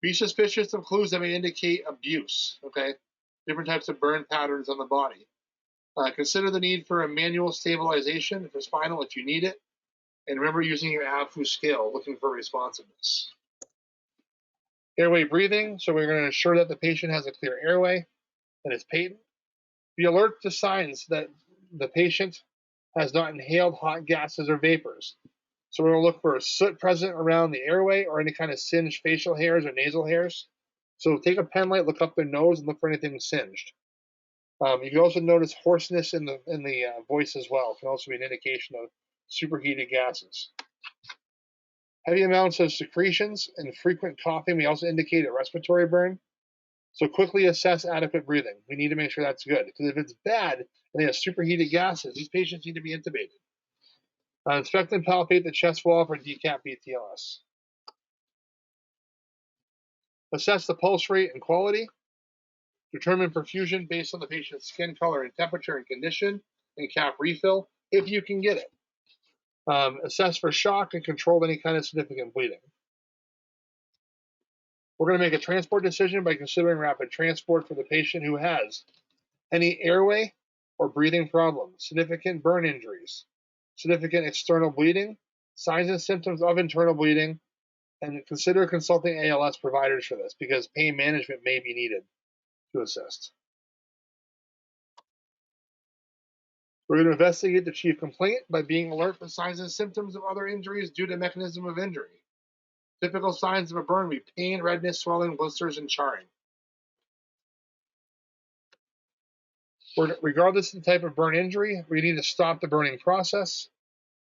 Be suspicious of clues that may indicate abuse, okay? Different types of burn patterns on the body. Consider the need for a manual stabilization for spinal if you need it. And remember using your ABFU scale, looking for responsiveness. Airway breathing, so we're going to ensure that the patient has a clear airway and is patent. Be alert to signs that the patient has not inhaled hot gases or vapors. So we're going to look for soot present around the airway or any kind of singed facial hairs or nasal hairs. So take a pen light, look up their nose, and look for anything singed. You can also notice hoarseness in the voice as well. It can also be an indication of superheated gases. Heavy amounts of secretions and frequent coughing may also indicate a respiratory burn. So quickly assess adequate breathing. We need to make sure that's good. Because if it's bad and they have superheated gases, these patients need to be intubated. Inspect and palpate the chest wall for decap BTLS. Assess the pulse rate and quality. Determine perfusion based on the patient's skin color and temperature and condition, and cap refill if you can get it. Assess for shock and control any kind of significant bleeding. We're going to make a transport decision by considering rapid transport for the patient who has any airway or breathing problems, significant burn injuries, significant external bleeding, signs and symptoms of internal bleeding, and consider consulting ALS providers for this because pain management may be needed to assist. We're going to investigate the chief complaint by being alert for signs and symptoms of other injuries due to mechanism of injury. Typical signs of a burn would be pain, redness, swelling, blisters, and charring. Regardless of the type of burn injury, we need to stop the burning process.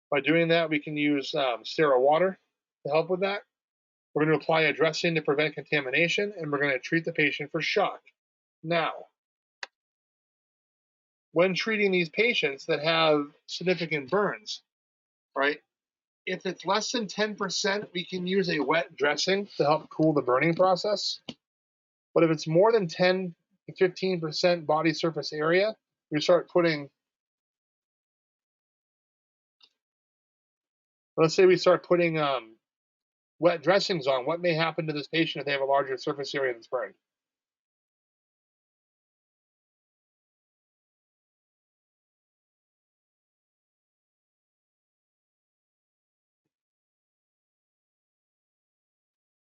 By doing that, we can use sterile water to help with that. We're going to apply a dressing to prevent contamination, and we're going to treat the patient for shock. Now, when treating these patients that have significant burns, right, if it's less than 10%, we can use a wet dressing to help cool the burning process. But if it's more than 10 to 15% body surface area, we start putting, let's say we start putting wet dressings on. What may happen to this patient if they have a larger surface area that's burned?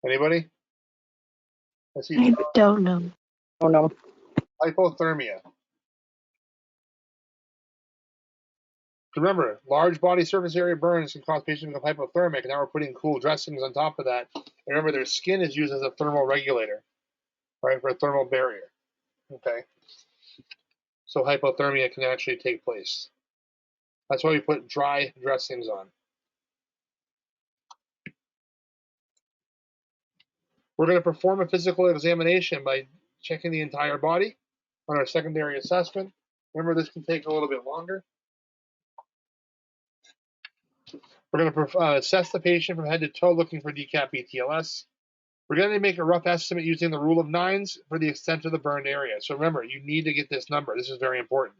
Anybody? I don't know. Oh no. Hypothermia. Remember, large body surface area burns can cause patients to become hypothermic, and now we're putting cool dressings on top of that. And remember, their skin is used as a thermal regulator, right, for a thermal barrier. Okay? So hypothermia can actually take place. That's why we put dry dressings on. We're going to perform a physical examination by checking the entire body on our secondary assessment. Remember, this can take a little bit longer. We're going to assess the patient from head to toe looking for decap BTLS. We're going to make a rough estimate using the rule of nines for the extent of the burned area. So remember, you need to get this number. This is very important.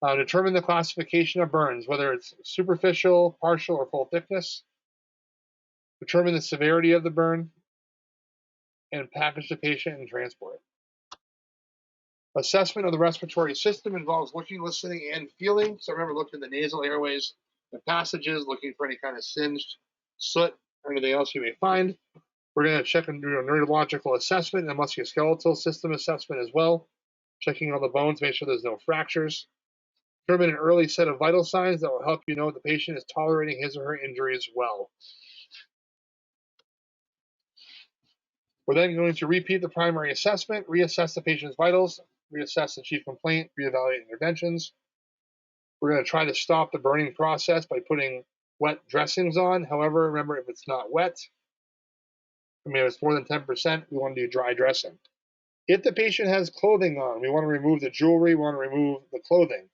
Determine the classification of burns, whether it's superficial, partial, or full thickness. Determine the severity of the burn, and package the patient and transport. Assessment of the respiratory system involves looking, listening, and feeling. So remember, look in the nasal airways and passages, looking for any kind of singed soot or anything else you may find. We're going to check and do a neurological assessment and a musculoskeletal system assessment as well, checking all the bones, make sure there's no fractures. Determine an early set of vital signs that will help you know the patient is tolerating his or her injuries well. We're then going to repeat the primary assessment, reassess the patient's vitals, reassess the chief complaint, reevaluate interventions. We're going to try to stop the burning process by putting wet dressings on. However, remember, if it's not wet, if it's more than 10%, we want to do dry dressing. If the patient has clothing on, we want to remove the jewelry, we want to remove the clothing.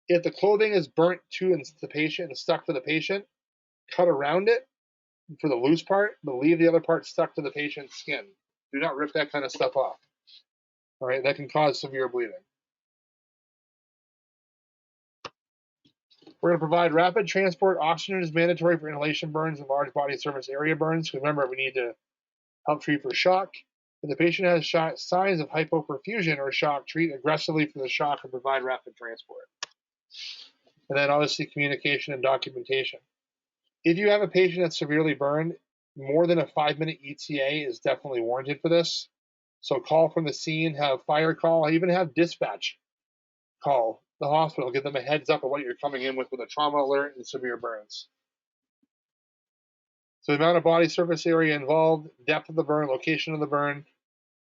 If the clothing is burnt to the patient and stuck to the patient, cut around it for the loose part, but leave the other part stuck to the patient's skin. Do not rip that kind of stuff off. All right, that can cause severe bleeding. We're going to provide rapid transport. Oxygen is mandatory for inhalation burns and large body surface area burns. Remember, we need to help treat for shock. If the patient has signs of hypoperfusion or shock, treat aggressively for the shock and provide rapid transport. And then obviously communication and documentation. If you have a patient that's severely burned, more than a 5-minute ETA is definitely warranted for this. So call from the scene, have fire call, even have dispatch call the hospital, give them a heads up of what you're coming in with a trauma alert and severe burns. So the amount of body surface area involved, depth of the burn, location of the burn,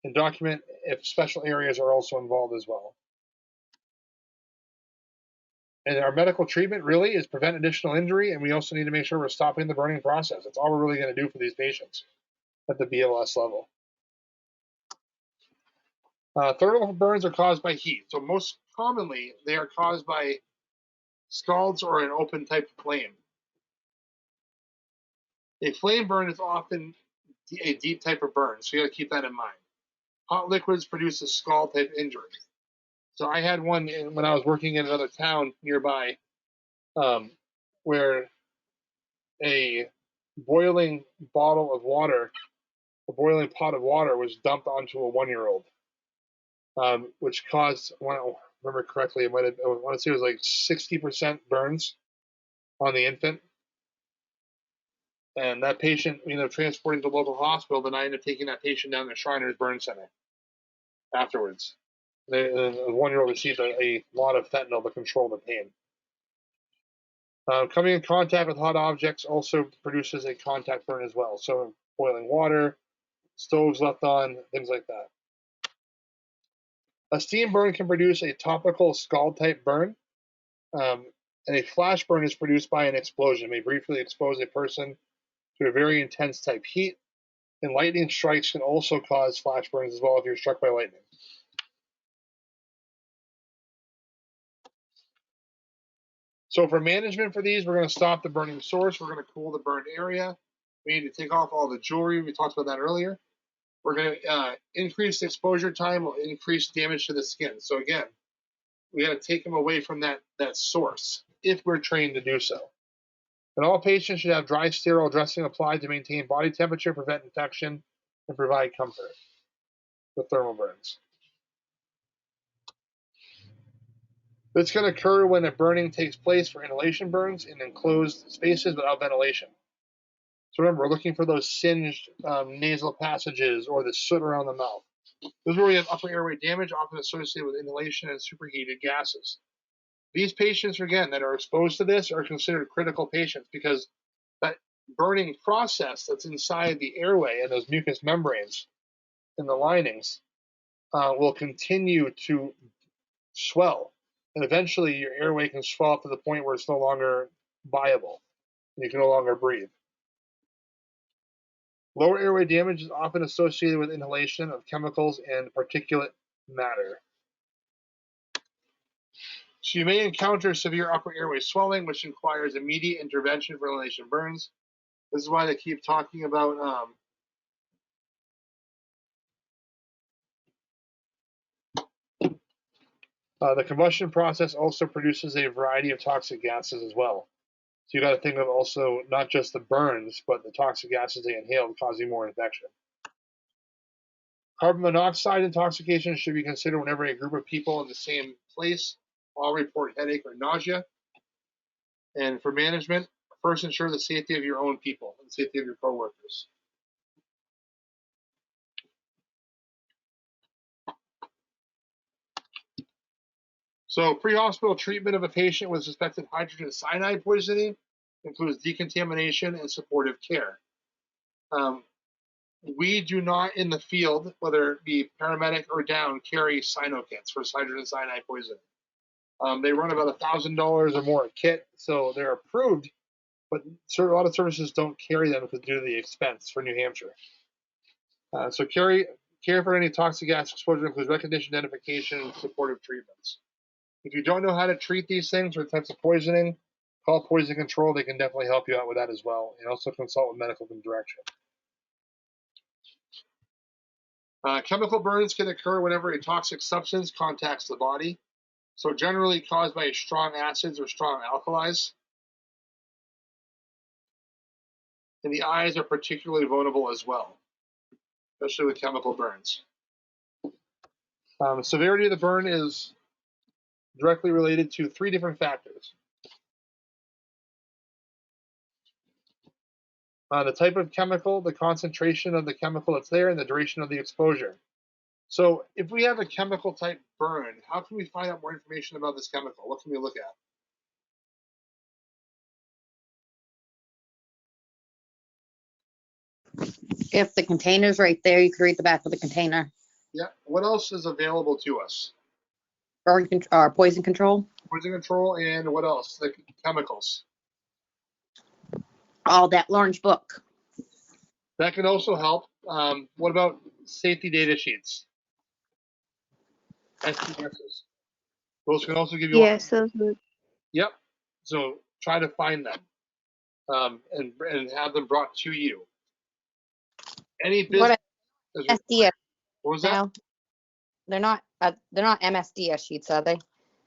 and document if special areas are also involved as well. And our medical treatment really is prevent additional injury, and we also need to make sure we're stopping the burning process. That's all we're really going to do for these patients at the BLS level. Thermal burns are caused by heat. So most commonly, they are caused by scalds or an open type flame. A flame burn is often a deep type of burn, so you got to keep that in mind. Hot liquids produce a scald type injury. So I had one when I was working in another town nearby, where a boiling bottle of water, a boiling pot of water, was dumped onto a 1-year-old, which caused, I don't remember correctly, I want to say it was like 60% burns on the infant. And that patient, transporting to the local hospital, then I ended up taking that patient down to Shriners Burn Center afterwards. The 1-year-old received a lot of fentanyl to control the pain. Coming in contact with hot objects also produces a contact burn as well. So boiling water, stoves left on, things like that. A steam burn can produce a topical scald type burn, and a flash burn is produced by an explosion. It may briefly expose a person to a very intense type heat, and lightning strikes can also cause flash burns as well if you're struck by lightning. So for management for these, we're going to stop the burning source. We're going to cool the burned area. We need to take off all the jewelry. We talked about that earlier. We're going to increase exposure time will increase damage to the skin. So again, we got to take them away from that source if we're trained to do so. And all patients should have dry, sterile dressing applied to maintain body temperature, prevent infection, and provide comfort with thermal burns. This can occur when a burning takes place for inhalation burns in enclosed spaces without ventilation. So remember, we're looking for those singed nasal passages or the soot around the mouth. This is where we have upper airway damage, often associated with inhalation and superheated gases. These patients, again, that are exposed to this are considered critical patients because that burning process that's inside the airway and those mucous membranes in the linings will continue to swell. And eventually your airway can swell up to the point where it's no longer viable and you can no longer breathe. Lower airway damage is often associated with inhalation of chemicals and particulate matter. So you may encounter severe upper airway swelling, which requires immediate intervention for inhalation burns. This is why they keep talking about the combustion process also produces a variety of toxic gases as well. So you got to think of also not just the burns, but the toxic gases they inhaled causing more infection. Carbon monoxide intoxication should be considered whenever a group of people in the same place all report headache or nausea. And for management, first ensure the safety of your own people and the safety of your coworkers. So pre-hospital treatment of a patient with suspected hydrogen cyanide poisoning includes decontamination and supportive care. We do not in the field, whether it be paramedic or down, carry cyano kits for hydrogen cyanide poisoning. They run about $1,000 or more a kit, so they're approved, but a lot of services don't carry them because due to the expense for New Hampshire. So care for any toxic gas exposure includes recognition, identification, and supportive treatments. If you don't know how to treat these things or types of poisoning, call poison control. They can definitely help you out with that as well, and also consult with medical direction. Chemical burns can occur whenever a toxic substance contacts the body, so generally caused by strong acids or strong alkalis. And the eyes are particularly vulnerable as well, especially with chemical burns. Severity of the burn is directly related to 3 different factors. The type of chemical, the concentration of the chemical that's there, and the duration of the exposure. So if we have a chemical type burn, how can we find out more information about this chemical? What can we look at? If the container's right there, you could read the back of the container. Yeah. What else is available to us? Poison control. Poison control, and what else? The chemicals. All that orange book. That can also help. What about safety data sheets? SDSs. Those can also give you. Yes, those would. Yep. So try to find them and have them brought to you. Any business. What SDS What was that? now? They're not MSDS sheets, are they?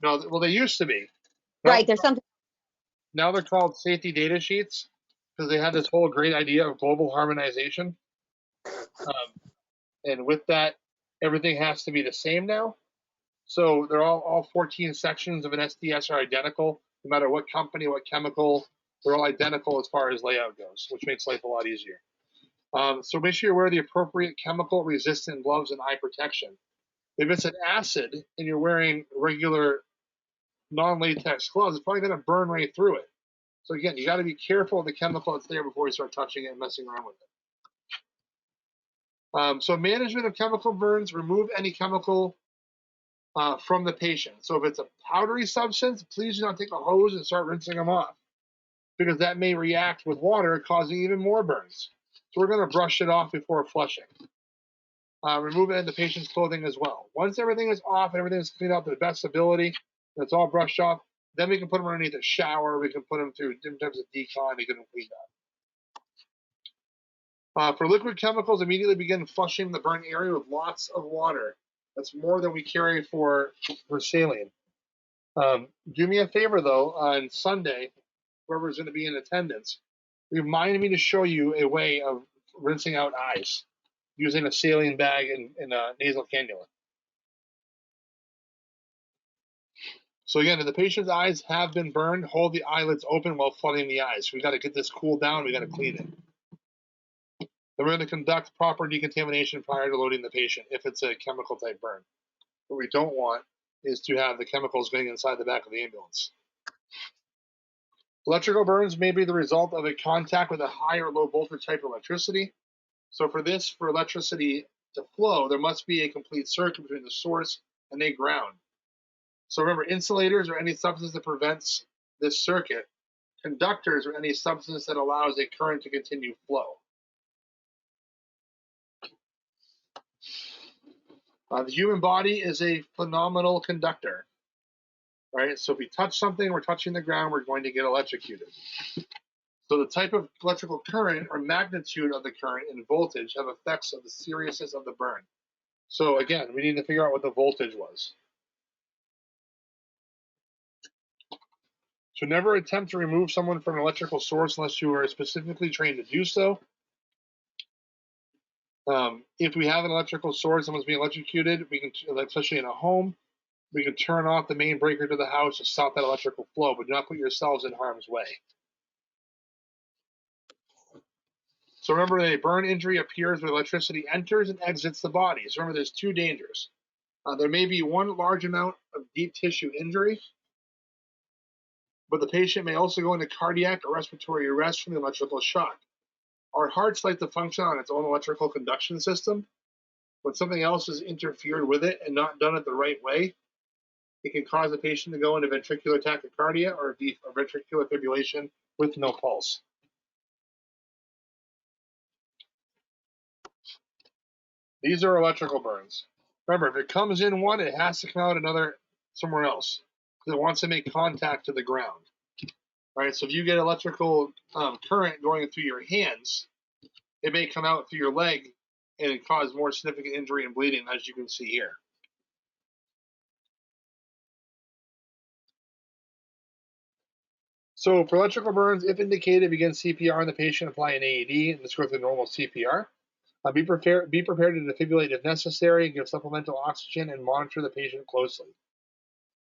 No. Well, they used to be. Now, Right. There's something. Now they're called safety data sheets because they had this whole great idea of global harmonization. And with that, everything has to be the same now. So they're all 14 sections of an SDS are identical, no matter what company, what chemical. They're all identical as far as layout goes, which makes life a lot easier. So make sure you wear the appropriate chemical-resistant gloves and eye protection. If it's an acid and you're wearing regular non-latex gloves, it's probably going to burn right through it. So again, you got to be careful of the chemical that's there before you start touching it and messing around with it. So management of chemical burns, remove any chemical from the patient. So if it's a powdery substance, please do not take a hose and start rinsing them off, because that may react with water, causing even more burns. So we're going to brush it off before flushing. Remove it in the patient's clothing as well. Once everything is off and everything is cleaned up to the best ability, and it's all brushed off, then we can put them underneath a shower. We can put them through different types of decon to get them cleaned up. For liquid chemicals, immediately begin flushing the burn area with lots of water. That's more than we carry for saline. Do me a favor, though, on Sunday, whoever's going to be in attendance, remind me to show you a way of rinsing out eyes using a saline bag and a nasal cannula. So again, if the patient's eyes have been burned, hold the eyelids open while flooding the eyes. We got to get this cooled down. We got to clean it. Then we're going to conduct proper decontamination prior to loading the patient if it's a chemical type burn. What we don't want is to have the chemicals going inside the back of the ambulance. Electrical burns may be the result of a contact with a high or low voltage type of electricity. So for electricity to flow, there must be a complete circuit between the source and a ground. So remember, insulators or any substance that prevents this circuit. Conductors or any substance that allows a current to continue flow. The human body is a phenomenal conductor, right? So if we touch something, we're touching the ground, we're going to get electrocuted. So the type of electrical current or magnitude of the current and voltage have effects of the seriousness of the burn. So again, we need to figure out what the voltage was. So never attempt to remove someone from an electrical source unless you are specifically trained to do so. If we have an electrical source, someone's being electrocuted, we can, especially in a home, we can turn off the main breaker to the house to stop that electrical flow, but do not put yourselves in harm's way. So remember, a burn injury appears when electricity enters and exits the body. So remember, there's two dangers. There may be one large amount of deep tissue injury, but the patient may also go into cardiac or respiratory arrest from the electrical shock. Our hearts like to function on its own electrical conduction system. When something else has interfered with it and not done it the right way, it can cause the patient to go into ventricular tachycardia or ventricular fibrillation with no pulse. These are electrical burns. Remember, if it comes in one, it has to come out another somewhere else because it wants to make contact to the ground. All right, so if you get electrical current going through your hands, it may come out through your leg and cause more significant injury and bleeding, as you can see here. So for electrical burns, if indicated, begin CPR on the patient, apply an AED, and this goes through normal CPR. Be prepared to defibrillate if necessary, give supplemental oxygen, and monitor the patient closely.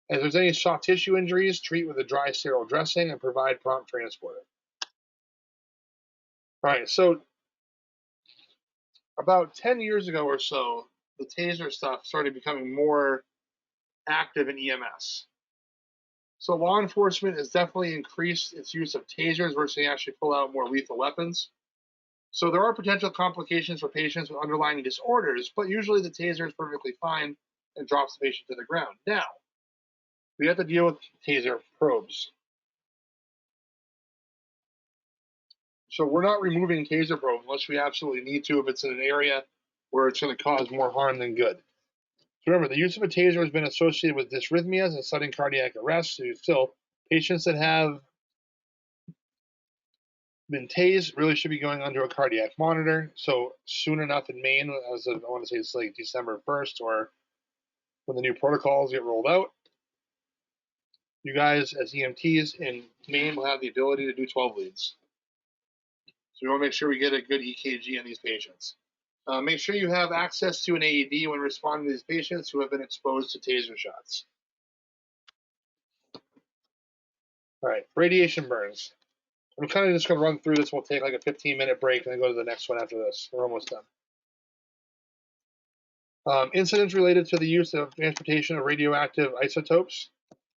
If there's any soft tissue injuries, treat with a dry sterile dressing and provide prompt transport. All right, so about 10 years ago or so, the taser stuff started becoming more active in EMS. So law enforcement has definitely increased its use of tasers versus they actually pull out more lethal weapons. So there are potential complications for patients with underlying disorders, but usually the taser is perfectly fine and drops the patient to the ground. Now, we have to deal with taser probes. So we're not removing taser probes unless we absolutely need to if it's in an area where it's going to cause more harm than good. So remember, the use of a taser has been associated with dysrhythmias and sudden cardiac arrest. So still, patients that have been tased really should be going under a cardiac monitor. So soon enough in Maine, as of, I want to say it's like December 1st or when the new protocols get rolled out, you guys as EMTs in Maine will have the ability to do 12 leads. So we want to make sure we get a good EKG on these patients. Make sure you have access to an AED when responding to these patients who have been exposed to taser shots. All right, radiation burns. I'm kind of just going to run through this. We'll take like a 15-minute break and then go to the next one after this. We're almost done. Incidents related to the use of transportation of radioactive isotopes,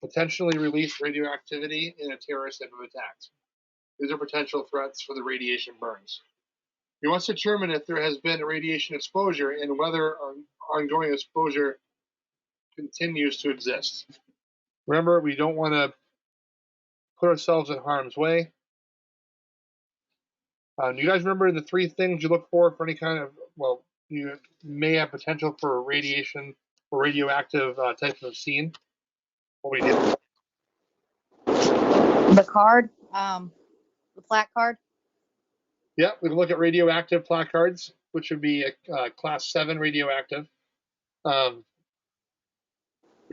potentially released radioactivity in a terrorist type of attack. These are potential threats for the radiation burns. You must determine if there has been radiation exposure and whether ongoing exposure continues to exist. Remember, we don't want to put ourselves in harm's way. Do you guys remember the three things you look for any kind of, well, you may have potential for radiation or radioactive type of scene? What we do? The card, the plaque card. Yeah, we can look at radioactive placards, which would be a class 7 radioactive. We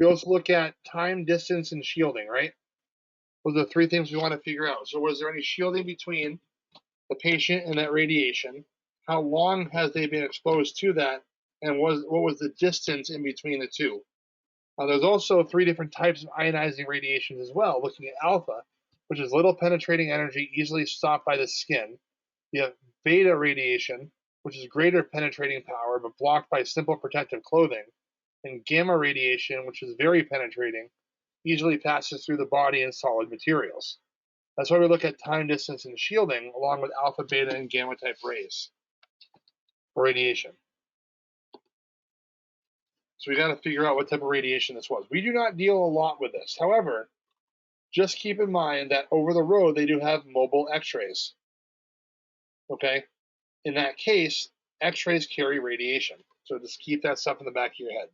also look at time, distance, and shielding, right? Those are the three things we want to figure out. So was there any shielding between the patient and that radiation? How long has they been exposed to that? And what was the distance in between the two? There's also three different types of ionizing radiations as well, looking at alpha, which is little penetrating energy, easily stopped by the skin. You have beta radiation, which is greater penetrating power, but blocked by simple protective clothing. And gamma radiation, which is very penetrating, easily passes through the body and solid materials. That's why we look at time, distance, and shielding, along with alpha, beta, and gamma type rays or radiation. So we got to figure out what type of radiation this was. We do not deal a lot with this. However, just keep in mind that over the road, they do have mobile x-rays. Okay? In that case, x-rays carry radiation. So just keep that stuff in the back of your head.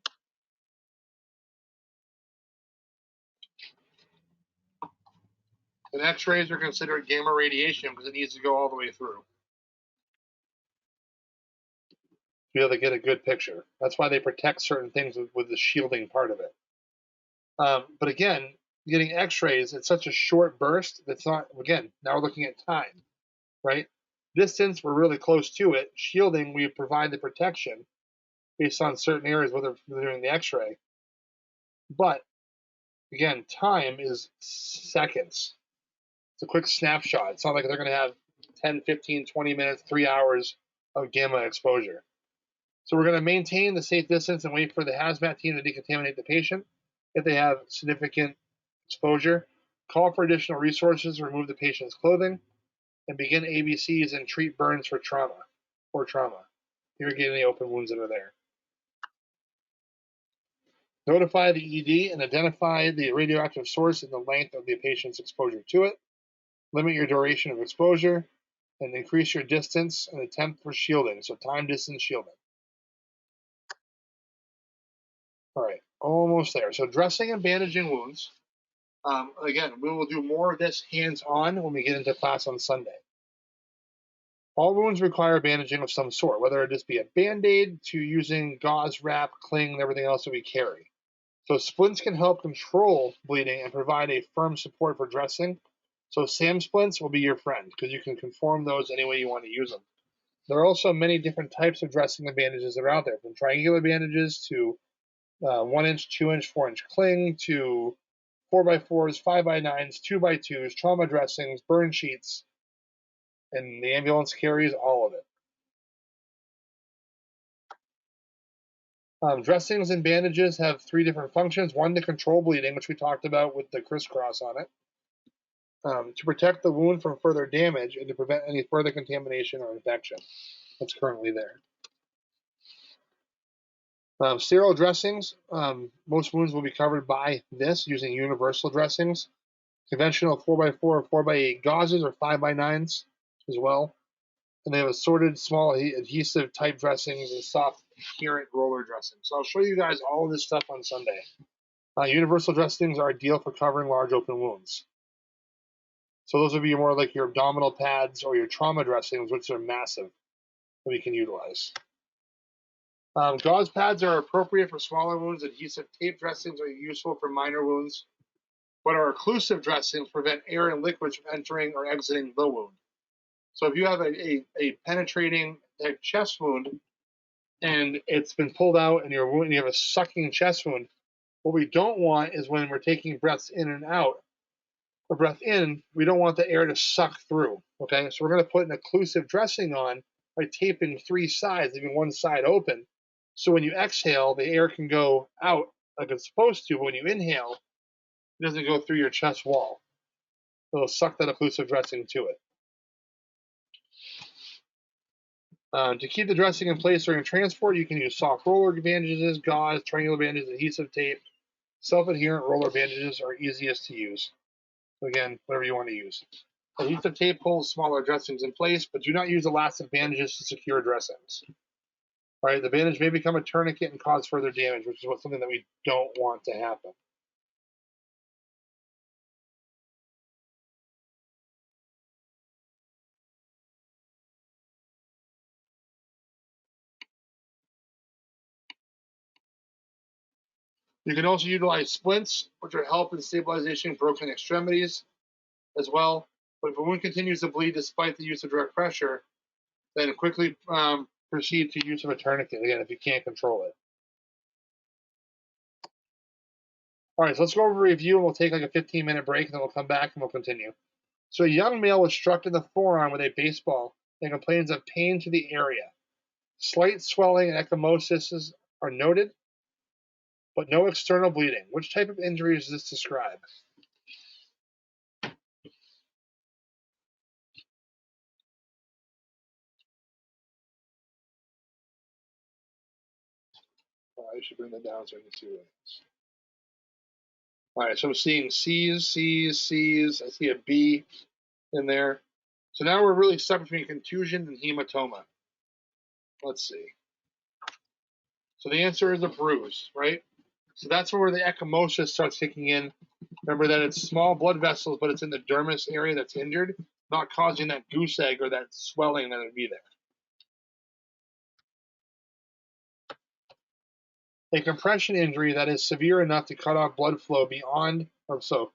And x-rays are considered gamma radiation because it needs to go all the way through. To be able to get a good picture. That's why they protect certain things with the shielding part of it. But again, getting x-rays, it's such a short burst that's not, again, now we're looking at time, right? Distance, we're really close to it. Shielding, we provide the protection based on certain areas, whether we're doing the x-ray. But again, time is seconds. It's a quick snapshot. It's not like they're going to have 10, 15, 20 minutes, 3 hours of gamma exposure. So we're going to maintain the safe distance and wait for the hazmat team to decontaminate the patient. If they have significant exposure, call for additional resources, remove the patient's clothing, and begin ABCs and treat burns for trauma. Irrigate any open wounds that are there. Notify the ED and identify the radioactive source and the length of the patient's exposure to it. Limit your duration of exposure and increase your distance and attempt for shielding. So time, distance, shielding. All right, almost there. So dressing and bandaging wounds. Again, we will do more of this hands-on when we get into class on Sunday. All wounds require bandaging of some sort, whether it just be a Band-Aid to using gauze wrap, cling, and everything else that we carry. So splints can help control bleeding and provide a firm support for dressing. So SAM splints will be your friend because you can conform those any way you want to use them. There are also many different types of dressing and bandages that are out there, from triangular bandages to 1-inch, 2-inch, 4-inch cling to 4x4s, 5x9s, 2x2s, trauma dressings, burn sheets. and the ambulance carries all of it. Dressings and bandages have 3 different functions. One, to control bleeding, which we talked about with the crisscross on it. To protect the wound from further damage and to prevent any further contamination or infection that's currently there. Sterile dressings, most wounds will be covered by this using universal dressings. Conventional 4x4 or 4x8 gauzes or 5x9s as well. And they have assorted small adhesive type dressings and soft adherent roller dressings. So I'll show you guys all of this stuff on Sunday. Universal dressings are ideal for covering large open wounds. So those would be more like your abdominal pads or your trauma dressings, which are massive that we can utilize. Gauze pads are appropriate for smaller wounds. Adhesive tape dressings are useful for minor wounds, but our occlusive dressings prevent air and liquids from entering or exiting the wound. So if you have a penetrating chest wound and it's been pulled out and you have a sucking chest wound, what we don't want is when we're taking breaths in and out, or breath in, we don't want the air to suck through, okay? So we're gonna put an occlusive dressing on by taping 3 sides, leaving one side open. So when you exhale, the air can go out like it's supposed to, but when you inhale, it doesn't go through your chest wall. It'll suck that occlusive dressing to it. To keep the dressing in place during transport, you can use soft roller bandages, gauze, triangular bandages, adhesive tape. Self-adherent roller bandages are easiest to use. So again, whatever you want to use. Adhesive tape holds smaller dressings in place, but do not use elastic bandages to secure dressings. All right, the bandage may become a tourniquet and cause further damage, which is something that we don't want to happen. You can also utilize splints, which are help in stabilization of broken extremities as well. But if a wound continues to bleed despite the use of direct pressure, then quickly proceed to use of a tourniquet, again, if you can't control it. All right, so let's go over a review, and we'll take like a 15-minute break, and then we'll come back and we'll continue. So a young male was struck in the forearm with a baseball and complains of pain to the area. Slight swelling and ecchymosis are noted, but no external bleeding. Which type of injury does this describe? I should bring that down so I can see what it is. All right, so I'm seeing C's, C's, C's. I see a B in there. So now we're really stuck between contusion and hematoma. Let's see. So the answer is a bruise, right? So that's where the ecchymosis starts kicking in. Remember that it's small blood vessels, but it's in the dermis area that's injured, not causing that goose egg or that swelling that would be there. A compression injury that is severe enough to cut off blood flow beyond, or so,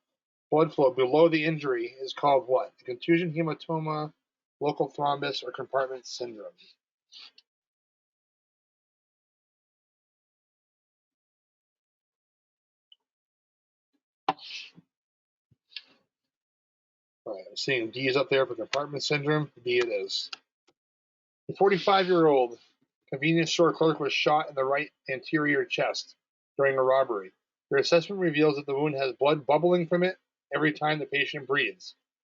blood flow below the injury is called what? The contusion hematoma, local thrombus, or compartment syndrome. All right, I'm seeing D's up there for compartment syndrome. D it is. A 45-year-old convenience store clerk was shot in the right anterior chest during a robbery. Your assessment reveals that the wound has blood bubbling from it every time the patient breathes.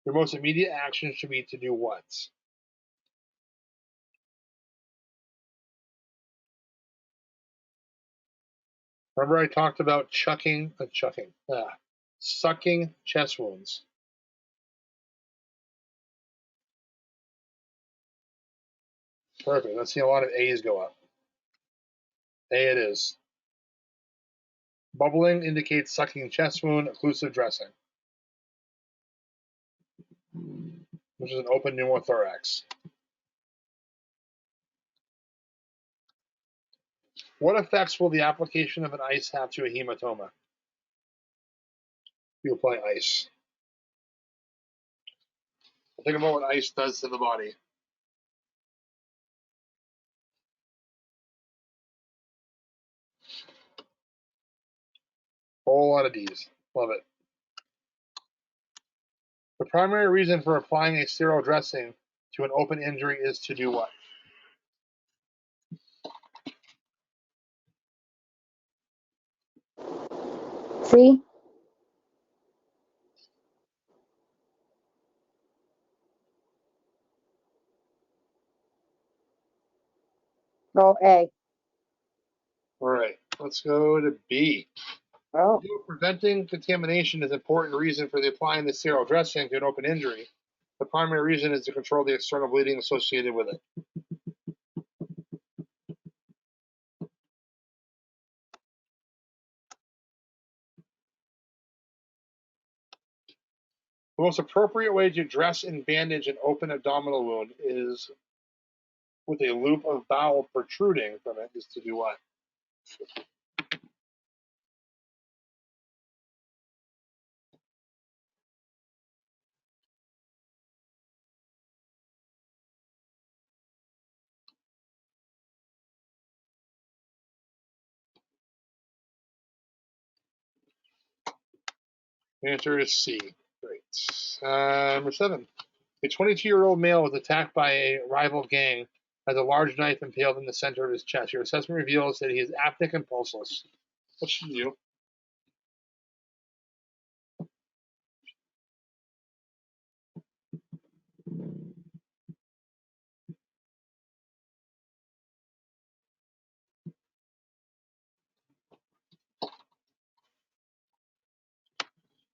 Your most immediate action should be to do what? Remember I talked about sucking chest wounds. Perfect. Let's see a lot of A's go up. A it is. Bubbling indicates sucking chest wound, occlusive dressing, which is an open pneumothorax. What effects will the application of an ice have to a hematoma? You apply ice. Think about what ice does to the body. Whole lot of D's. Love it. The primary reason for applying a sterile dressing to an open injury is to do what? C. Oh, A. All right, let's go to B. Oh, Preventing contamination is an important reason for applying the sterile dressing to an open injury. The primary reason is to control the external bleeding associated with it. The most appropriate way to dress and bandage an open abdominal wound is with a loop of bowel protruding from it is to do what? The answer is C. Great. Number 7. A 22-year-old male was attacked by a rival gang, has a large knife impaled in the center of his chest. Your assessment reveals that he is apneic and pulseless. What should you do?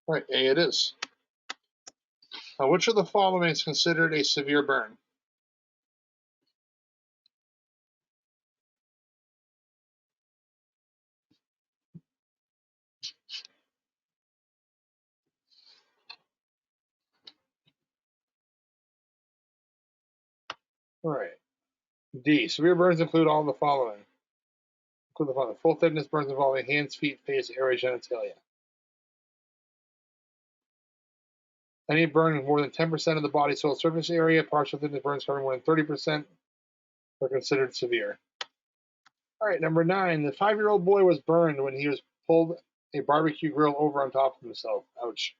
All right, A it is. Which of the following is considered a severe burn? All right. D. Severe burns include all the following. Full thickness burns involving hands, feet, face, airway, genitalia. Any burn with more than 10% of the body's total surface area, partial thickness burns covering more than 30% are considered severe. All right, number 9. The 5-year-old boy was burned when he was pulled a barbecue grill over on top of himself. Ouch.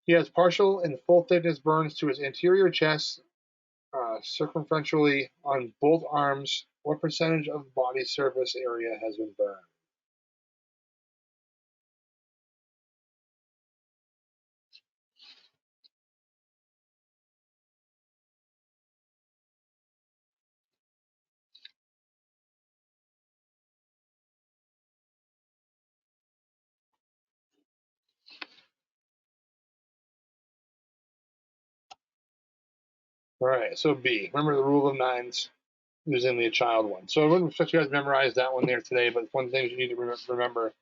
He has partial and full thickness burns to his anterior chest, circumferentially on both arms. What percentage of the body surface area has been burned? All right, so B. Remember the rule of 9s using the child one. So I wouldn't expect you guys to memorize that one there today, but one thing you need to remember,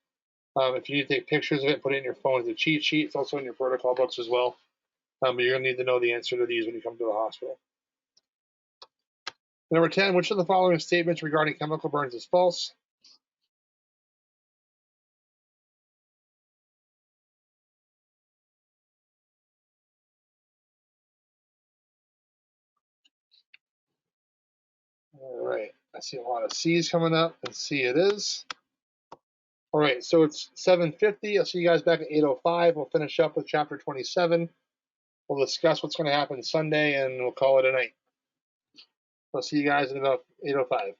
if you need to take pictures of it, put it in your phone as a cheat sheet. It's also in your protocol books as well. But you're going to need to know the answer to these when you come to the hospital. Number 10, which of the following statements regarding chemical burns is false? All right, I see a lot of C's coming up, and C it is. All right, so it's 7:50. I'll see you guys back at 8:05. We'll finish up with chapter 27. We'll discuss what's going to happen Sunday, and we'll call it a night. I'll see you guys in about 8:05.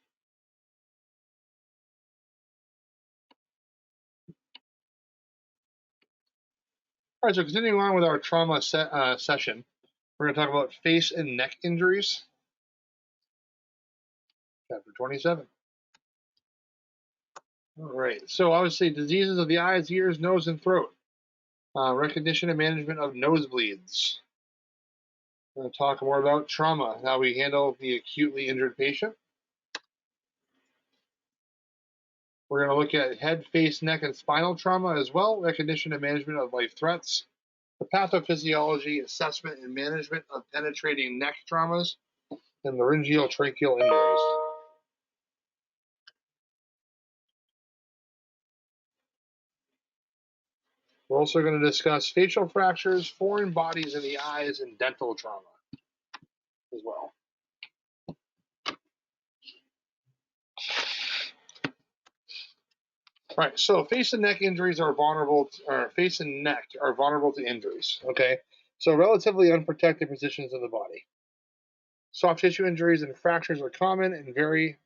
All right, so continuing on with our trauma session, we're going to talk about face and neck injuries. Chapter 27. All right, so obviously diseases of the eyes, ears, nose, and throat. Recognition and management of nosebleeds. We're going to talk more about trauma, how we handle the acutely injured patient. We're going to look at head, face, neck, and spinal trauma as well, recognition and management of life threats, the pathophysiology, assessment, and management of penetrating neck traumas, and laryngeal tracheal injuries. We're also going to discuss facial fractures, foreign bodies in the eyes, and dental trauma as well. All right, so face and neck injuries are vulnerable, face and neck are vulnerable to injuries, okay? So relatively unprotected positions of the body. Soft tissue injuries and fractures are common and vary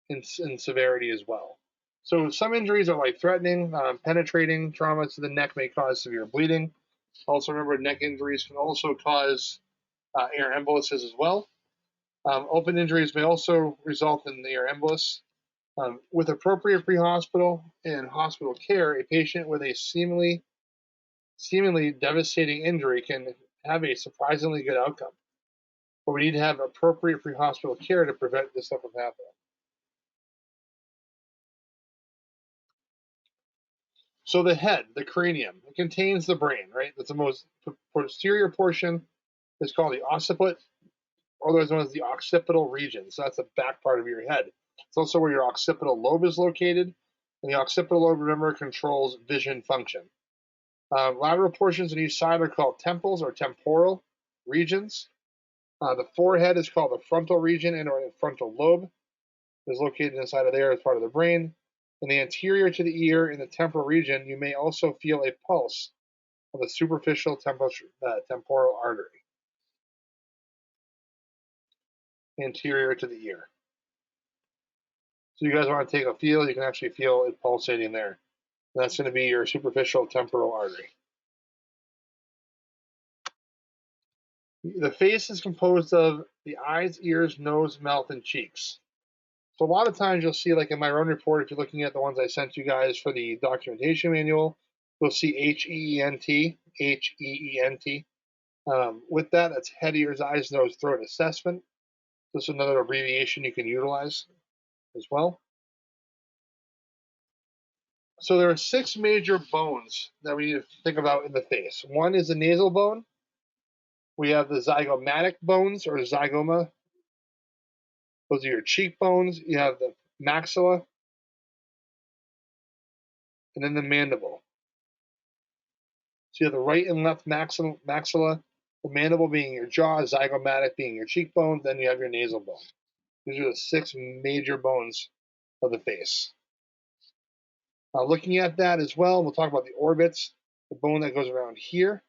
in severity as well. So some injuries are life-threatening. Penetrating trauma to the neck may cause severe bleeding. Also remember, neck injuries can also cause air emboluses as well. Open injuries may also result in the air embolus. With appropriate pre-hospital and hospital care, a patient with a seemingly devastating injury can have a surprisingly good outcome. But we need to have appropriate pre-hospital care to prevent this stuff from happening. So the head, the cranium, it contains the brain, right? That's the most posterior portion. Is called the occiput, otherwise known as the occipital region. So that's the back part of your head. It's also where your occipital lobe is located. And the occipital lobe, remember, controls vision function. Lateral portions on each side are called temples or temporal regions. The forehead is called the frontal region and or frontal lobe. Is located inside of there as part of the brain. In the anterior to the ear in the temporal region, you may also feel a pulse of the superficial temporal artery. Anterior to the ear. So you guys want to take a feel, you can actually feel it pulsating there. And that's going to be your superficial temporal artery. The face is composed of the eyes, ears, nose, mouth, and cheeks. So a lot of times you'll see, like in my own report, if you're looking at the ones I sent you guys for the documentation manual, you'll see H-E-E-N-T, H-E-E-N-T. With that, that's head, ears, eyes, nose, throat assessment. This is another abbreviation you can utilize as well. So there are 6 major bones that we need to think about in the face. One is the nasal bone. We have the zygomatic bones or zygoma. Those are your cheekbones. You have the maxilla and then the mandible. So you have the right and left maxilla, the mandible being your jaw, zygomatic being your cheekbone, then you have your nasal bone. These are the 6 major bones of the face. Looking at that as well, we'll talk about the orbits. The bone that goes around here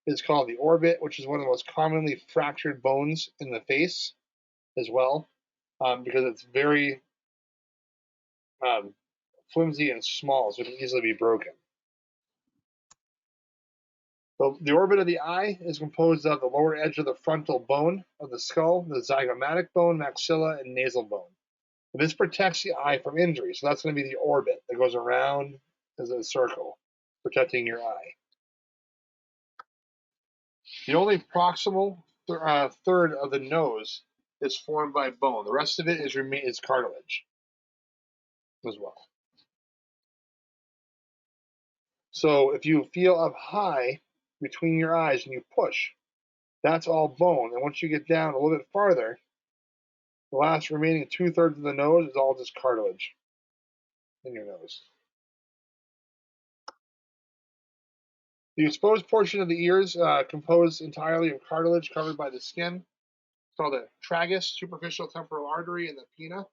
is called the orbit, which is one of the most commonly fractured bones in the face as well, because it's very flimsy and small, so it can easily be broken. So the orbit of the eye is composed of the lower edge of the frontal bone of the skull, the zygomatic bone, maxilla, and nasal bone. And this protects the eye from injury, so that's going to be the orbit that goes around as a circle, protecting your eye. The only proximal third of the nose is formed by bone. The rest of it is cartilage as well. So if you feel up high between your eyes and you push, that's all bone. And once you get down a little bit farther, the last remaining 2/3 of the nose is all just cartilage in your nose. The exposed portion of the ears composed entirely of cartilage covered by the skin. It's called the tragus, superficial temporal artery, and the pinna,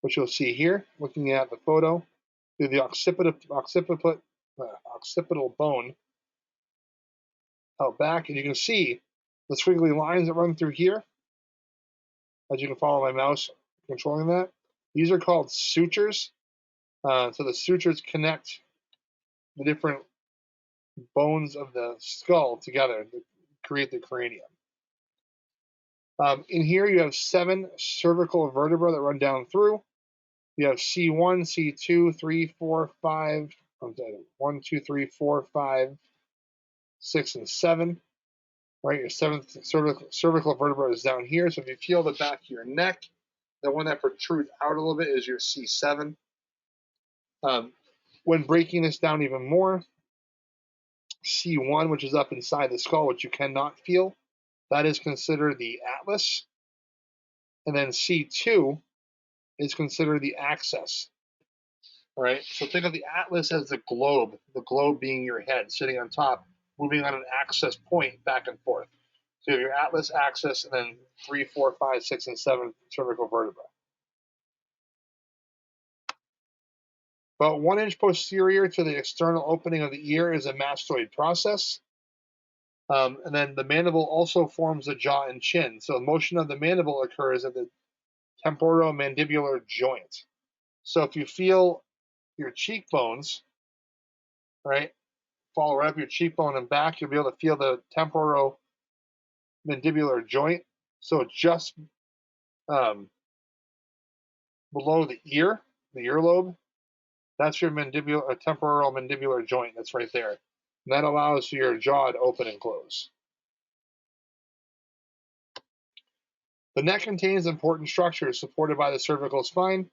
which you'll see here, looking at the photo, through the occipital bone out back. And you can see the squiggly lines that run through here, as you can follow my mouse controlling that. These are called sutures. So the sutures connect the different bones of the skull together to create the cranium. In here, you have 7 cervical vertebrae that run down through. You have C1, C2, 3, 4, 5, 1, 2, 3, 4, 5, 6, and 7. Right, your 7th cervical vertebra is down here. So if you feel the back of your neck, the one that protrudes out a little bit is your C7. When breaking this down even more, C1, which is up inside the skull, which you cannot feel, that is considered the atlas. And then C2 is considered the axis. All right, so think of the atlas as the globe being your head sitting on top, moving on an axis point back and forth. So you have your atlas axis and then 3, 4, 5, 6, and 7 cervical vertebrae. About 1 inch posterior to the external opening of the ear is a mastoid process. And then the mandible also forms the jaw and chin. So motion of the mandible occurs at the temporomandibular joint. So if you feel your cheekbones, right, follow right up your cheekbone and back, you'll be able to feel the temporomandibular joint. So just below the earlobe, that's your temporal mandibular joint. That's right there. And that allows for your jaw to open and close. The neck contains important structures supported by the cervical spine,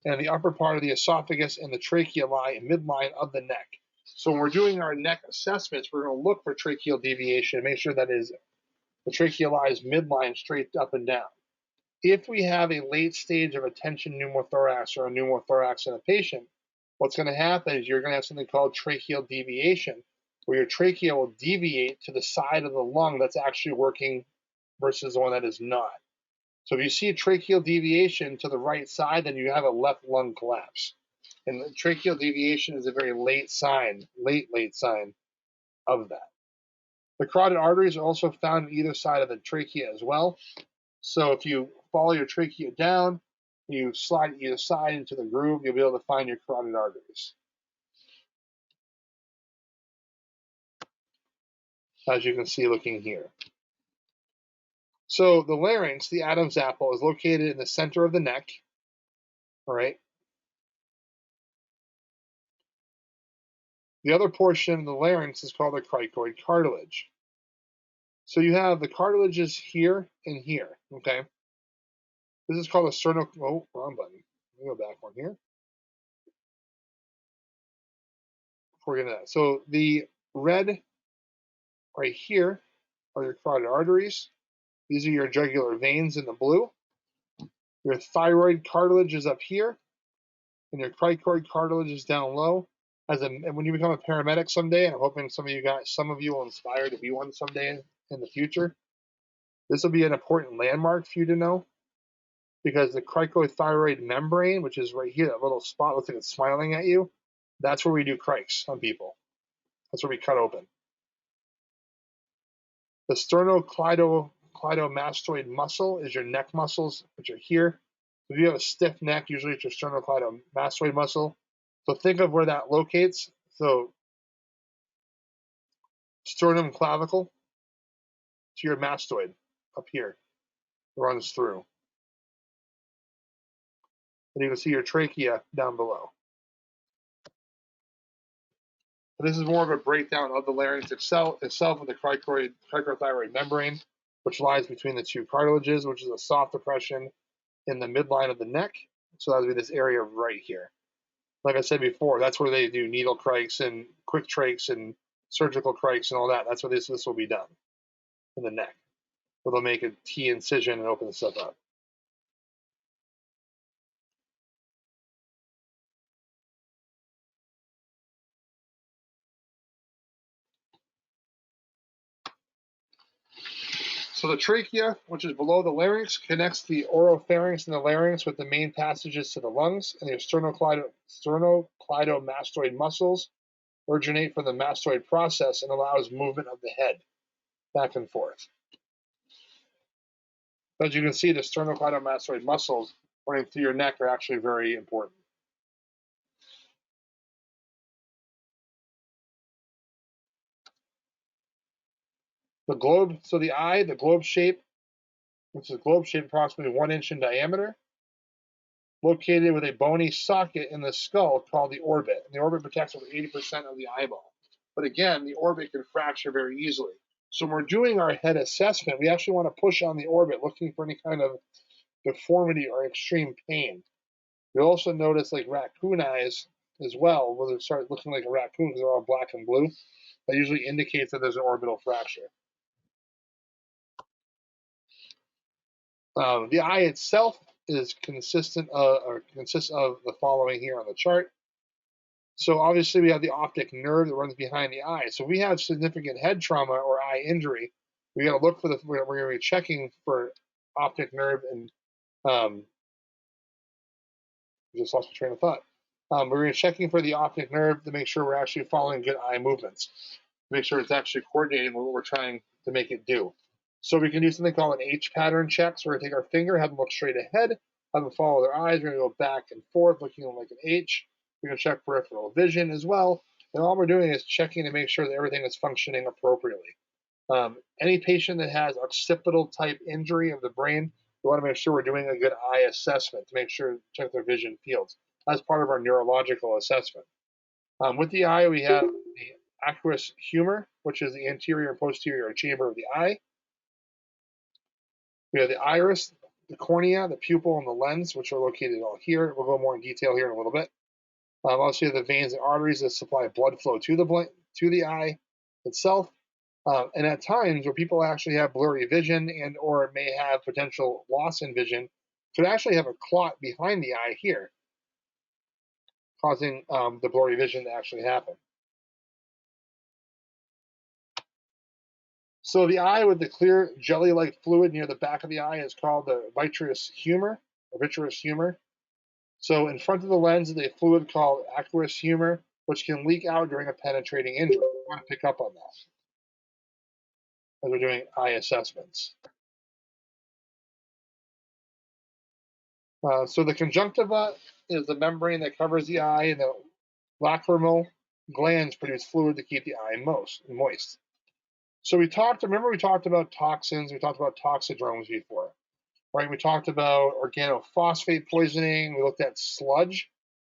and the upper part of the esophagus and the trachea lie in midline of the neck. So when we're doing our neck assessments, we're going to look for tracheal deviation and make sure that is the trachea lies midline straight up and down. If we have a late stage of a tension pneumothorax or a pneumothorax in a patient, what's going to happen is you're going to have something called tracheal deviation, where your trachea will deviate to the side of the lung that's actually working versus the one that is not. So if you see a tracheal deviation to the right side, then you have a left lung collapse. And the tracheal deviation is a very late sign of that. The carotid arteries are also found on either side of the trachea as well. So if you follow your trachea down, you slide either side into the groove, you'll be able to find your carotid arteries. As you can see looking here. So the larynx, the Adam's apple, is located in the center of the neck. All right. The other portion of the larynx is called the cricoid cartilage. So you have the cartilages here and here, okay? This is called a wrong button. Let me go back one here. Before we get into that. So the red right here are your carotid arteries. These are your jugular veins in the blue. Your thyroid cartilage is up here, and your cricoid cartilage is down low. And when you become a paramedic someday, and I'm hoping some of you will inspire to be one someday in the future, this will be an important landmark for you to know, because the cricothyroid membrane, which is right here, that little spot looks like it's smiling at you, that's where we do crics on people. That's where we cut open. The sternocleidomastoid muscle is your neck muscles, which are here. If you have a stiff neck, usually it's your sternocleidomastoid muscle. So think of where that locates. So sternum clavicle to your mastoid up here, runs through. And you can see your trachea down below. This is more of a breakdown of the larynx itself with the cricothyroid membrane, which lies between the two cartilages, which is a soft depression in the midline of the neck. So that would be this area right here. Like I said before, that's where they do needle crics and quick trachs and surgical crics and all that. That's where this will be done, in the neck, where they'll make a T incision and open the stuff up. So the trachea, which is below the larynx, connects the oropharynx and the larynx with the main passages to the lungs, and the sternocleidomastoid muscles originate from the mastoid process and allows movement of the head back and forth. As you can see, the sternocleidomastoid muscles running through your neck are actually very important. The globe, so the eye, the globe shape, which is globe shape approximately 1 inch in diameter, located with a bony socket in the skull called the orbit. And the orbit protects over 80% of the eyeball. But again, the orbit can fracture very easily. So when we're doing our head assessment, we actually want to push on the orbit, looking for any kind of deformity or extreme pain. You'll also notice like raccoon eyes as well, where they start looking like a raccoon because they're all black and blue. That usually indicates that there's an orbital fracture. The eye itself consists of the following here on the chart. So obviously we have the optic nerve that runs behind the eye. So if we have significant head trauma or eye injury, we got to look for we're going to be checking for optic nerve and just lost my train of thought. We're going to be checking for the optic nerve to make sure we're actually following good eye movements. make sure it's actually coordinating with what we're trying to make it do. So we can do something called an H pattern check. So we're gonna take our finger, have them look straight ahead, have them follow their eyes. We're gonna go back and forth, looking like an H. We're gonna check peripheral vision as well. And all we're doing is checking to make sure that everything is functioning appropriately. Any patient that has occipital type injury of the brain, we want to make sure we're doing a good eye assessment to make sure check their vision fields as part of our neurological assessment. With the eye, we have the aqueous humor, which is the anterior and posterior chamber of the eye. We have the iris, the cornea, the pupil, and the lens, which are located all here. We'll go more in detail here in a little bit. Also, the veins and arteries that supply blood flow to the eye itself. And at times where people actually have blurry vision and or may have potential loss in vision, could actually have a clot behind the eye here, causing the blurry vision to actually happen. So the eye with the clear jelly-like fluid near the back of the eye is called the vitreous humor, or vitreous humor. So in front of the lens is a fluid called aqueous humor, which can leak out during a penetrating injury. We want to pick up on that as we're doing eye assessments. So the conjunctiva is the membrane that covers the eye, and the lacrimal glands produce fluid to keep the eye moist. So remember we talked about toxins, we talked about toxidromes before, right? We talked about organophosphate poisoning, we looked at sludge.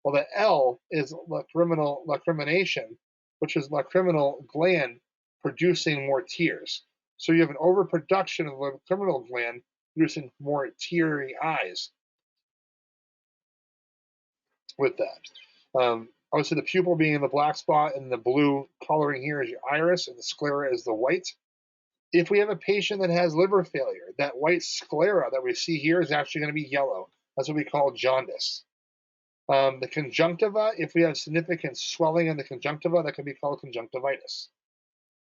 Well, the L is lacrimination, which is lacrimal gland producing more tears. So you have an overproduction of the lacrimal gland producing more teary eyes with that. Obviously, the pupil being in the black spot and the blue coloring here is your iris, and the sclera is the white. If we have a patient that has liver failure, that white sclera that we see here is actually going to be yellow. That's what we call jaundice. The conjunctiva, if we have significant swelling in the conjunctiva, that can be called conjunctivitis,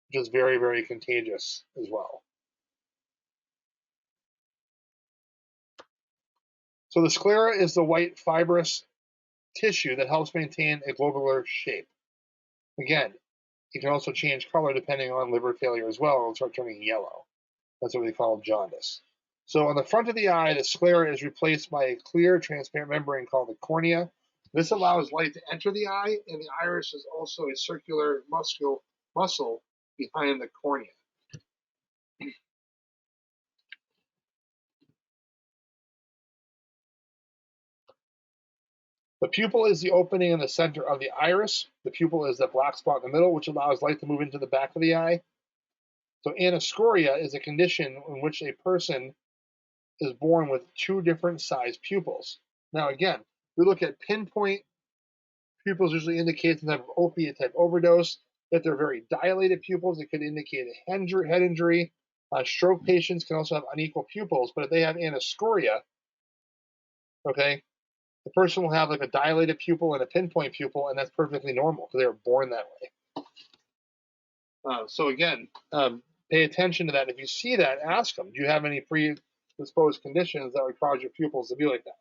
which is very, very contagious as well. So the sclera is the white fibrous tissue that helps maintain a globular shape. Again, it can also change color depending on liver failure as well. It'll start turning yellow. That's what we call jaundice. So on the front of the eye, the sclera is replaced by a clear, transparent membrane called the cornea. This allows light to enter the eye, and the iris is also a circular muscle behind the cornea. The pupil is the opening in the center of the iris. The pupil is the black spot in the middle, which allows light to move into the back of the eye. So anoscoria is a condition in which a person is born with two different sized pupils. Now again, we look at pinpoint pupils usually indicate some type of opiate type overdose. If they're very dilated pupils, it could indicate a head injury. Stroke patients can also have unequal pupils, but if they have anoscoria, okay, the person will have like a dilated pupil and a pinpoint pupil, and that's perfectly normal because they were born that way. So again, pay attention to that. If you see that, ask them, do you have any predisposed conditions that would cause your pupils to be like that?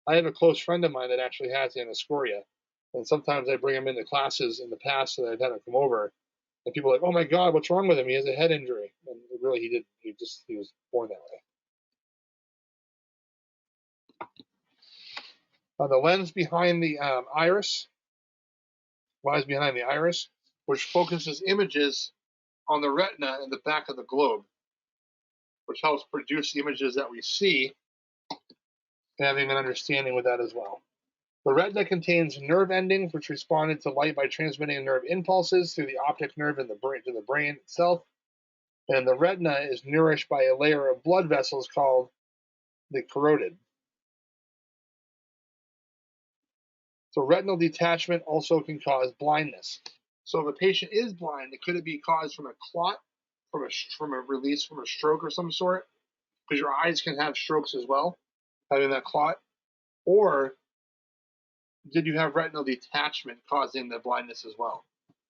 I have a close friend of mine that actually has anoscoria, and sometimes I bring him into classes in the past that I've had him come over, and people are like, oh my God, what's wrong with him? He has a head injury. And really, he didn't. He was born that way. The lens behind the iris lies behind the iris, which focuses images on the retina in the back of the globe, which helps produce the images that we see, and having an understanding with that as well. The retina contains nerve endings which responded to light by transmitting nerve impulses through the optic nerve in the brain to the brain itself. And the retina is nourished by a layer of blood vessels called the carotid. So retinal detachment also can cause blindness. So if a patient is blind, could it be caused from a clot, from a release from a stroke of some sort? Because your eyes can have strokes as well, having that clot. Or did you have retinal detachment causing the blindness as well?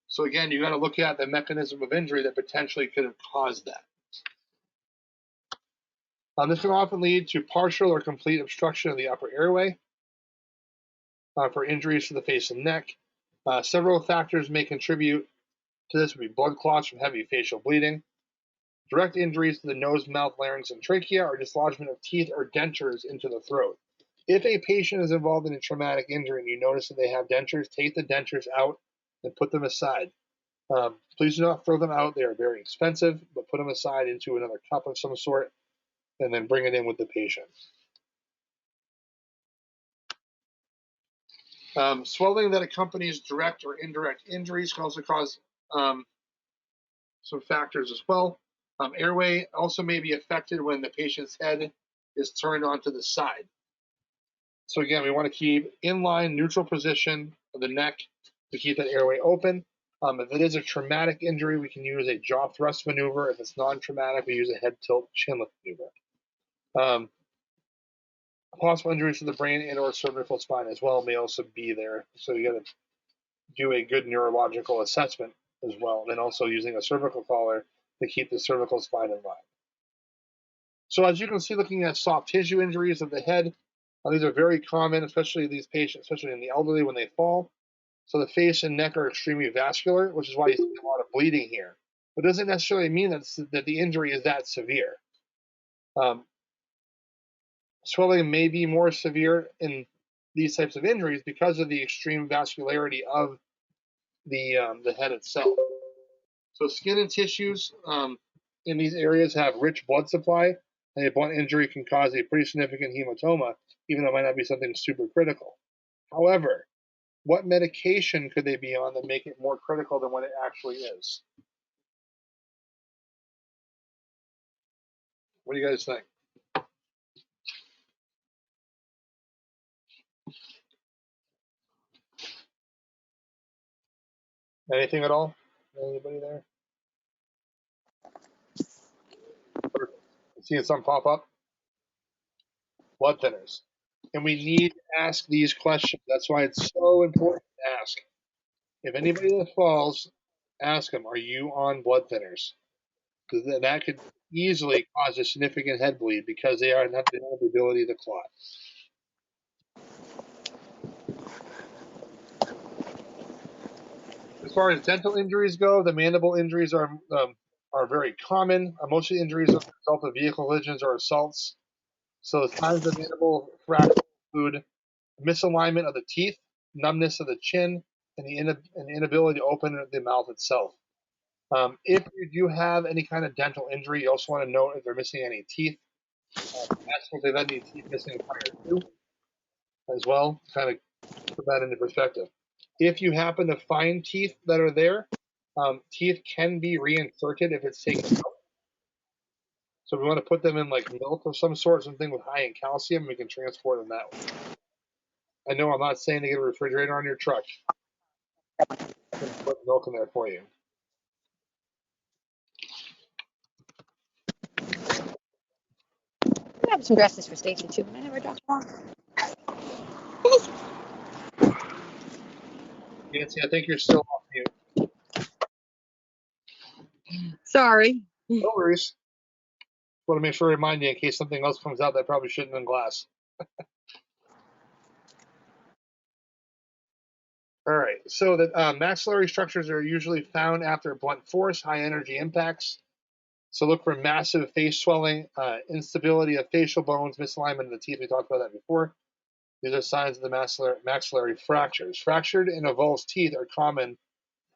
So again, you got to look at the mechanism of injury that potentially could have caused that. This can often lead to partial or complete obstruction of the upper airway for injuries to the face and neck. Several factors may contribute to this would be blood clots from heavy facial bleeding, direct injuries to the nose, mouth, larynx, and trachea, or dislodgement of teeth or dentures into the throat. If a patient is involved in a traumatic injury and you notice that they have dentures, take the dentures out and put them aside. Please do not throw them out. They are very expensive, but put them aside into another cup of some sort and then bring it in with the patient. Swelling that accompanies direct or indirect injuries can also cause some factors as well. Airway also may be affected when the patient's head is turned onto the side. So again, we want to keep inline, neutral position of the neck to keep that airway open. If it is a traumatic injury, we can use a jaw thrust maneuver. If it's non-traumatic, we use a head tilt chin lift maneuver. Possible injuries to the brain and or cervical spine as well may also be there. So you got to do a good neurological assessment as well, and also using a cervical collar to keep the cervical spine in line. So as you can see, looking at soft tissue injuries of the head, these are very common, especially these patients, especially in the elderly when they fall. So the face and neck are extremely vascular, which is why you see a lot of bleeding here. But it doesn't necessarily mean that the injury is that severe. Swelling may be more severe in these types of injuries because of the extreme vascularity of the head itself. So skin and tissues in these areas have rich blood supply, and a blunt injury can cause a pretty significant hematoma, even though it might not be something super critical. However, what medication could they be on that make it more critical than what it actually is? What do you guys think? Anything at all? Anybody there? Seeing some pop up? Blood thinners. And we need to ask these questions. That's why it's so important to ask. If anybody that falls, ask them, are you on blood thinners? Because that could easily cause a significant head bleed because they are not have the ability to clot. As far as dental injuries go, the mandible injuries are very common. Most of the injuries are the result of vehicle collisions or assaults. So the signs of mandible fracture include misalignment of the teeth, numbness of the chin, and the inability to open the mouth itself. If you do have any kind of dental injury, you also want to note if they're missing any teeth. Ask if they've had any teeth missing prior to as well, kind of put that into perspective. If you happen to find teeth that are there, teeth can be reinserted if it's taken out. So we want to put them in like milk of some sort, something with high in calcium, we can transport them that way. I know I'm not saying to get a refrigerator on your truck. I can put milk in there for you. I have some dresses for Stacy too, but I never dropped them off. Nancy, I think you're still off mute. Sorry. No worries. Want to make sure to remind you in case something else comes out that probably shouldn't in glass. All right, so the maxillary structures are usually found after blunt force, high energy impacts. So look for massive face swelling, instability of facial bones, misalignment of the teeth. We talked about that before. These are signs of the maxillary fractures. Fractured and avulsed teeth are common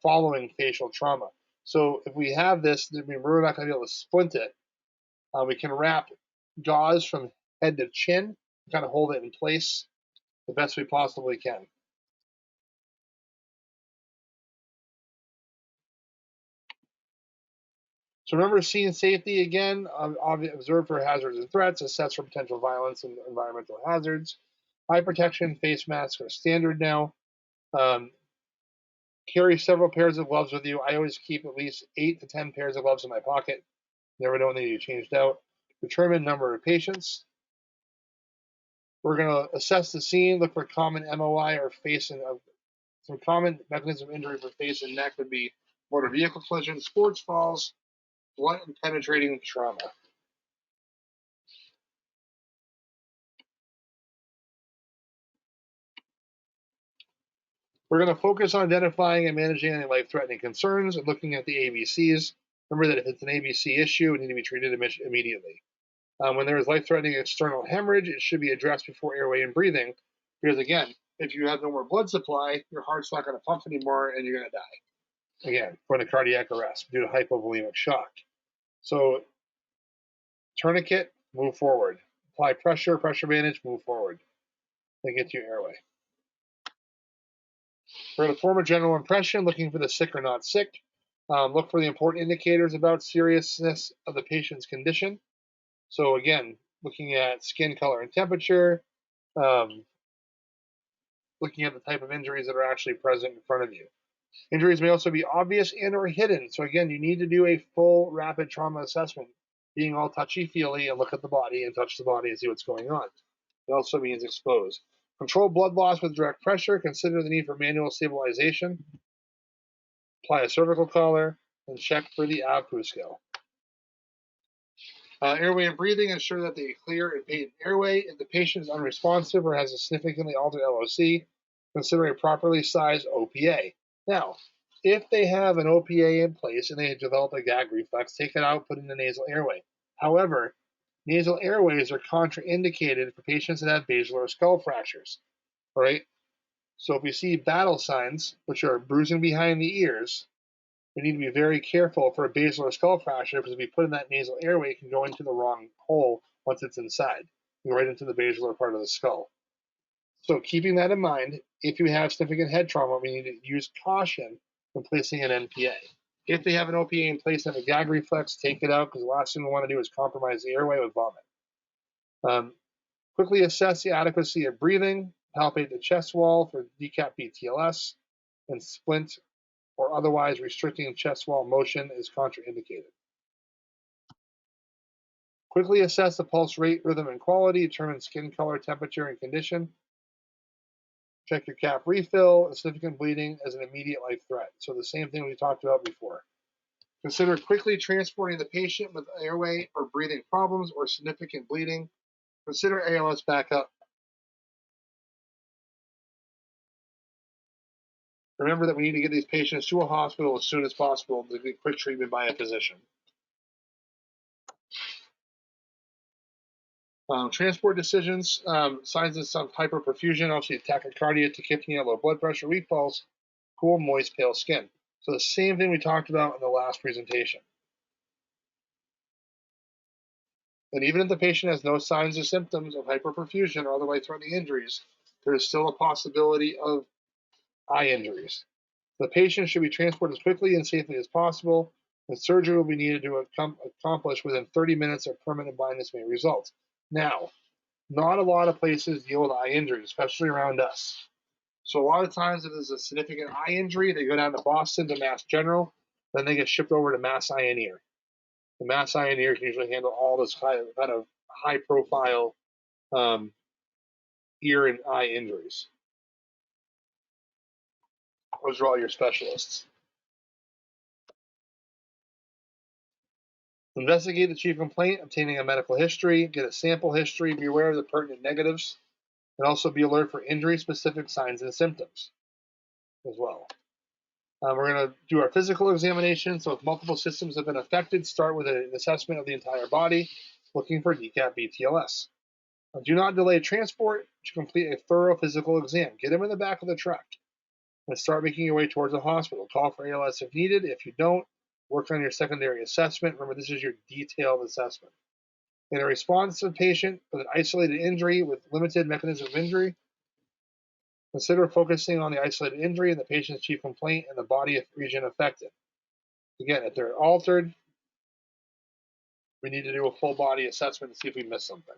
following facial trauma. So if we have this, we're not going to be able to splint it. We can wrap gauze from head to chin, kind of hold it in place the best we possibly can. So remember, scene safety again, observe for hazards and threats, assess for potential violence and environmental hazards. Eye protection, face masks are standard now. Carry several pairs of gloves with you. I always keep at least 8 to 10 pairs of gloves in my pocket. Never know when they need to be changed out. Determine number of patients. We're going to assess the scene, look for common MOI or face and some common mechanism of injury for face and neck would be motor vehicle collision, sports falls, blunt and penetrating trauma. We're going to focus on identifying and managing any life-threatening concerns and looking at the ABCs. Remember that if it's an ABC issue, it needs to be treated immediately. When there is life-threatening external hemorrhage, it should be addressed before airway and breathing, because again, if you have no more blood supply, your heart's not going to pump anymore and you're going to die. Again, going to cardiac arrest due to hypovolemic shock. So, tourniquet, move forward. Apply pressure bandage, move forward. Then get to your airway. We're going to form a general impression, looking for the sick or not sick. Look for the important indicators about seriousness of the patient's condition. So again, looking at skin color and temperature, looking at the type of injuries that are actually present in front of you. Injuries may also be obvious and or hidden. So again, you need to do a full rapid trauma assessment, being all touchy-feely and look at the body and touch the body and see what's going on. It also means exposed. Control blood loss with direct pressure. Consider the need for manual stabilization. Apply a cervical collar and check for the AVPU scale. Airway and breathing, ensure that the clear and patent airway. If the patient is unresponsive or has a significantly altered LOC, consider a properly sized OPA. Now, if they have an OPA in place and they develop a gag reflex, take it out, put in the nasal airway. However, nasal airways are contraindicated for patients that have basilar skull fractures. All right? So if we see battle signs, which are bruising behind the ears, we need to be very careful for a basilar skull fracture, because if we put in that nasal airway, it can go into the wrong hole once it's inside, right into the basilar part of the skull. So keeping that in mind, if you have significant head trauma, we need to use caution when placing an NPA. If they have an OPA in place and a gag reflex, take it out, because the last thing we want to do is compromise the airway with vomit. Quickly assess the adequacy of breathing, palpate the chest wall for decap BTLS, and splint or otherwise restricting chest wall motion is contraindicated. Quickly assess the pulse rate, rhythm, and quality. Determine skin color, temperature, and condition. Check your cap refill. Significant bleeding as an immediate life threat. So the same thing we talked about before. Consider quickly transporting the patient with airway or breathing problems or significant bleeding. Consider ALS backup. Remember that we need to get these patients to a hospital as soon as possible to get quick treatment by a physician. Transport decisions, signs of some hyperperfusion, obviously tachycardia, tachypnea, low blood pressure, weak pulse, cool, moist, pale skin. So the same thing we talked about in the last presentation. And even if the patient has no signs or symptoms of hyperperfusion or other life-threatening injuries, there is still a possibility of eye injuries. The patient should be transported as quickly and safely as possible, and surgery will be needed to accomplish within 30 minutes, or permanent blindness may result. Now, not a lot of places deal with eye injuries, especially around us. So a lot of times if there's a significant eye injury, they go down to Boston to Mass General, then they get shipped over to Mass Eye and Ear. The Mass Eye and Ear can usually handle all this kind of high-profile ear and eye injuries. Those are all your specialists. Investigate the chief complaint, obtaining a medical history, get a sample history, be aware of the pertinent negatives, and also be alert for injury-specific signs and symptoms as well. We're going to do our physical examination. So if multiple systems have been affected, start with an assessment of the entire body, looking for decap BTLS. Do not delay transport to complete a thorough physical exam. Get them in the back of the truck and start making your way towards the hospital. Call for ALS if needed. If you don't, work on your secondary assessment. Remember, this is your detailed assessment. In a responsive patient with an isolated injury with limited mechanism of injury, consider focusing on the isolated injury and the patient's chief complaint and the body region affected. Again, if they're altered, we need to do a full body assessment to see if we missed something.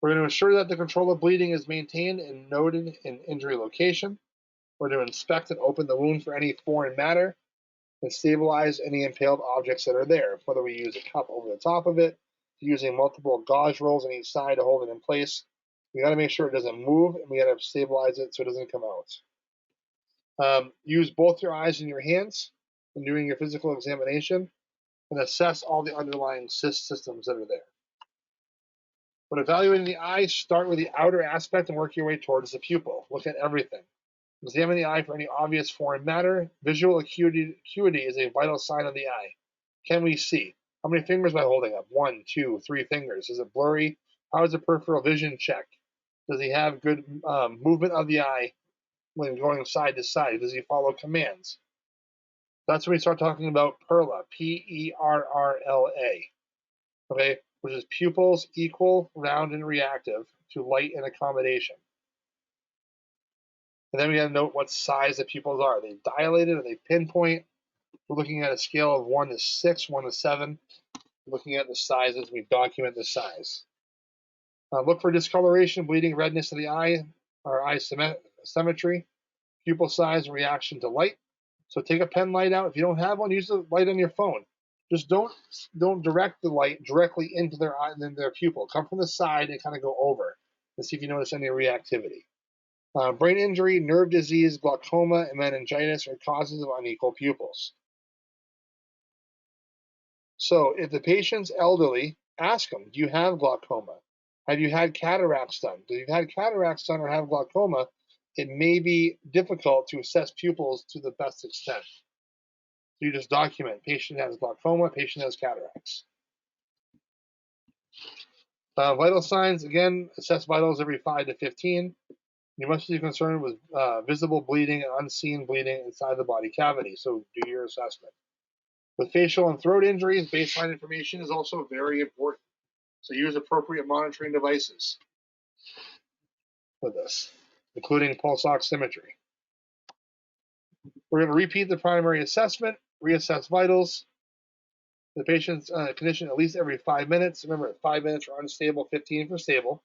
We're going to ensure that the control of bleeding is maintained and noted in injury location. We're going to inspect and open the wound for any foreign matter and stabilize any impaled objects that are there, whether we use a cup over the top of it, using multiple gauze rolls on each side to hold it in place. We got to make sure it doesn't move, and we got to stabilize it so it doesn't come out. Use both your eyes and your hands when doing your physical examination, and assess all the underlying systems that are there. When evaluating the eye, start with the outer aspect and work your way towards the pupil. Look at everything. Examine the eye for any obvious foreign matter. Visual acuity is a vital sign of the eye. Can we see? How many fingers am I holding up? 1, 2, 3 fingers. Is it blurry? How is the peripheral vision check? Does he have good movement of the eye when going side to side? Does he follow commands? That's when we start talking about PERLA, P-E-R-R-L-A, okay, which is pupils equal, round, and reactive to light and accommodation. And then we got to note what size the pupils are. Are they dilated? Are they pinpoint? We're looking at a scale of 1 to 6, 1 to 7. Looking at the sizes, we document the size. Look for discoloration, bleeding, redness of the eye, or eye symmetry, pupil size, and reaction to light. So take a pen light out. If you don't have one, use the light on your phone. Just don't direct the light directly into their eye and then their pupil. Come from the side and kind of go over and see if you notice any reactivity. Brain injury, nerve disease, glaucoma, and meningitis are causes of unequal pupils. So if the patient's elderly, ask them, do you have glaucoma? Have you had cataracts done? If you've had cataracts done or have glaucoma, it may be difficult to assess pupils to the best extent. So you just document, patient has glaucoma, patient has cataracts. Vital signs, again, assess vitals every 5 to 15. You must be concerned with visible bleeding and unseen bleeding inside the body cavity, so do your assessment. With facial and throat injuries, baseline information is also very important. So use appropriate monitoring devices for this, including pulse oximetry. We're going to repeat the primary assessment, reassess vitals, the patient's condition at least every 5 minutes. Remember, 5 minutes for unstable, 15 for stable.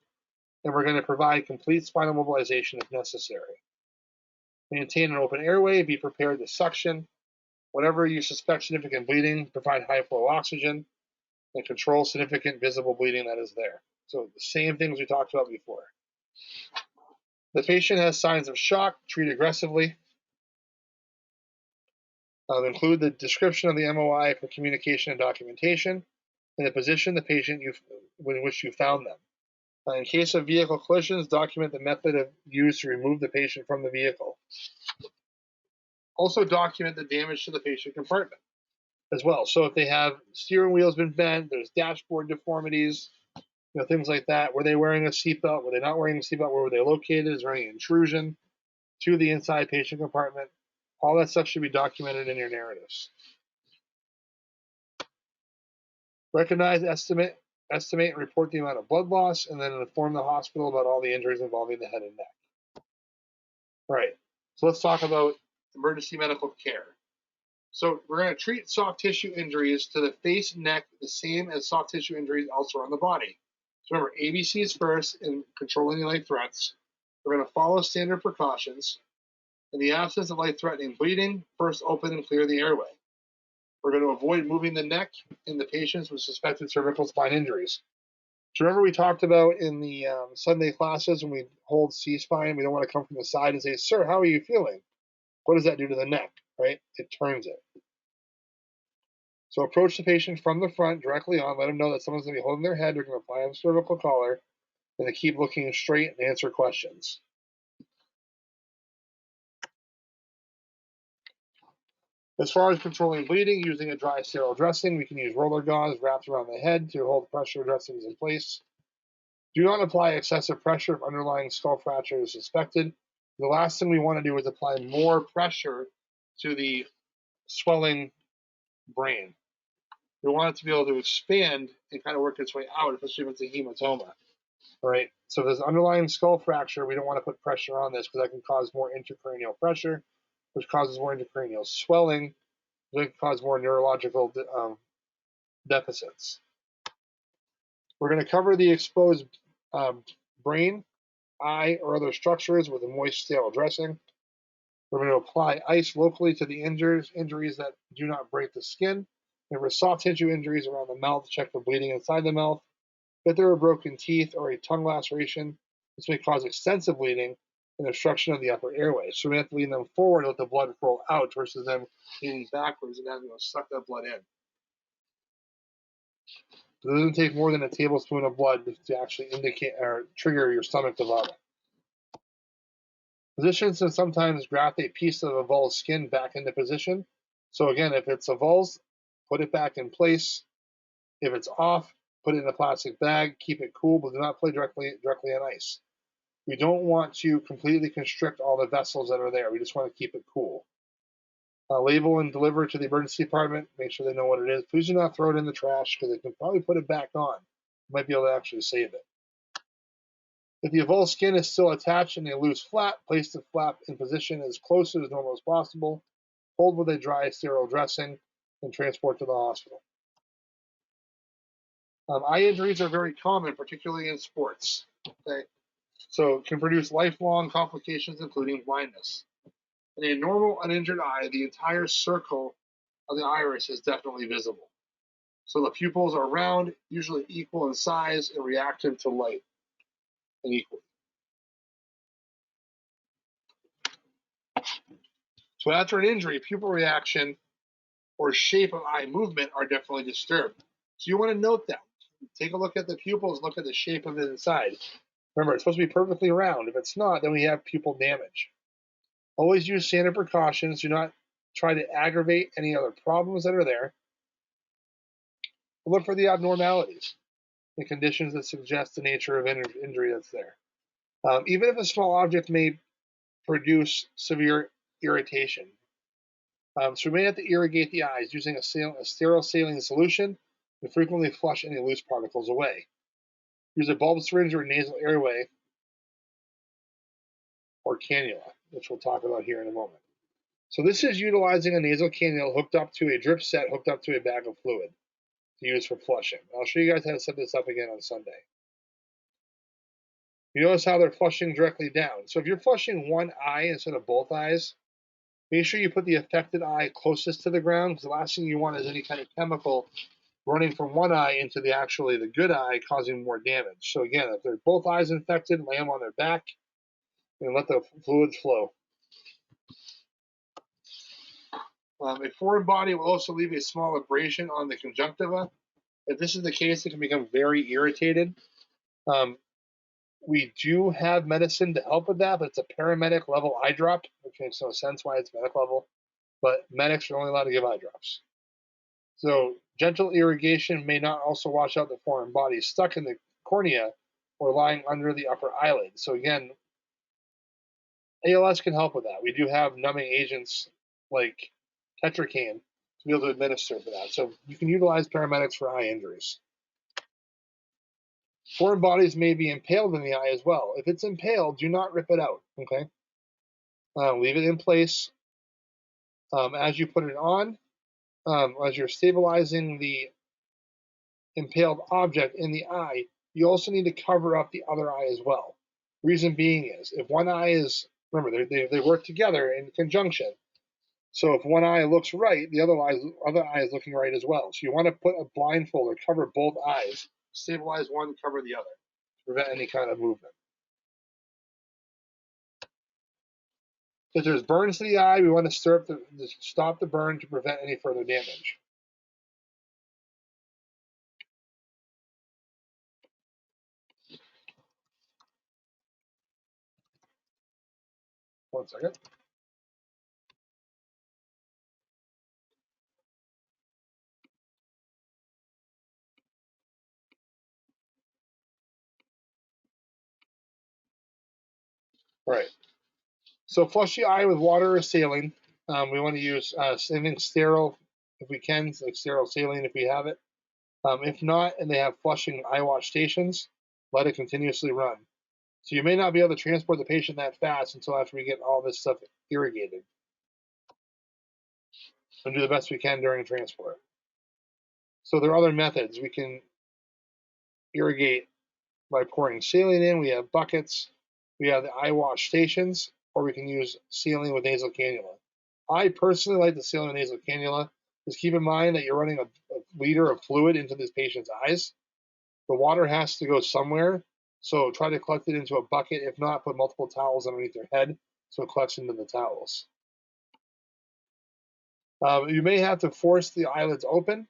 And we're going to provide complete spinal mobilization if necessary. Maintain an open airway, be prepared to suction. Whenever you suspect significant bleeding, provide high flow oxygen and control significant visible bleeding that is there. So the same things we talked about before. The patient has signs of shock, treat aggressively. Include the description of the MOI for communication and documentation, and the position the patient in which you found them. In case of vehicle collisions, document the method used to remove the patient from the vehicle. Also document the damage to the patient compartment as well. So if they have steering wheels been bent, there's dashboard deformities, things like that. Were they wearing a seatbelt? Were they not wearing a seatbelt? Where were they located? Is there any intrusion to the inside patient compartment? All that stuff should be documented in your narratives. Recognize, estimate, and report the amount of blood loss, and then inform the hospital about all the injuries involving the head and neck. All right, so let's talk about emergency medical care. So we're going to treat soft tissue injuries to the face and neck the same as soft tissue injuries elsewhere on the body. So remember, ABCs first in controlling life threats. We're going to follow standard precautions. In the absence of life-threatening bleeding, first open and clear the airway. We're going to avoid moving the neck in the patients with suspected cervical spine injuries. So remember we talked about in the Sunday classes when we hold C-spine, we don't want to come from the side and say, sir, how are you feeling? What does that do to the neck, right? It turns it. So approach the patient from the front directly on, let them know that someone's going to be holding their head, they're going to apply a cervical collar, and they keep looking straight and answer questions. As far as controlling bleeding, using a dry sterile dressing, we can use roller gauze wrapped around the head to hold pressure dressings in place. Do not apply excessive pressure if underlying skull fracture is suspected. The last thing we want to do is apply more pressure to the swelling brain. We want it to be able to expand and kind of work its way out, especially if it's a hematoma. All right. So if there's underlying skull fracture, we don't want to put pressure on this because that can cause more intracranial pressure, which causes more intracranial swelling, which can cause more neurological deficits. We're going to cover the exposed brain, eye, or other structures with a moist, sterile dressing. We're going to apply ice locally to the injuries that do not break the skin. If there are soft tissue injuries around the mouth, check for bleeding inside the mouth. If there are broken teeth or a tongue laceration, this may cause extensive bleeding and obstruction of the upper airway. So we have to lean them forward and let the blood flow out versus them leaning backwards and having to suck that blood in. So it doesn't take more than a tablespoon of blood to actually indicate or trigger your stomach to vomit. Physicians can sometimes graft a piece of avulsed skin back into position. So again, if it's avulsed, put it back in place. If it's off, put it in a plastic bag, keep it cool, but do not play directly on ice. We don't want to completely constrict all the vessels that are there. We just want to keep it cool. Label and deliver it to the emergency department. Make sure they know what it is. Please do not throw it in the trash because they can probably put it back on. You might be able to actually save it. If the avulsed skin is still attached in a loose flap, place the flap in position as close to as normal as possible. Hold with a dry, sterile dressing and transport to the hospital. Eye injuries are very common, particularly in sports. Okay? So it can produce lifelong complications, including blindness. In a normal, uninjured eye, the entire circle of the iris is definitely visible. So the pupils are round, usually equal in size and reactive to light and equal. So after an injury, pupil reaction or shape of eye movement are definitely disturbed. So you want to note that. Take a look at the pupils, look at the shape of it inside. Remember, it's supposed to be perfectly round. If it's not, then we have pupil damage. Always use standard precautions. Do not try to aggravate any other problems that are there. Look for the abnormalities, the conditions that suggest the nature of injury that's there. Even if a small object may produce severe irritation. So we may have to irrigate the eyes using a sterile saline solution and frequently flush any loose particles away. Use a bulb syringe or nasal airway or cannula, which we'll talk about here in a moment. So this is utilizing a nasal cannula hooked up to a drip set, hooked up to a bag of fluid to use for flushing. I'll show you guys how to set this up again on Sunday. You notice how they're flushing directly down. So if you're flushing one eye instead of both eyes, make sure you put the affected eye closest to the ground, because the last thing you want is any kind of chemical running from one eye into the good eye, causing more damage. So again, if they're both eyes infected, lay them on their back and let the fluids flow. A foreign body will also leave a small abrasion on the conjunctiva. If this is the case, it can become very irritated. We do have medicine to help with that, but it's a paramedic level eye drop, which makes no sense why it's medic level. But medics are only allowed to give eye drops. So gentle irrigation may not also wash out the foreign body stuck in the cornea or lying under the upper eyelid. So again, ALS can help with that. We do have numbing agents like tetracaine to be able to administer for that. So you can utilize paramedics for eye injuries. Foreign bodies may be impaled in the eye as well. If it's impaled, do not rip it out, okay? Leave it in place as you put it on, as you're stabilizing the impaled object in the eye. You also need to cover up the other eye as well. Reason being is, if one eye is, remember, they work together in conjunction. So if one eye looks right, the other eye is looking right as well. So you want to put a blindfold or cover both eyes, stabilize one, cover the other, to prevent any kind of movement. If there's burns to the eye, we want to stop the burn to prevent any further damage. One second. All right. So flush the eye with water or saline. We want to use something sterile if we can, like sterile saline if we have it. If not, and they have flushing eye wash stations, let it continuously run. So you may not be able to transport the patient that fast until after we get all this stuff irrigated. And do the best we can during transport. So there are other methods. We can irrigate by pouring saline in. We have buckets. We have the eye wash stations, or we can use saline with nasal cannula. I personally like the saline nasal cannula. Just keep in mind that you're running a liter of fluid into this patient's eyes. The water has to go somewhere, so try to collect it into a bucket. If not, put multiple towels underneath their head so it collects into the towels. You may have to force the eyelids open.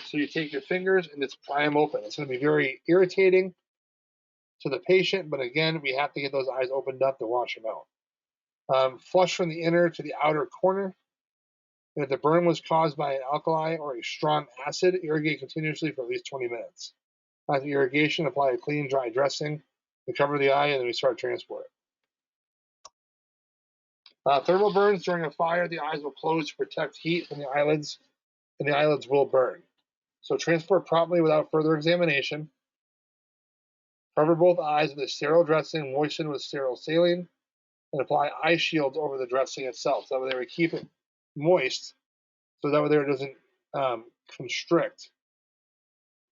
So you take your fingers and just pry them open. It's going to be very irritating to the patient, but again, we have to get those eyes opened up to wash them out. Flush from the inner to the outer corner. And if the burn was caused by an alkali or a strong acid, irrigate continuously for at least 20 minutes. After irrigation, apply a clean, dry dressing to cover the eye, and then we start transport. Thermal burns during a fire, the eyes will close to protect heat from the eyelids, and the eyelids will burn. So transport promptly without further examination. Cover both eyes with a sterile dressing, moistened with sterile saline, and apply eye shields over the dressing itself. So that way we keep it moist, so that way there it doesn't constrict.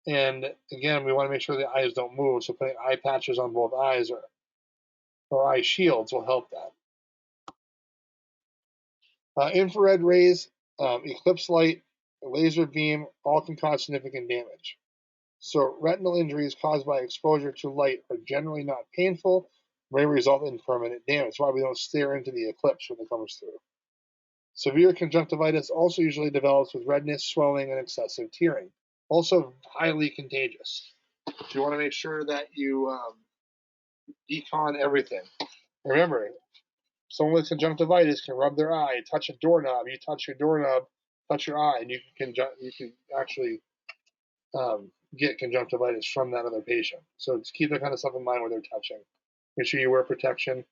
And again, we want to make sure the eyes don't move, so putting eye patches on both eyes or eye shields will help that. Infrared rays, eclipse light, laser beam, all can cause significant damage. So retinal injuries caused by exposure to light are generally not painful, may result in permanent damage. That's why we don't stare into the eclipse when it comes through. Severe conjunctivitis also usually develops with redness, swelling, and excessive tearing. Also highly contagious. So you want to make sure that you decon everything. Remember, someone with conjunctivitis can rub their eye, touch a doorknob. You touch your doorknob, touch your eye, and you can actually get conjunctivitis from that other patient. So just keep that kind of stuff in mind when they're touching. Make sure you wear protection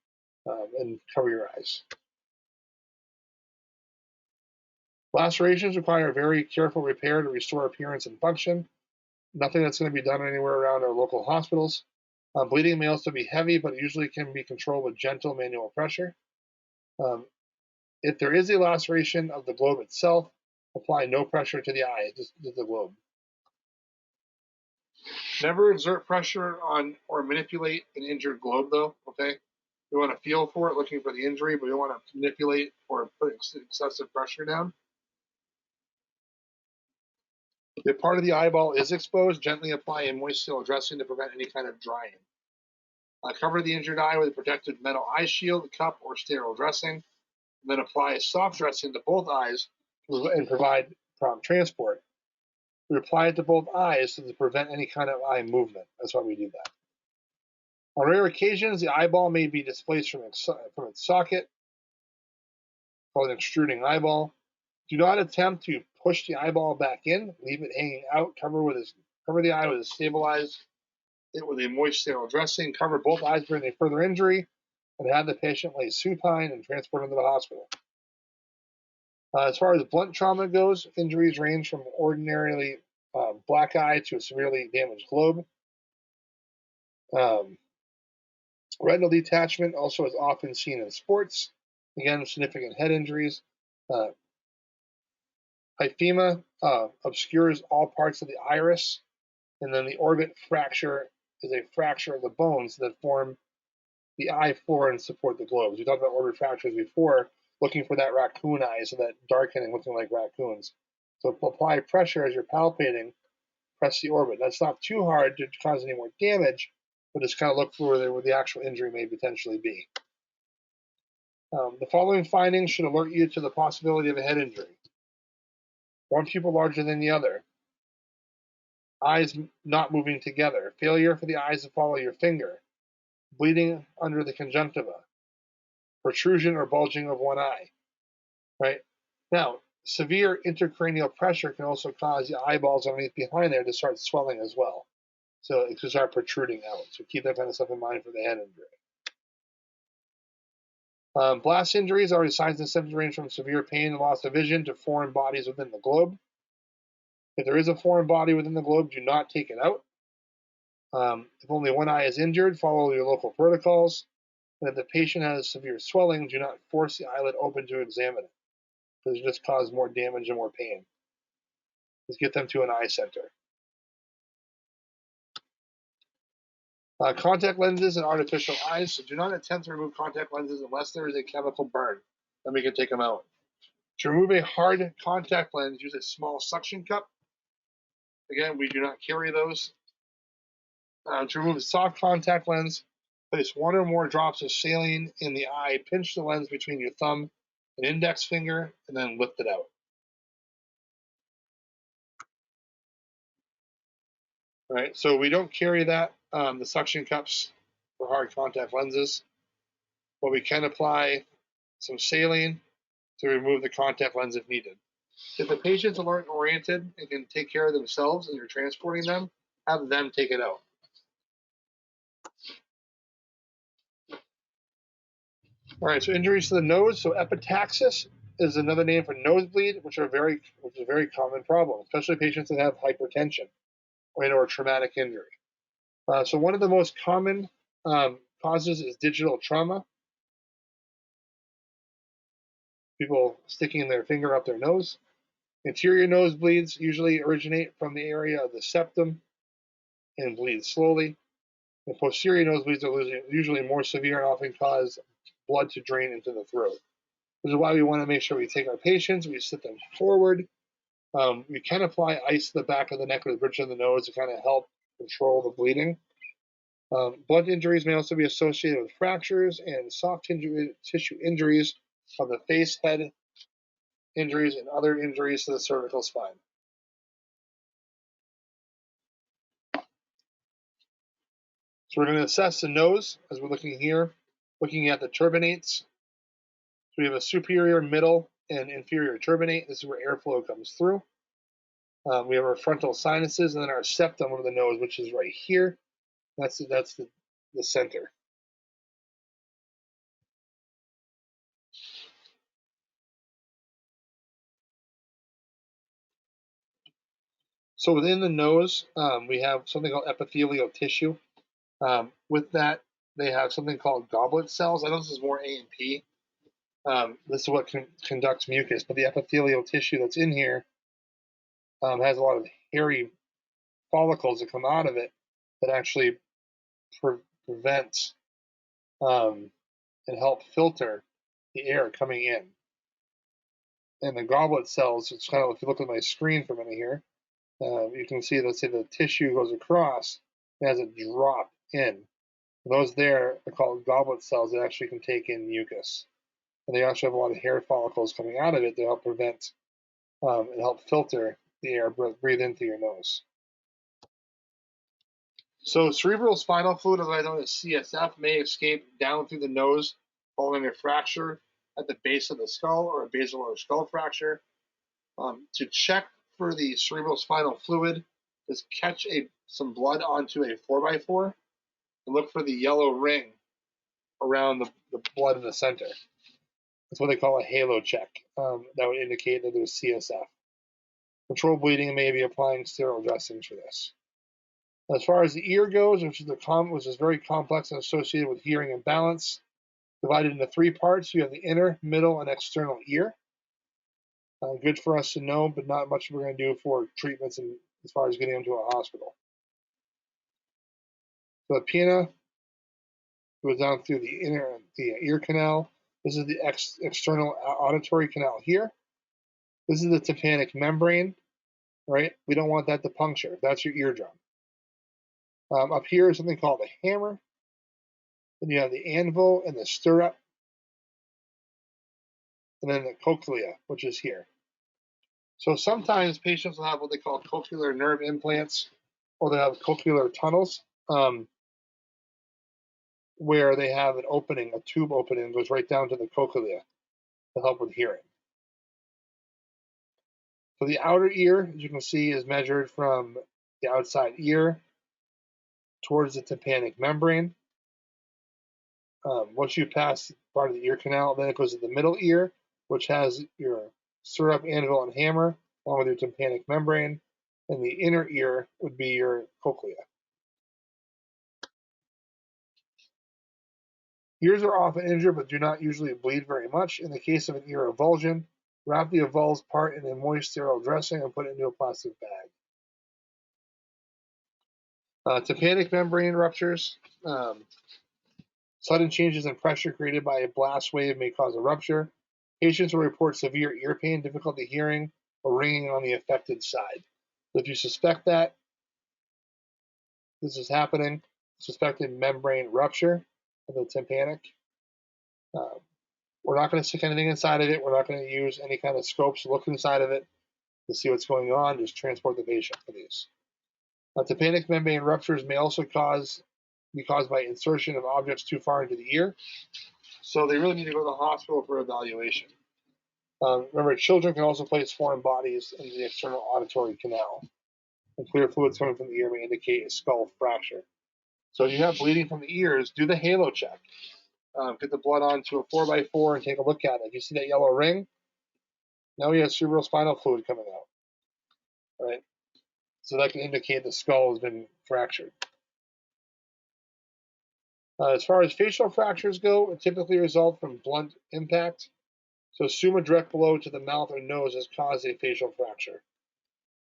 and cover your eyes. Lacerations require very careful repair to restore appearance and function. Nothing that's going to be done anywhere around our local hospitals. Bleeding may also be heavy, but usually can be controlled with gentle manual pressure. If there is a laceration of the globe itself, apply no pressure to the eye, just to the globe. Never exert pressure on or manipulate an injured globe, though, okay? We want to feel for it, looking for the injury, but we don't want to manipulate or put excessive pressure down. If part of the eyeball is exposed, gently apply a moist sterile dressing to prevent any kind of drying. Cover the injured eye with a protective metal eye shield, cup, or sterile dressing, and then apply a soft dressing to both eyes and provide prompt transport. We apply it to both eyes to prevent any kind of eye movement. That's why we do that. On rare occasions, the eyeball may be displaced from its socket, called an extruding eyeball. Do not attempt to push the eyeball back in. Leave it hanging out. Cover the eye with a stabilized it with a moist sterile dressing. Cover both eyes during a further injury, and have the patient lay supine and transport him to the hospital. As far as blunt trauma goes, injuries range from ordinarily black eye to a severely damaged globe. Retinal detachment also is often seen in sports. Again, significant head injuries. Hyphema obscures all parts of the iris, and then the orbit fracture is a fracture of the bones that form the eye floor and support the globes. We talked about orbit fractures before, looking for that raccoon eye, so that darkening, looking like raccoons. So apply pressure as you're palpating, press the orbit. That's not too hard to cause any more damage, but just kind of look for where the actual injury may potentially be. The following findings should alert you to the possibility of a head injury. One pupil larger than the other. Eyes not moving together. Failure for the eyes to follow your finger. Bleeding under the conjunctiva. Protrusion or bulging of one eye. Right? Now, severe intracranial pressure can also cause the eyeballs underneath behind there to start swelling as well. So it can start protruding out. So keep that kind of stuff in mind for the head injury. Blast injuries are signs and symptoms range from severe pain and loss of vision to foreign bodies within the globe. If there is a foreign body within the globe, do not take it out. If only one eye is injured, follow your local protocols. And if the patient has severe swelling, do not force the eyelid open to examine it, because it just causes more damage and more pain. Just get them to an eye center. Contact lenses and artificial eyes. So do not attempt to remove contact lenses unless there is a chemical burn. Then we can take them out. To remove a hard contact lens, use a small suction cup. Again, we do not carry those. To remove a soft contact lens, place one or more drops of saline in the eye, pinch the lens between your thumb and index finger, and then lift it out. All right, so we don't carry that, the suction cups for hard contact lenses, but we can apply some saline to remove the contact lens if needed. If the patient's alert and oriented and can take care of themselves and you're transporting them, have them take it out. All right, so injuries to the nose. So epistaxis is another name for nosebleed, which is a very common problem, especially patients that have hypertension or traumatic injury. So one of the most common causes is digital trauma. People sticking their finger up their nose. Anterior nosebleeds usually originate from the area of the septum and bleed slowly. The posterior nosebleeds are usually more severe and often cause blood to drain into the throat. This is why we want to make sure we take our patients, we sit them forward. We can apply ice to the back of the neck or the bridge of the nose to kind of help control the bleeding. Blunt injuries may also be associated with fractures and soft tissue injuries of the face, head injuries, and other injuries to the cervical spine. So we're going to assess the nose as we're looking here, looking at the turbinates. So we have a superior, middle, and inferior turbinate. This is where airflow comes through. We have our frontal sinuses and then our septum of the nose, which is right here. That's the center. So within the nose, we have something called epithelial tissue. With that, they have something called goblet cells. I know this is more A and P. This is what conducts mucus, but the epithelial tissue that's in here has a lot of hairy follicles that come out of it that actually prevent and help filter the air coming in. And the goblet cells, it's kind of, if you look at my screen for a minute here, you can see, let's say the tissue goes across and has a drop in. And those there are called goblet cells that actually can take in mucus. And they also have a lot of hair follicles coming out of it to help prevent and help filter the air breathed into your nose. So cerebral spinal fluid, otherwise known as CSF, may escape down through the nose following a fracture at the base of the skull or a basilar skull fracture. To check for the cerebral spinal fluid, just catch some blood onto a 4x4 and look for the yellow ring around the blood in the center. That's what they call a halo check. That would indicate that there's CSF. Control bleeding, may be applying sterile dressings for this. As far as the ear goes, which is very complex and associated with hearing and balance, divided into 3 parts. You have the inner, middle, and external ear. Good for us to know, but not much we're going to do for treatments and as far as getting them to a hospital. So the pinna goes down through the ear canal. This is the external auditory canal here. This is the tympanic membrane, right? We don't want that to puncture. That's your eardrum. Up here is something called a hammer. Then you have the anvil and the stirrup. And then the cochlea, which is here. So sometimes patients will have what they call cochlear nerve implants, or they have cochlear tunnels, where they have an opening, a tube opening that goes right down to the cochlea to help with hearing. So the outer ear, as you can see, is measured from the outside ear towards the tympanic membrane. Once you pass part of the ear canal, then it goes to the middle ear, which has your stirrup, anvil, and hammer, along with your tympanic membrane. And the inner ear would be your cochlea. Ears are often injured but do not usually bleed very much. In the case of an ear avulsion, wrap the avulsed part in a moist sterile dressing and put it into a plastic bag. Tympanic membrane ruptures. Sudden changes in pressure created by a blast wave may cause a rupture. Patients will report severe ear pain, difficulty hearing, or ringing on the affected side. So if you suspect that this is happening, suspected membrane rupture of the tympanic, we're not going to stick anything inside of it. We're not going to use any kind of scopes to look inside of it to see what's going on. Just transport the patient for these. Tympanic membrane ruptures may also be caused by insertion of objects too far into the ear. So they really need to go to the hospital for evaluation. Remember, children can also place foreign bodies into the external auditory canal. And clear fluids coming from the ear may indicate a skull fracture. So if you have bleeding from the ears, do the halo check. Get the blood onto a 4x4 and take a look at it. If you see that yellow ring, now we have cerebrospinal fluid coming out. Right? So that can indicate the skull has been fractured. As far as facial fractures go, it typically result from blunt impact. So assume a direct blow to the mouth or nose has caused a facial fracture.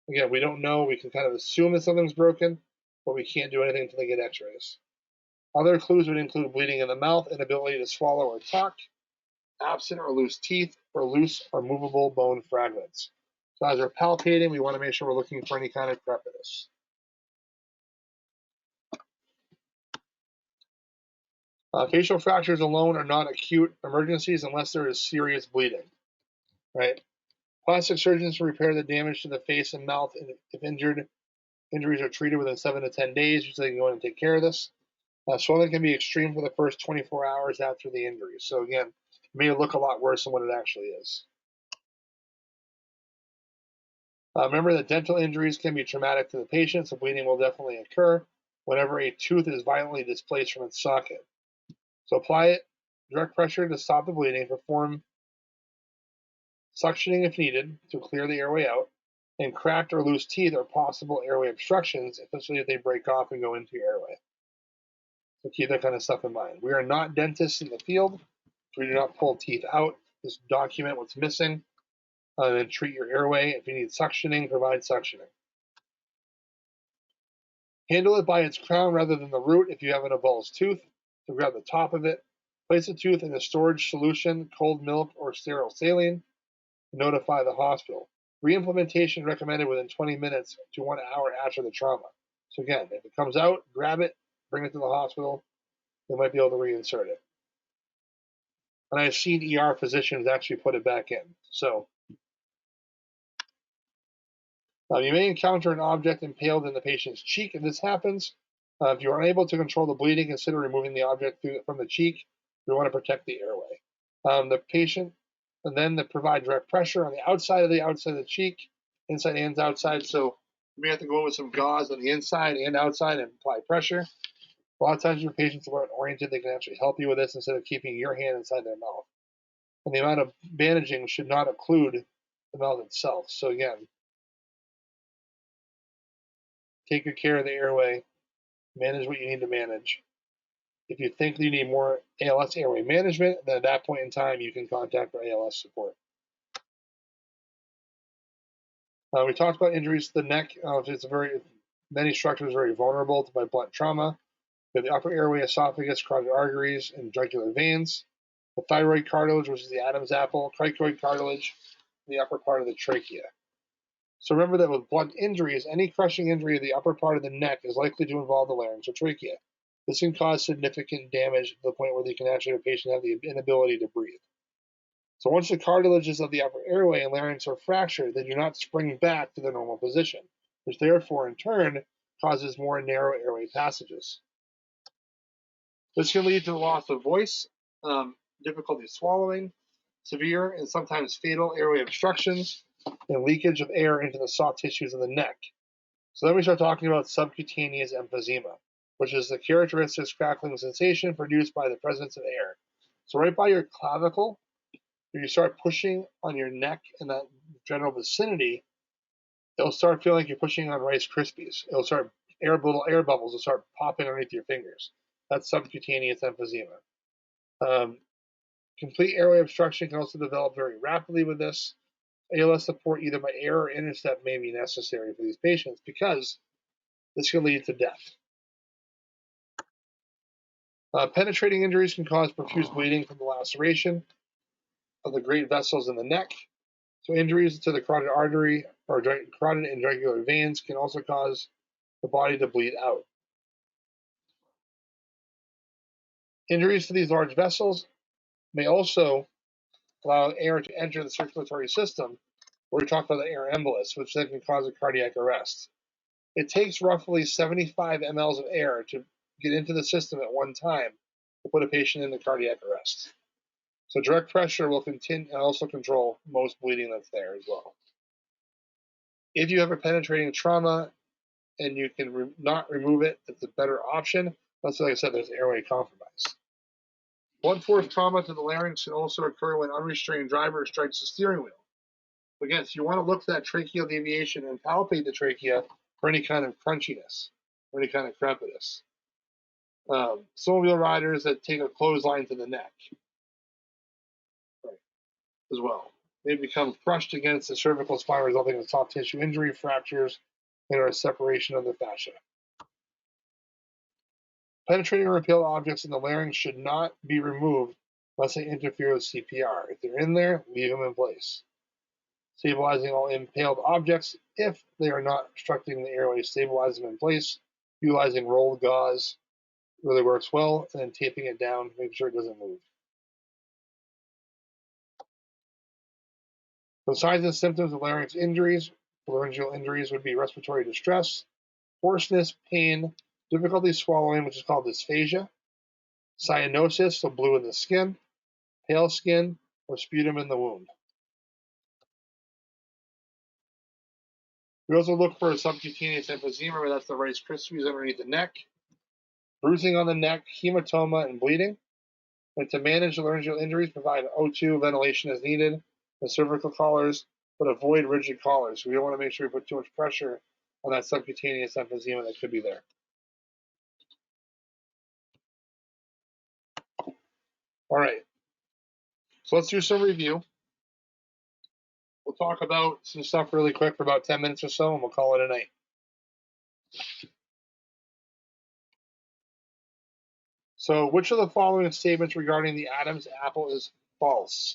Again, we don't know. We can kind of assume that something's broken, but we can't do anything until they get x-rays. Other clues would include bleeding in the mouth, inability to swallow or talk, absent or loose teeth, or loose or movable bone fragments. So as we're palpating, we want to make sure we're looking for any kind of crepitus. Facial fractures alone are not acute emergencies unless there is serious bleeding, right? Plastic surgeons can repair the damage to the face and mouth if injuries are treated within 7 to 10 days. Usually they can go in and take care of this. Swelling can be extreme for the first 24 hours after the injury. So again, it may look a lot worse than what it actually is. Remember that dental injuries can be traumatic to the patient, so bleeding will definitely occur whenever a tooth is violently displaced from its socket. So apply direct pressure to stop the bleeding, perform suctioning if needed to clear the airway out, and cracked or loose teeth are possible airway obstructions, especially if they break off and go into your airway. So keep that kind of stuff in mind. We are not dentists in the field, so we do not pull teeth out. Just document what's missing, and then treat your airway. If you need suctioning, provide suctioning. Handle it by its crown rather than the root if you have an avulsed tooth. So grab the top of it, place the tooth in a storage solution, cold milk, or sterile saline, and notify the hospital. Reimplementation recommended within 20 minutes to 1 hour after the trauma. So again, if it comes out, grab it, bring it to the hospital. They might be able to reinsert it. And I've seen ER physicians actually put it back in. So you may encounter an object impaled in the patient's cheek. If this happens, if you are unable to control the bleeding, consider removing the object from the cheek. We want to protect the airway. The patient, and then provide direct pressure on the outside of the cheek, inside and outside. So you may have to go in with some gauze on the inside and outside and apply pressure. A lot of times your patients are oriented, they can actually help you with this instead of keeping your hand inside their mouth. And the amount of bandaging should not occlude the mouth itself. So again, take good care of the airway, manage what you need to manage. If you think you need more ALS airway management, then at that point in time, you can contact our ALS support. We talked about injuries to the neck. Many structures are very vulnerable by blunt trauma. We have the upper airway, esophagus, carotid arteries, and jugular veins. The thyroid cartilage, which is the Adam's apple, cricoid cartilage, and the upper part of the trachea. So remember that with blunt injuries, any crushing injury of the upper part of the neck is likely to involve the larynx or trachea. This can cause significant damage to the point where the patient have the inability to breathe. So once the cartilages of the upper airway and larynx are fractured, they do not spring back to their normal position, which therefore in turn causes more narrow airway passages. This can lead to the loss of voice, difficulty swallowing, severe and sometimes fatal airway obstructions, and leakage of air into the soft tissues of the neck. So then we start talking about subcutaneous emphysema, which is the characteristic crackling sensation produced by the presence of air. So right by your clavicle, if you start pushing on your neck in that general vicinity, it'll start feeling like you're pushing on Rice Krispies. It'll start, little air bubbles will start popping underneath your fingers. That's subcutaneous emphysema. Complete airway obstruction can also develop very rapidly with this. ALS support either by air or intercept may be necessary for these patients because this can lead to death. Penetrating injuries can cause profuse bleeding from the laceration of the great vessels in the neck. So injuries to the carotid artery or carotid and jugular veins can also cause the body to bleed out. Injuries to these large vessels may also allow air to enter the circulatory system, where we talk about the air embolus, which then can cause a cardiac arrest. It takes roughly 75 mLs of air to get into the system at one time to put a patient into cardiac arrest. So direct pressure will continue and also control most bleeding that's there as well. If you have a penetrating trauma and you can not remove it, it's a better option. That's like I said, there's airway compromise. Blunt force trauma to the larynx can also occur when unrestrained driver strikes the steering wheel. Again, so you want to look for that tracheal deviation and palpate the trachea for any kind of crunchiness or any kind of crepidus. Snowmobile riders that take a clothesline to the neck, right, as well. They become crushed against the cervical spine, resulting in soft tissue injury, fractures, and or a separation of the fascia. Penetrating or impaled objects in the larynx should not be removed unless they interfere with CPR. If they're in there, leave them in place. Stabilizing all impaled objects, if they are not obstructing the airway, stabilize them in place. Utilizing rolled gauze really works well, and then taping it down, making sure it doesn't move. The signs and symptoms of larynx injuries, laryngeal injuries would be respiratory distress, hoarseness, pain, difficulty swallowing, which is called dysphagia, cyanosis, so blue in the skin, pale skin, or sputum in the wound. We also look for a subcutaneous emphysema, where that's the Rice Krispies underneath the neck, bruising on the neck, hematoma, and bleeding. And to manage the laryngeal injuries, provide O2 ventilation as needed, and cervical collars, but avoid rigid collars. We don't want to make sure we put too much pressure on that subcutaneous emphysema that could be there. All right, so let's do some review. We'll talk about some stuff really quick for about 10 minutes or so, and we'll call it a night. So, which of the following statements regarding the Adam's apple is false?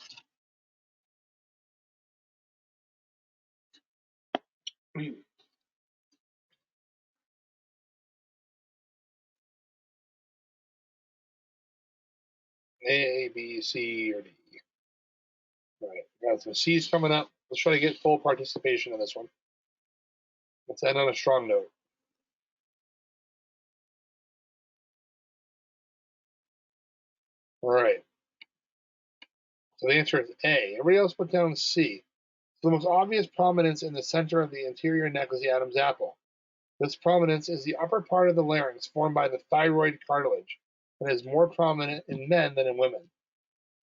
A, B, C, or D? All right, got some C's coming up. Let's try to get full participation in this one. Let's end on a strong note. All right. So the answer is A. Everybody else put down C. So the most obvious prominence in the center of the anterior neck is the Adam's apple. This prominence is the upper part of the larynx formed by the thyroid cartilage and is more prominent in men than in women.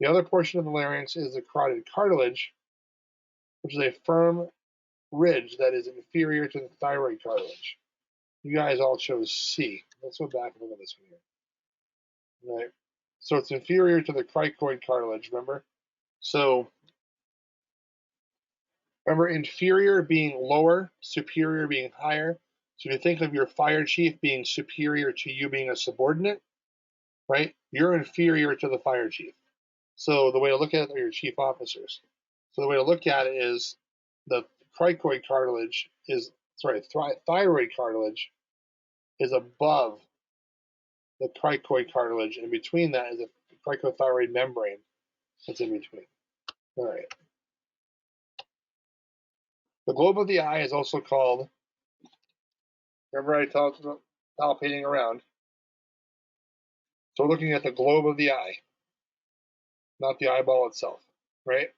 The other portion of the larynx is the carotid cartilage, which is a firm ridge that is inferior to the thyroid cartilage. You guys all chose C. Let's go back and look at this one here. All right. So it's inferior to the cricoid cartilage, remember? So remember, inferior being lower, superior being higher. So if you think of your fire chief being superior to you being a subordinate, right? You're inferior to the fire chief. So the way to look at it are your chief officers. So the way to look at it is the cricoid cartilage is, thyroid cartilage is above the cricoid cartilage, and between that is a cricothyroid membrane that's in between. All right. The globe of the eye is also called, remember I talked about palpating around. So we're looking at the globe of the eye, not the eyeball itself, right?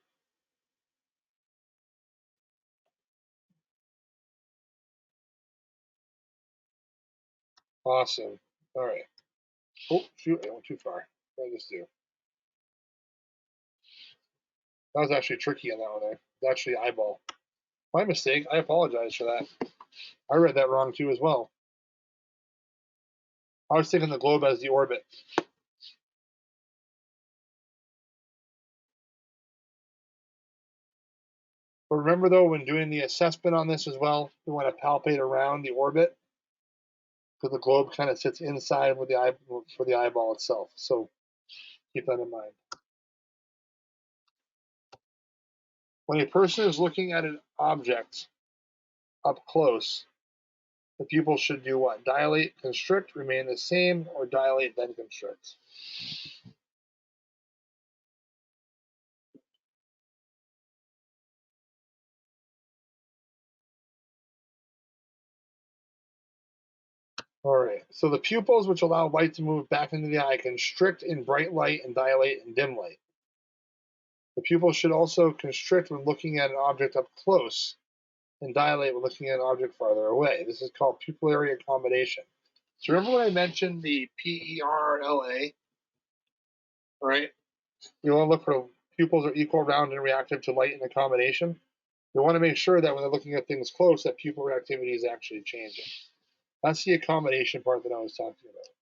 Awesome. All right. Oh, shoot, I went too far. What did I just do? That was actually tricky on that one there. It's actually eyeball. My mistake. I apologize for that. I read that wrong too as well. I was thinking the globe as the orbit. But remember though, when doing the assessment on this as well, we want to palpate around the orbit because the globe kind of sits inside with the eye for the eyeball itself. So keep that in mind. When a person is looking at an object up close, the pupil should do what? Dilate, constrict, remain the same, or dilate, then constrict. All right, so the pupils which allow light to move back into the eye constrict in bright light and dilate in dim light. The pupil should also constrict when looking at an object up close and dilate when looking at an object farther away. This is called pupillary accommodation. So remember when I mentioned the PERLA, right? You want to look for pupils are equal, round, and reactive to light and accommodation. You want to make sure that when they're looking at things close, that pupil reactivity is actually changing. That's the accommodation part that I was talking about.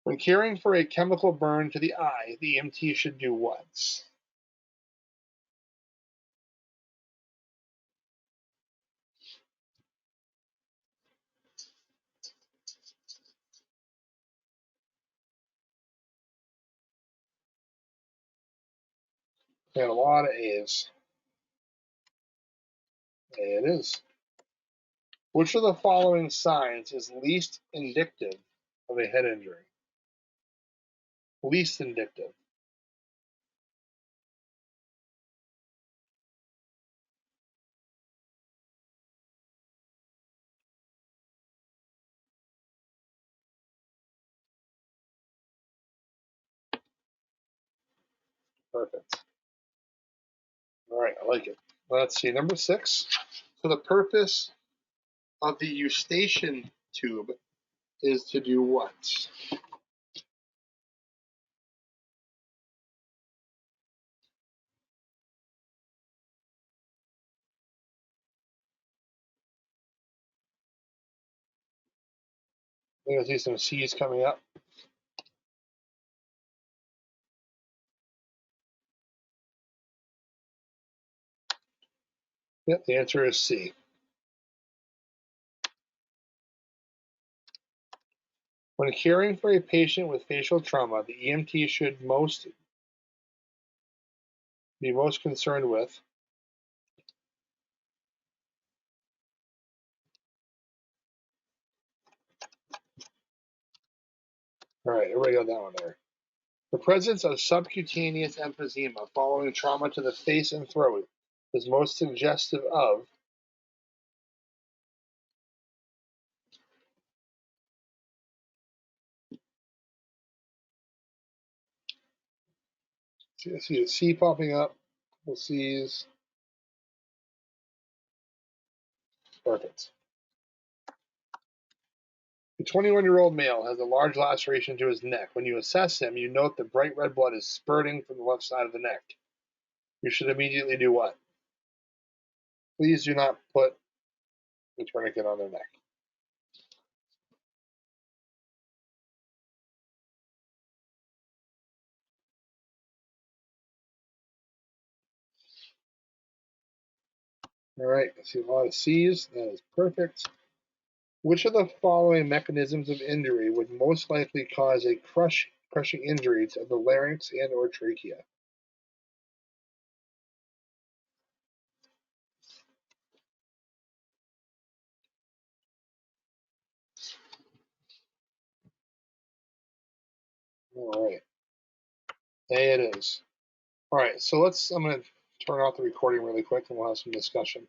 When caring for a chemical burn to the eye, the EMT should do what? We had a lot of A's. A it is. Which of the following signs is least indicative of a head injury? Least indicative. Perfect. All right, I like it. Let's see, number 6. So the purpose of the eustachian tube is to do what? I think I see some C's coming up. Yep, the answer is C. When caring for a patient with facial trauma, the EMT should be most concerned with all right, everybody got that one there. The presence of subcutaneous emphysema following trauma to the face and throat is most suggestive of see a C popping up. We'll C's. Perfect. A 21-year-old male has a large laceration to his neck. When you assess him, you note that bright red blood is spurting from the left side of the neck. You should immediately do what? Please do not put the tourniquet on their neck. All right, I see a lot of C's. That is perfect. Which of the following mechanisms of injury would most likely cause a crushing injury to the larynx and or trachea? All right. A it is. All right, so I'm going to turn off the recording really quick and we'll have some discussion.